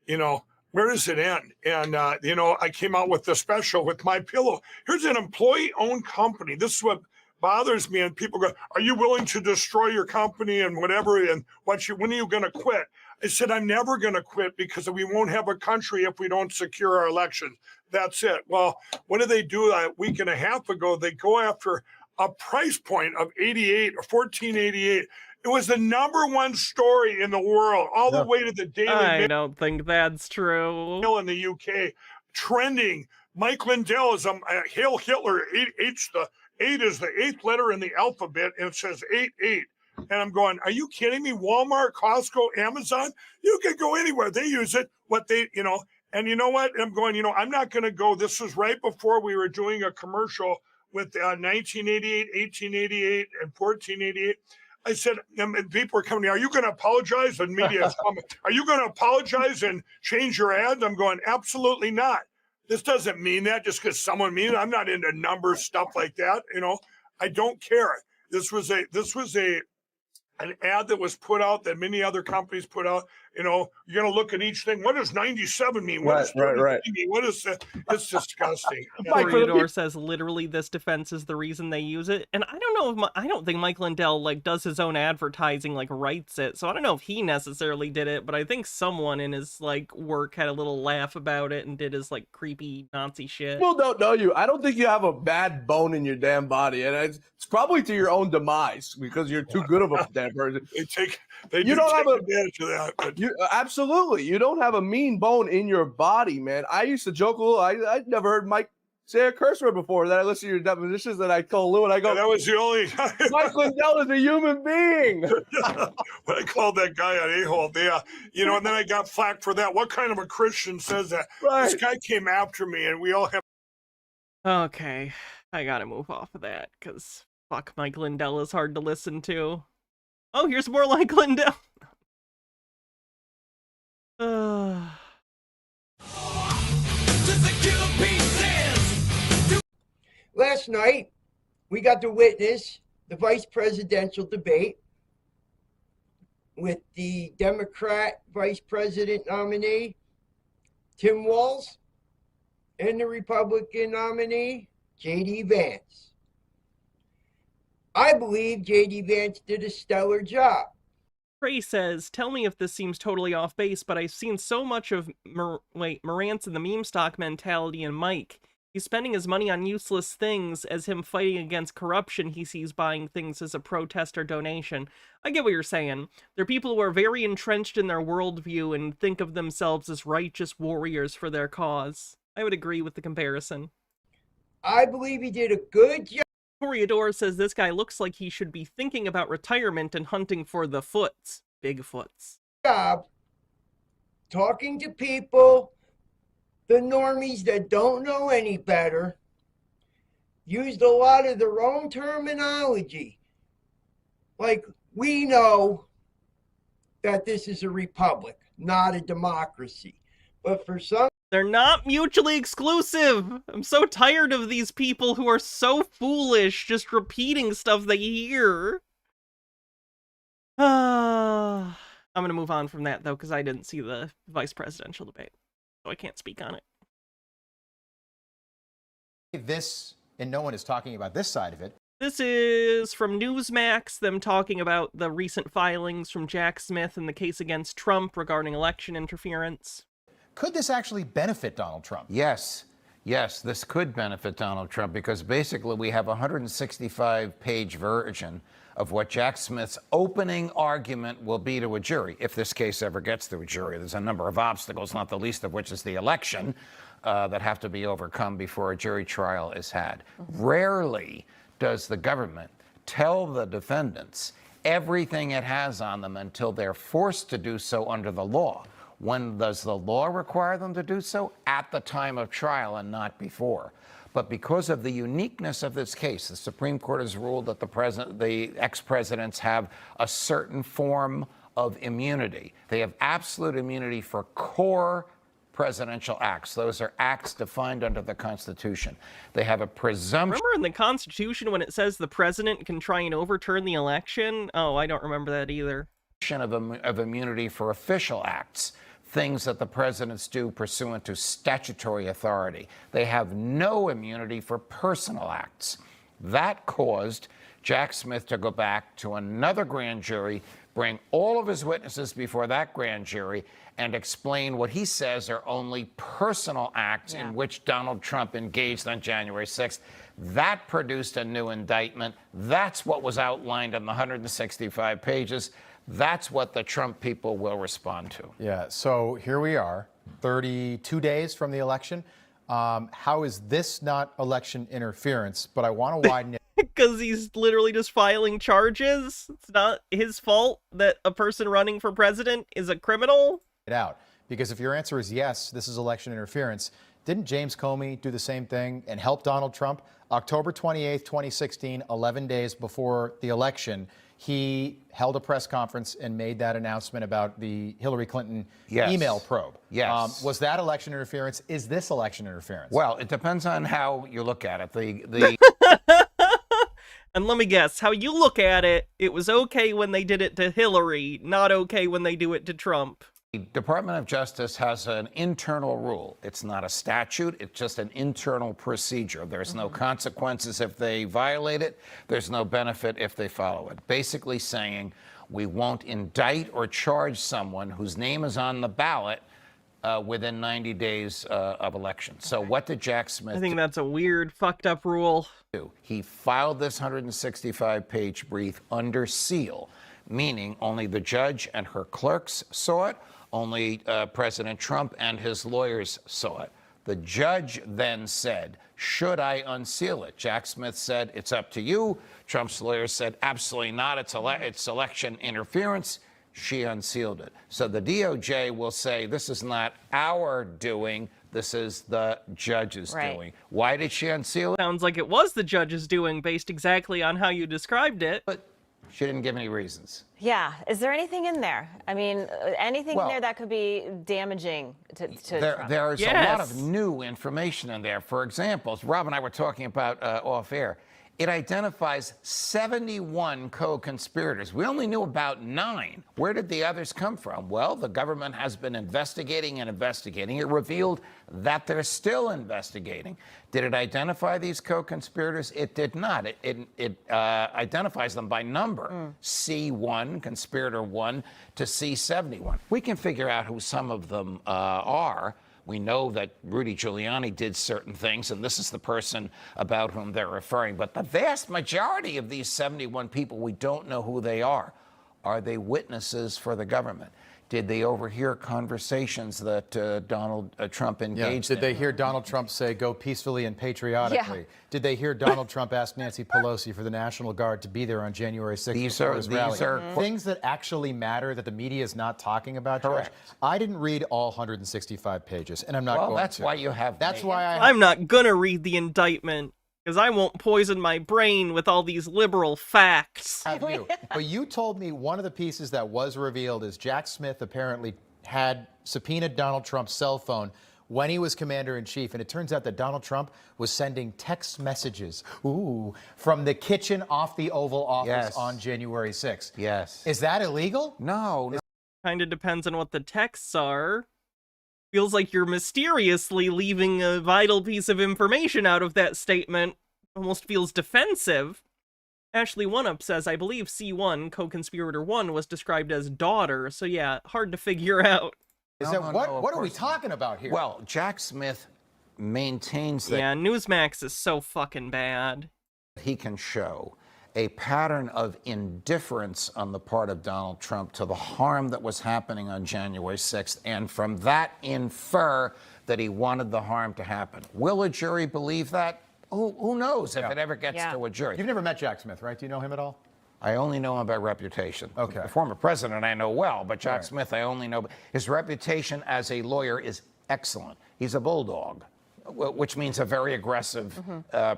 you know, where does it end? And, you know, I came out with the special with My Pillow. Here's an employee-owned company. This is what bothers me. And people go, are you willing to destroy your company and whatever? And when are you going to quit? I said, I'm never going to quit, because we won't have a country if we don't secure our elections. That's it. Well, what did they do a week and a half ago? They go after a price point of 88 or 1488. It was the #1 story in the world, all the way to the Daily Mail. I don't think that's true. In the UK, trending. Mike Lindell is Hail Hitler. The 8 is the 8th letter in the alphabet, and it says 88. And I'm going, are you kidding me? Walmart, Costco, Amazon, you can go anywhere. They use it. You know, and you know what? I'm going, you know, I'm not going to go. This was right before we were doing a commercial with 1988, 1888, and 1488. I said, and people are coming, are you going to apologize? And media is coming, are you going to apologize and change your ad? I'm going, absolutely not. This doesn't mean that just because someone means it. I'm not into numbers, stuff like that. You know, I don't care. This was an ad that was put out that many other companies put out. You know, you're going to look at each thing. What does 97 mean? What does 30 mean? What is that? It's disgusting. Theodore says literally this defense is the reason they use it. And I don't know if I don't think Mike Lindell does his own advertising, writes it. So I don't know if he necessarily did it, but I think someone in his work had a little laugh about it and did his creepy Nazi shit. People don't know you. I don't think you have a bad bone in your damn body, and it's probably to your own demise because you're too good of a damn person. They don't have advantage of that. But absolutely, you don't have a mean bone in your body, man. I used to joke a little. I'd never heard Mike say a curse word before. Then I listened to your depositions, and I told Lou, and I go, that was the only. Mike Lindell is a human being. When I called that guy an a-hole, you know, and then I got flack for that. What kind of a Christian says that? Right. This guy came after me, and we all have. Okay, I gotta move off of that because fuck, Mike Lindell is hard to listen to. Oh, here's more like Lindell. Last night, we got to witness the vice presidential debate with the Democrat vice president nominee, Tim Walz, and the Republican nominee, J.D. Vance. I believe J.D. Vance did a stellar job. Trey says, tell me if this seems totally off base, but I've seen so much of Morantz and the meme stock mentality in Mike. He's spending his money on useless things as him fighting against corruption he sees buying things as a protest or donation. I get what you're saying. They're people who are very entrenched in their worldview and think of themselves as righteous warriors for their cause. I would agree with the comparison. I believe he did a good job. Toreador says this guy looks like he should be thinking about retirement and hunting for the Bigfoots. Job talking to people The normies that don't know any better used a lot of the wrong terminology. Like, we know that this is a republic, not a democracy. But for some... They're not mutually exclusive. I'm so tired of these people who are so foolish just repeating stuff they hear. I'm going to move on from that, though, because I didn't see the vice presidential debate, so I can't speak on it. This, and no one is talking about this side of it. This is from Newsmax, them talking about the recent filings from Jack Smith in the case against Trump regarding election interference. Could this actually benefit Donald Trump? Yes. Yes, this could benefit Donald Trump because basically we have a 165-page version of what Jack Smith's opening argument will be to a jury, if this case ever gets to a jury. There's a number of obstacles, not the least of which is the election, that have to be overcome before a jury trial is had. Rarely does the government tell the defendants everything it has on them until they're forced to do so under the law. When does the law require them to do so? At the time of trial and not before. But because of the uniqueness of this case, the Supreme Court has ruled that the ex-presidents have a certain form of immunity. They have absolute immunity for core presidential acts. Those are acts defined under the Constitution. They have a presumption. Remember in the Constitution when it says the president can try and overturn the election? Oh, I don't remember that either. Of immunity for official acts, things that the presidents do pursuant to statutory authority. They have no immunity for personal acts. That caused Jack Smith to go back to another grand jury, bring all of his witnesses before that grand jury, and explain what he says are only personal acts in which Donald Trump engaged on January 6th. That produced a new indictment. That's what was outlined in the 165 pages. That's what the Trump people will respond to. Yeah, so here we are, 32 days from the election. How is this not election interference? But I want to widen it. Because he's literally just filing charges? It's not his fault that a person running for president is a criminal? Out. Because if your answer is yes, this is election interference, didn't James Comey do the same thing and help Donald Trump? October 28th, 2016, 11 days before the election, he held a press conference and made that announcement about the Hillary Clinton email probe. Yes. Was that election interference? Is this election interference? Well, it depends on how you look at it. And let me guess, how you look at it, it was okay when they did it to Hillary, not okay when they do it to Trump. The Department of Justice has an internal rule. It's not a statute. It's just an internal procedure. There's no consequences if they violate it. There's no benefit if they follow it. Basically saying we won't indict or charge someone whose name is on the ballot within 90 days of election. So what did Jack Smith do? I think that's a weird, fucked up rule. He filed this 165-page brief under seal, meaning only the judge and her clerks saw it. Only President Trump and his lawyers saw it. The judge then said, should I unseal it? Jack Smith said, it's up to you. Trump's lawyers said, absolutely not. It's election interference. She unsealed it. So the DOJ will say, this is not our doing. This is the judge's doing. Why did she unseal it? Sounds like it was the judge's doing based exactly on how you described it. But she didn't give any reasons. Yeah. Is there anything in there? I mean, anything in there that could be damaging to Trump? There's a lot of new information in there. For example, as Rob and I were talking about off air, it identifies 71 co-conspirators. We only knew about 9. Where did the others come from? Well, the government has been investigating and investigating. It revealed that they're still investigating. Did it identify these co-conspirators? It did not. It identifies them by number, C1, conspirator 1, to C71. We can figure out who some of them are. We know that Rudy Giuliani did certain things, and this is the person about whom they're referring. But the vast majority of these 71 people, we don't know who they are. Are they witnesses for the government? Did they overhear conversations that Donald Trump engaged in? Did they hear Donald Trump say, go peacefully and patriotically? Yeah. Did they hear Donald Trump ask Nancy Pelosi for the National Guard to be there on January 6th? These are things that actually matter that the media is not talking about, George. I didn't read all 165 pages, and I'm not going to. That's why you have That's why I'm not going to read the indictment. Because I won't poison my brain with all these liberal facts. Have you? But you told me one of the pieces that was revealed is Jack Smith apparently had subpoenaed Donald Trump's cell phone when he was commander-in-chief, and it turns out that Donald Trump was sending text messages, from the kitchen off the Oval Office on January 6th. Yes. Is that illegal? No. Kind of depends on what the texts are. Feels like you're mysteriously leaving a vital piece of information out of that statement. Almost feels defensive. Ashley One-Up says, I believe C1, co-conspirator 1, was described as daughter, so yeah, hard to figure out. What are we talking about here? Well, Jack Smith maintains that... Yeah, Newsmax is so fucking bad. He can show a pattern of indifference on the part of Donald Trump to the harm that was happening on January 6th, and from that infer that he wanted the harm to happen. Will a jury believe that? Who knows if it ever gets to a jury. You've never met Jack Smith, right? Do you know him at all? I only know him by reputation. Okay. The former president I know well, but Jack Smith I only know. His reputation as a lawyer is excellent. He's a bulldog, which means a very aggressive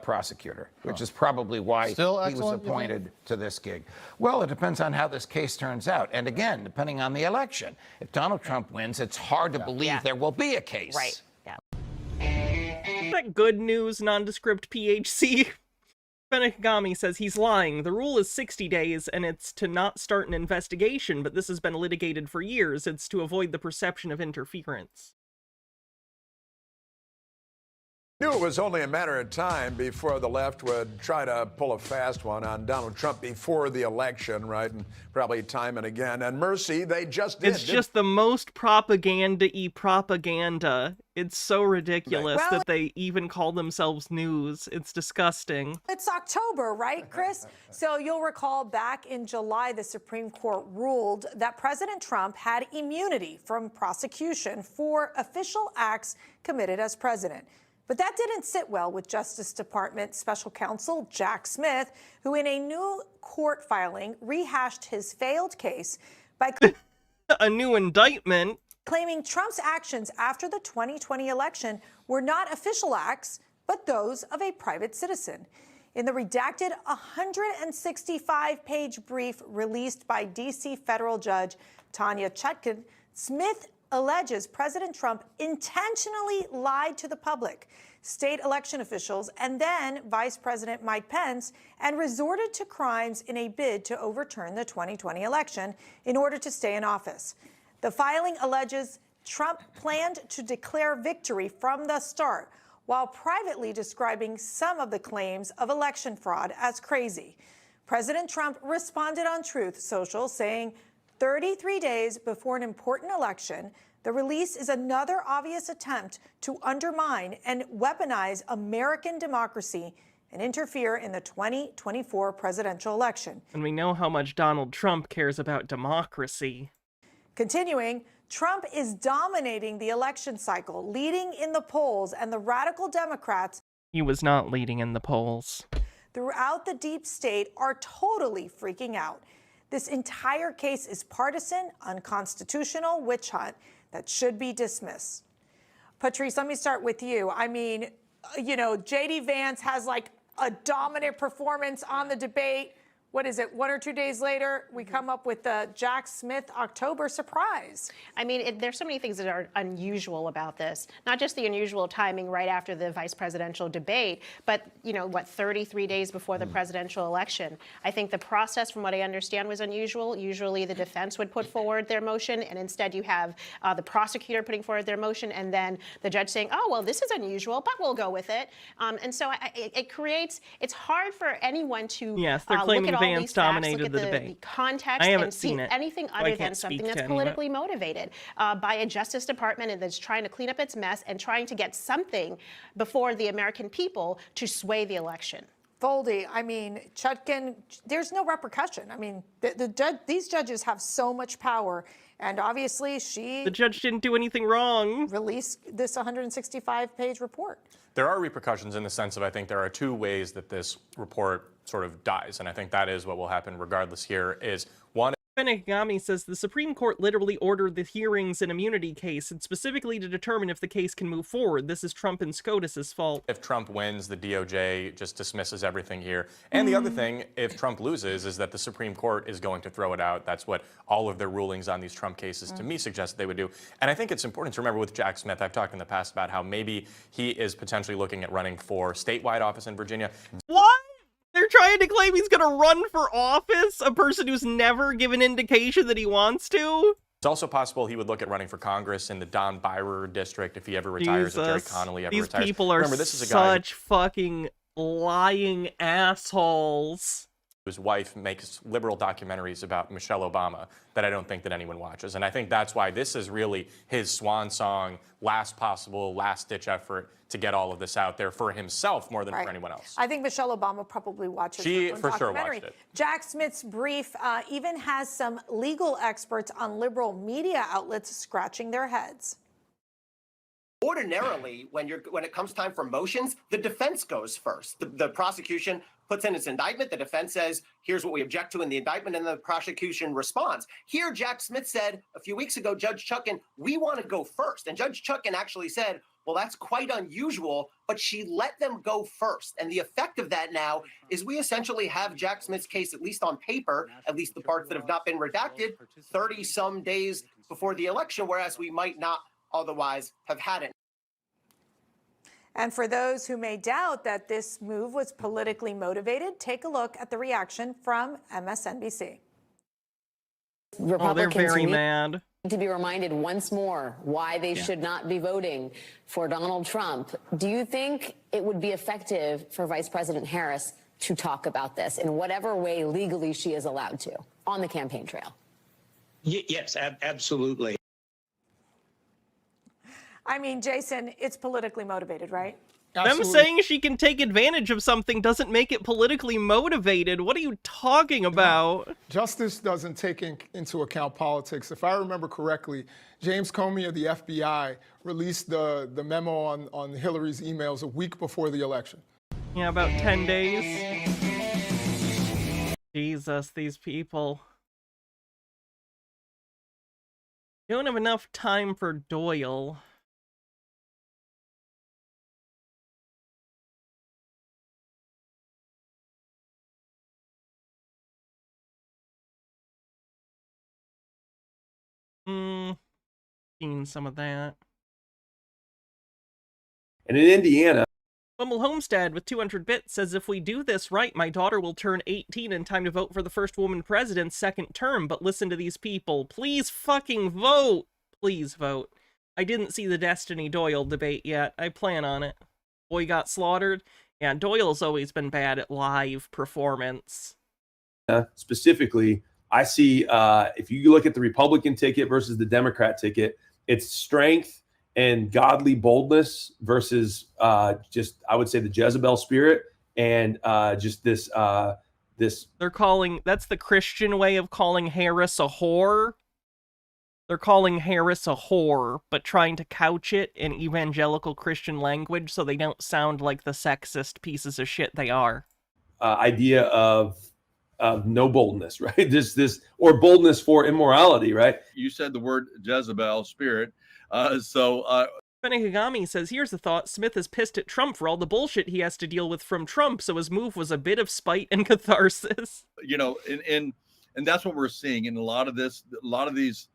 prosecutor, which is probably why he was appointed to this gig. Well, it depends on how this case turns out. And again, depending on the election. If Donald Trump wins, it's hard to believe there will be a case. Right. Yeah. Is that good news, nondescript PHC? Benekagami says he's lying. The rule is 60 days, and it's to not start an investigation, but this has been litigated for years. It's to avoid the perception of interference. Knew it was only a matter of time before the left would try to pull a fast one on Donald Trump before the election, right? And probably time and again. And mercy, they just did. It's just the most propaganda-y propaganda. It's so ridiculous that they even call themselves news. It's disgusting. It's October, right, Chris? So you'll recall back in July, the Supreme Court ruled that President Trump had immunity from prosecution for official acts committed as president. But that didn't sit well with Justice Department Special Counsel Jack Smith, who in a new court filing rehashed his failed case by a new indictment claiming Trump's actions after the 2020 election were not official acts, but those of a private citizen. In the redacted 165-page brief released by D.C. federal judge Tanya Chutkin, Smith alleges President Trump intentionally lied to the public, state election officials, and then Vice President Mike Pence, and resorted to crimes in a bid to overturn the 2020 election in order to stay in office. The filing alleges Trump planned to declare victory from the start, while privately describing some of the claims of election fraud as crazy. President Trump responded on Truth Social, saying, 33 days before an important election, the release is another obvious attempt to undermine and weaponize American democracy and interfere in the 2024 presidential election. And we know how much Donald Trump cares about democracy. Continuing, Trump is dominating the election cycle, leading in the polls, and the radical Democrats He was not leading in the polls. Throughout the deep state are totally freaking out. This entire case is partisan, unconstitutional witch hunt that should be dismissed. Patrice, let me start with you. I mean, you know, J.D. Vance has like a dominant performance on the debate. What is it, 1 or 2 days later, we come up with the Jack Smith October surprise. I mean, there's so many things that are unusual about this. Not just the unusual timing right after the vice presidential debate, but, you know, 33 days before the presidential election. I think the process, from what I understand, was unusual. Usually the defense would put forward their motion, and instead you have the prosecutor putting forward their motion, and then the judge saying, oh, well, this is unusual, but we'll go with it. And so it creates, it's hard for anyone to they're claiming look at Vance dominated the debate. The context I haven't and see seen it, anything so I other can't than speak something to that's any of it. politically motivated by a Justice Department that's trying to clean up its mess and trying to get something before the American people to sway the election. Foldy, I mean, Chutkan, there's no repercussion. I mean, these judges have so much power, and obviously the judge didn't do anything wrong. Released this 165-page report. There are repercussions in the sense of, I think there are two ways that this report sort of dies, and I think that is what will happen regardless here, is one. Benegami says the Supreme Court literally ordered the hearings in immunity case, and specifically to determine if the case can move forward. This is Trump and SCOTUS's fault. If Trump wins, the DOJ just dismisses everything here. And the other thing, if Trump loses, is that the Supreme Court is going to throw it out. That's what all of their rulings on these Trump cases to me suggest they would do. And I think it's important to remember with Jack Smith, I've talked in the past about how maybe he is potentially looking at running for statewide office in Virginia. What? They're trying to claim he's going to run for office? A person who's never given indication that he wants to? It's also possible he would look at running for Congress in the Don Byrer district if he ever retires, if Jerry Connolly ever retires. These people are Remember, this is a guy such fucking lying assholes. Whose wife makes liberal documentaries about Michelle Obama that I don't think that anyone watches. And I think that's why this is really his swan song, last possible, last-ditch effort to get all of this out there for himself more than for anyone else. I think Michelle Obama probably watches She her own for sure documentary. watched it. Jack Smith's brief even has some legal experts on liberal media outlets scratching their heads. Ordinarily, when it comes time for motions, the defense goes first. The prosecution puts in its indictment. The defense says, here's what we object to in the indictment, and the prosecution responds. Here, Jack Smith said a few weeks ago, Judge Chutkan, we want to go first. And Judge Chutkan actually said, well, that's quite unusual, but she let them go first. And the effect of that now is we essentially have Jack Smith's case, at least on paper, at least the parts that have not been redacted, 30-some days before the election, whereas we might not otherwise have had it. And for those who may doubt that this move was politically motivated, take a look at the reaction from MSNBC. Oh, they're very mad. To be reminded once more why they should not be voting for Donald Trump. Do you think it would be effective for Vice President Harris to talk about this in whatever way legally she is allowed to on the campaign trail? Yes, absolutely. I mean, Jason, it's politically motivated, right? Them saying she can take advantage of something doesn't make it politically motivated. What are you talking about? Justice doesn't take into account politics. If I remember correctly, James Comey of the FBI released the memo on Hillary's emails a week before the election. Yeah, about 10 days. Jesus, these people. You don't have enough time for Doyle. Seen some of that. And in Indiana, Bumble Homestead with 200 bits says, if we do this right, my daughter will turn 18 in time to vote for the first woman president's second term. But listen to these people. Please fucking vote. Please vote. I didn't see the Destiny Doyle debate yet. I plan on it. Boy got slaughtered. Yeah, Doyle's always been bad at live performance. specifically, I see if you look at the Republican ticket versus the Democrat ticket, it's strength and godly boldness versus just, I would say, the Jezebel spirit and just this. They're calling, that's the Christian way of calling Harris a whore. They're calling Harris a whore, but trying to couch it in evangelical Christian language so they don't sound like the sexist pieces of shit they are. Idea of no boldness, right? This or boldness for immorality, right? You said the word Jezebel spirit. Benihigami says, here's the thought. Smith is pissed at Trump for all the bullshit he has to deal with from Trump, so his move was a bit of spite and catharsis. You know, and that's what we're seeing in a lot of these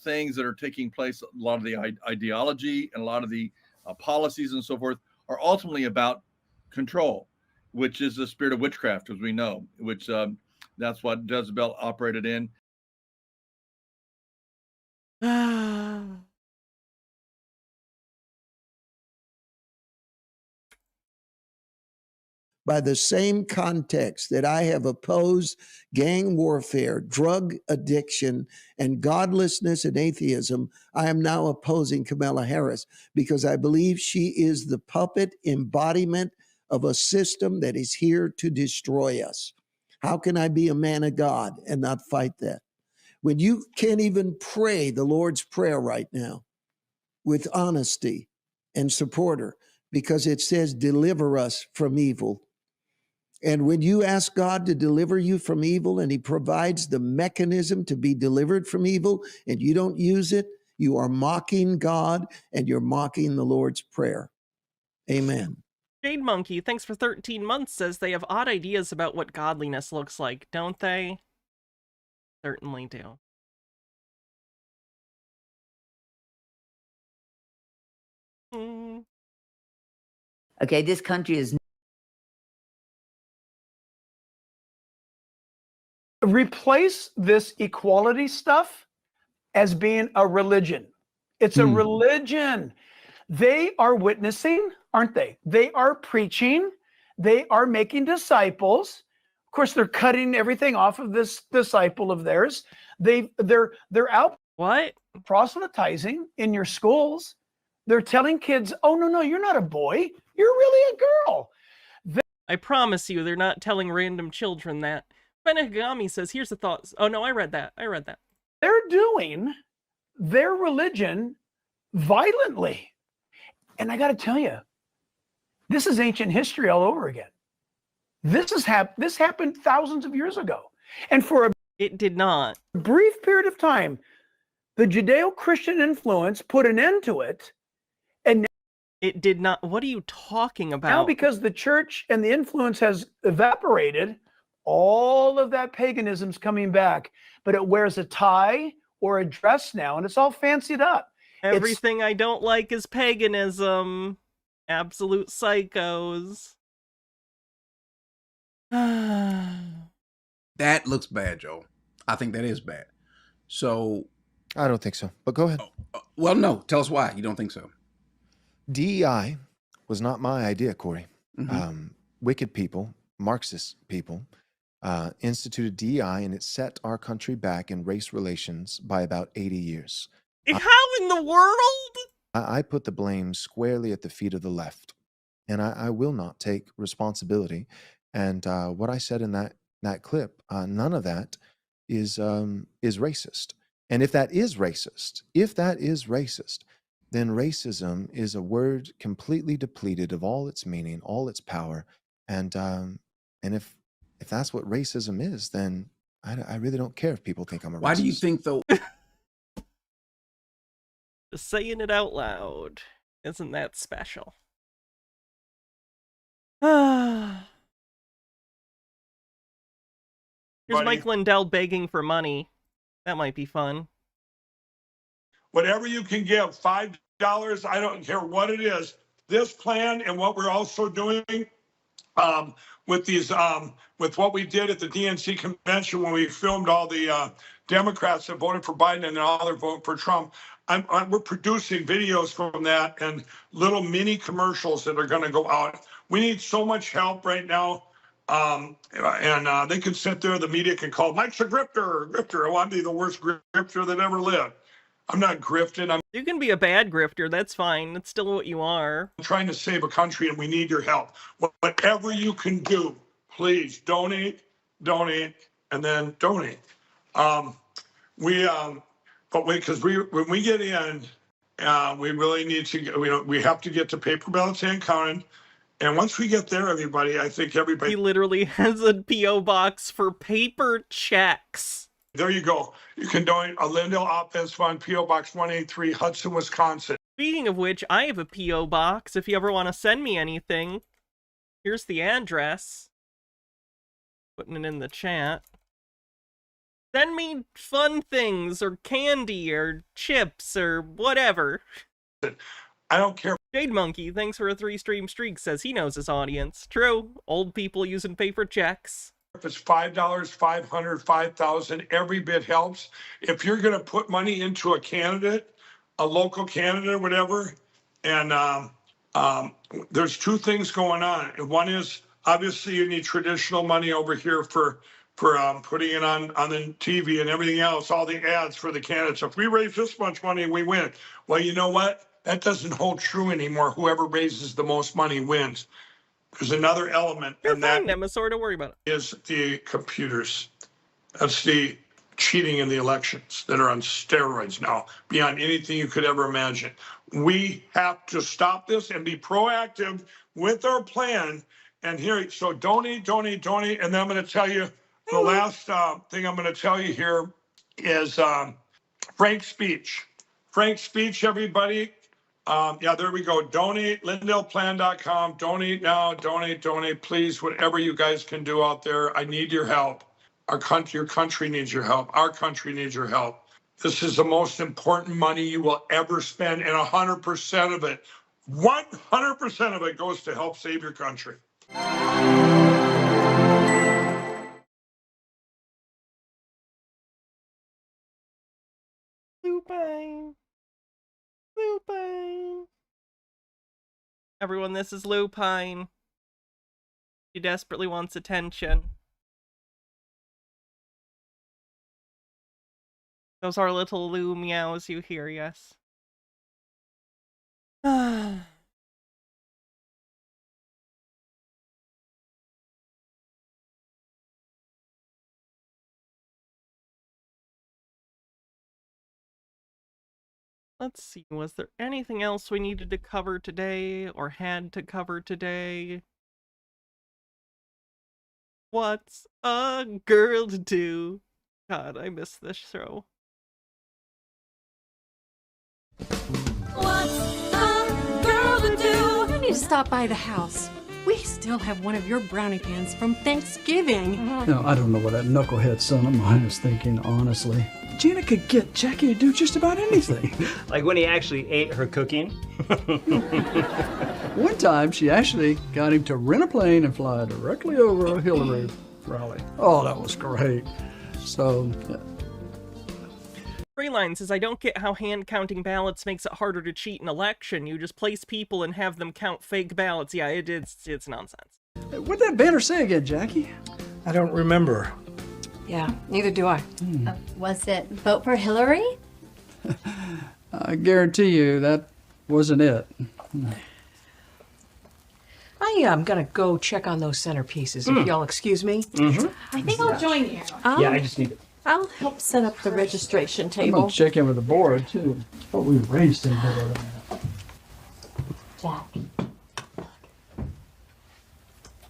things that are taking place. A lot of the ideology and a lot of the policies and so forth are ultimately about control, which is the spirit of witchcraft, as we know, which that's what Jezebel operated in. By the same context that I have opposed gang warfare, drug addiction, and godlessness and atheism, I am now opposing Kamala Harris because I believe she is the puppet embodiment of a system that is here to destroy us. How can I be a man of God and not fight that? When you can't even pray the Lord's Prayer right now with honesty and support her, because it says, deliver us from evil. And when you ask God to deliver you from evil and he provides the mechanism to be delivered from evil and you don't use it, you are mocking God and you're mocking the Lord's Prayer. Amen. Jade Monkey, thanks for 13 months, says they have odd ideas about what godliness looks like, don't they? Certainly do. Okay, this country is... Replace this equality stuff as being a religion. It's a religion. They are witnessing, aren't they? They are preaching. They are making disciples. Of course, they're cutting everything off of this disciple of theirs. They're out proselytizing in your schools. They're telling kids, oh, no, you're not a boy. You're really a girl. I promise you, they're not telling random children that. Benegami says, here's the thoughts. Oh, no, I read that. They're doing their religion violently. And I got to tell you, this is ancient history all over again. This happened thousands of years ago. And for it did not. Brief period of time, the Judeo-Christian influence put an end to it. And it did not. What are you talking about? Now, because the church and the influence has evaporated, all of that paganism's coming back, but it wears a tie or a dress now, and it's all fancied up. Everything I don't like is paganism. Absolute psychos. That looks bad, Joe. I think that is bad. So... I don't think so, but go ahead. Well, no. Tell us why you don't think so. DEI was not my idea, Corey. Wicked people, Marxist people, instituted DEI, and it set our country back in race relations by about 80 years. How in the world? I put the blame squarely at the feet of the left, and I will not take responsibility. And what I said in that clip, none of that is racist. And if that is racist, then racism is a word completely depleted of all its meaning, all its power. And if that's what racism is, then I really don't care if people think I'm a racist. Why do you think, though? Just saying it out loud. Isn't that special? Here's Mike Lindell begging for money. That might be fun. Whatever you can give, $5, I don't care what it is. This plan and what we're also doing with these, with what we did at the DNC convention when we filmed all the Democrats that voted for Biden and all their vote for Trump. We're producing videos from that and little mini commercials that are going to go out. We need so much help right now. And they can sit there, the media can call, Mike's a grifter. I want to be the worst grifter that ever lived. I'm not grifting. You can be a bad grifter. That's fine. That's still what you are. I'm trying to save a country, and we need your help. Whatever you can do, please donate, and then donate. Because when we get in, we really need to. We have to get to paper ballots and counted. And once we get there, everybody, I think everybody... He literally has a P.O. box for paper checks. There you go. You can donate a Lindell Offense Fund, P.O. Box 183, Hudson, Wisconsin. Speaking of which, I have a P.O. box. If you ever want to send me anything, here's the address. Putting it in the chat. Send me fun things, or candy, or chips, or whatever. I don't care. Jade Monkey, thanks for a 3-stream streak, says he knows his audience. True. Old people using paper checks. If it's $5, $500, $5,000, every bit helps. If you're going to put money into a candidate, a local candidate, whatever, and there's two things going on. One is, obviously, you need traditional money over here for putting it on the TV and everything else, all the ads for the candidates. If we raise this much money, we win. Well, you know what? That doesn't hold true anymore. Whoever raises the most money wins. There's another element, You're and that fine, Nemesaur. Don't worry about it. is the computers. That's the cheating in the elections that are on steroids now, beyond anything you could ever imagine. We have to stop this and be proactive with our plan. And here, so donate. And then I'm going to tell you the last thing I'm going to tell you here is Frank's speech. Frank's speech, everybody. Yeah, there we go. Donate, LindellPlan.com. Donate now, donate, please, whatever you guys can do out there. I need your help. Your country needs your help. Our country needs your help. This is the most important money you will ever spend, and 100% of it, 100% of it goes to help save your country. Lupine. Everyone, this is Lupine. She desperately wants attention. Those are little Lou meows you hear, yes. Let's see, was there anything else we needed to cover today, or had to cover today? What's a girl to do? God, I miss this show. What's a girl to do? I need to stop by the house. We still have one of your brownie pans from Thanksgiving. No, I don't know what that knucklehead son of mine is thinking, honestly. Gina could get Jackie to do just about anything. Like when he actually ate her cooking. One time, she actually got him to rent a plane and fly directly over a Hillary rally. Oh, that was great. So, yeah. Freeline says, I don't get how hand-counting ballots makes it harder to cheat an election. You just place people and have them count fake ballots. Yeah, it's nonsense. What'd that banner say again, Jackie? I don't remember. Yeah, neither do I. Was it vote for Hillary? I guarantee you that wasn't it. I am gonna go check on those centerpieces, if y'all excuse me. I think I'll join you. Yeah, I just need to. I'll help set up the registration I'm table. gonna check in with the board, too. What we raised in here. Jack,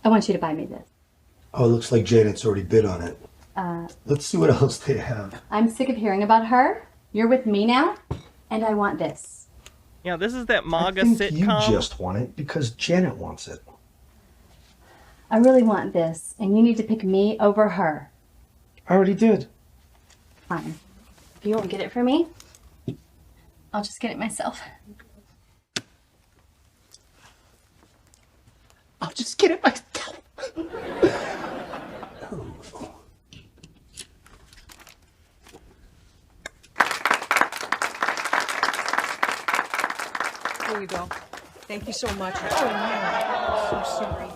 I want you to buy me this. Oh, it looks like Janet's already bid on it. Let's see what else they have. I'm sick of hearing about her. You're with me now, and I want this. Yeah, this is that MAGA I think sitcom. you just want it because Janet wants it. I really want this, and you need to pick me over her. I already did. Fine. If you won't get it for me, I'll just get it myself. I'll just get it myself. There you go. Thank you so much. Oh, man. I'm so sorry.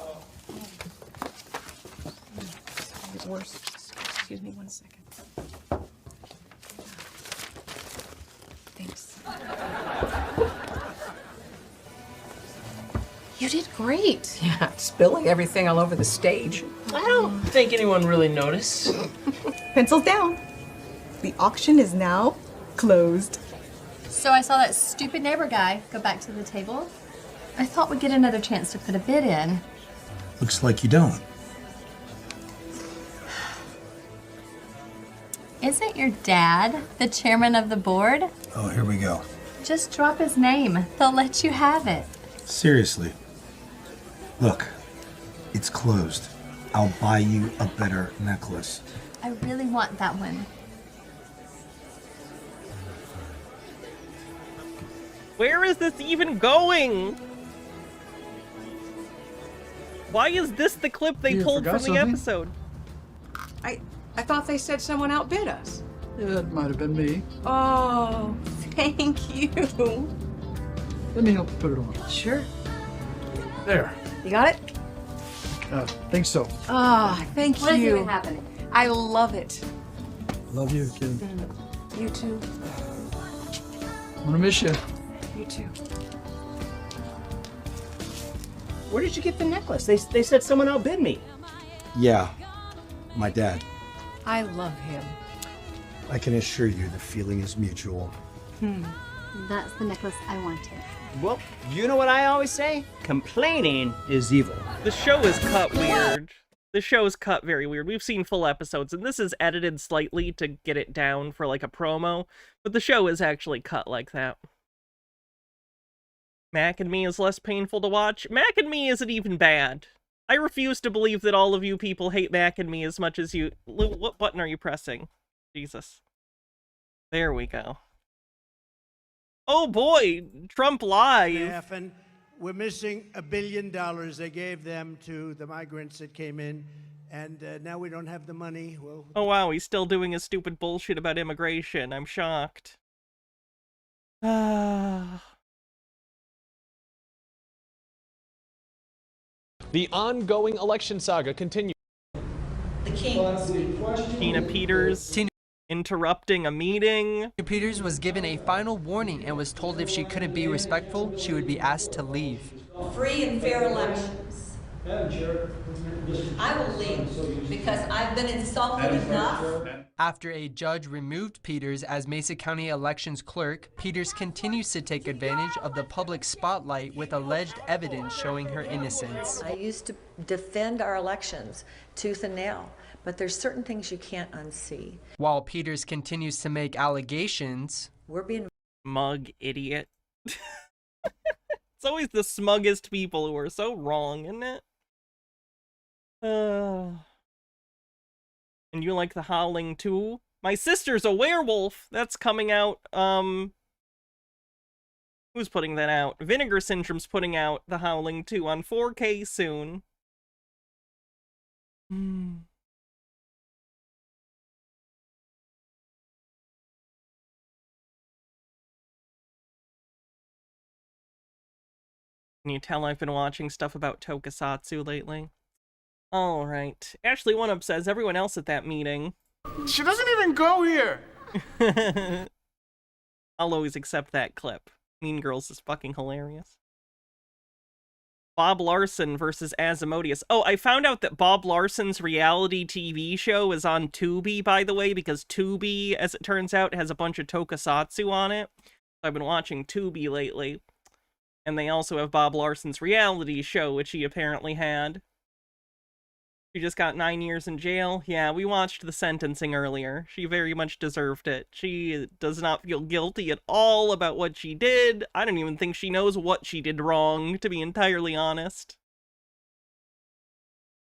It's worse. Excuse me 1 second. Thanks. You did great. Yeah, spilling everything all over the stage. I don't think anyone really noticed. Pencils down. The auction is now closed. So I saw that stupid neighbor guy go back to the table. I thought we'd get another chance to put a bid in. Looks like you don't. Isn't your dad the chairman of the board? Oh, here we go. Just drop his name. They'll let you have it. Seriously. Look, it's closed. I'll buy you a better necklace. I really want that one. Where is this even going? Why is this the clip they pulled from the episode? I thought they said someone outbid us. Yeah, it might have been me. Oh, thank you. Let me help you put it on. Sure. There. You got it? Think so. Ah, thank What is you. even happening? I love it. Love you, kid. You too. I'm gonna miss you. You too. Where did you get the necklace? They said someone outbid me. Yeah, my dad. I love him. I can assure you the feeling is mutual. That's the necklace I wanted. Well, you know what I always say? Complaining is evil. The show is cut weird. The show is cut very weird. We've seen full episodes, and this is edited slightly to get it down for like a promo, but the show is actually cut like that. Mac and Me is less painful to watch. Mac and Me isn't even bad. I refuse to believe that all of you people hate Mac and Me as much as you... What button are you pressing? Jesus. There we go. Oh boy, Trump live. And we're missing $1 billion they gave them to the migrants that came in, and now we don't have the money. Well, Oh wow, he's still doing his stupid bullshit about immigration. I'm shocked. The ongoing election saga continues. The king. Tina Peters interrupting a meeting. Peters was given a final warning and was told if she couldn't be respectful, she would be asked to leave. Free and fair elections. I will leave because I've been insulted enough. After a judge removed Peters as Mesa County Elections clerk, Peters continues to take advantage of the public spotlight with alleged evidence showing her innocence. I used to defend our elections tooth and nail, but there's certain things you can't unsee. While Peters continues to make allegations, We're being Smug idiot. It's always the smuggest people who are so wrong, isn't it? And you like The Howling too? My sister's a werewolf! That's coming out, who's putting that out? Vinegar Syndrome's putting out The Howling 2 on 4K soon. Can you tell I've been watching stuff about Tokusatsu lately? Alright. Ashley One Up says everyone else at that meeting. She doesn't even go here. I'll always accept that clip. Mean Girls is fucking hilarious. Bob Larson versus Asimodeus. Oh, I found out that Bob Larson's reality TV show is on Tubi, by the way, because Tubi, as it turns out, has a bunch of Tokusatsu on it. I've been watching Tubi lately. And they also have Bob Larson's reality show, which he apparently had. She just got 9 years in jail. Yeah, we watched the sentencing earlier. She very much deserved it. She does not feel guilty at all about what she did. I don't even think she knows what she did wrong, to be entirely honest.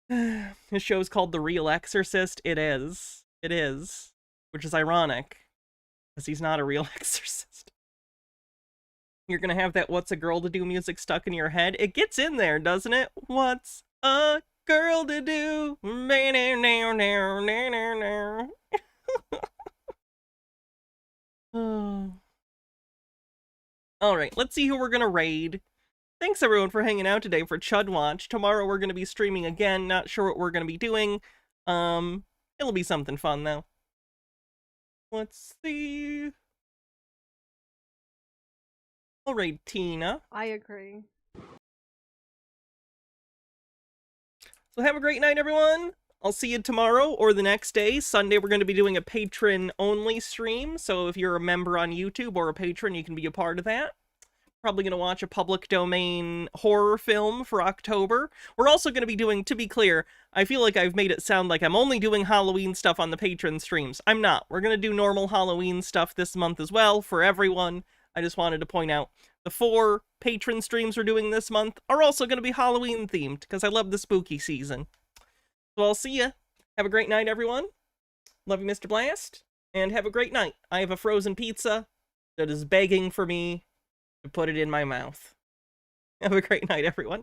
His show's called The Real Exorcist. It is. It is. Which is ironic, because he's not a real exorcist. You're gonna have that What's a Girl to Do music stuck in your head? It gets in there, doesn't it? What's a girl to do? Alright, let's see who we're gonna raid. Thanks everyone for hanging out today for Chud Watch. Tomorrow we're gonna be streaming again. Not sure what we're gonna be doing. It'll be something fun though. Let's see. I'll raid Tina. I agree. So have a great night, everyone. I'll see you tomorrow or the next day. Sunday, we're going to be doing a patron-only stream. So if you're a member on YouTube or a patron, you can be a part of that. Probably going to watch a public domain horror film for October. We're also going to be doing, to be clear, I feel like I've made it sound like I'm only doing Halloween stuff on the patron streams. I'm not. We're going to do normal Halloween stuff this month as well for everyone. I just wanted to point out the 4 patron streams we're doing this month are also going to be Halloween themed because I love the spooky season. So I'll see ya. Have a great night, everyone. Love you, Mr. Blast. And have a great night. I have a frozen pizza that is begging for me to put it in my mouth. Have a great night, everyone.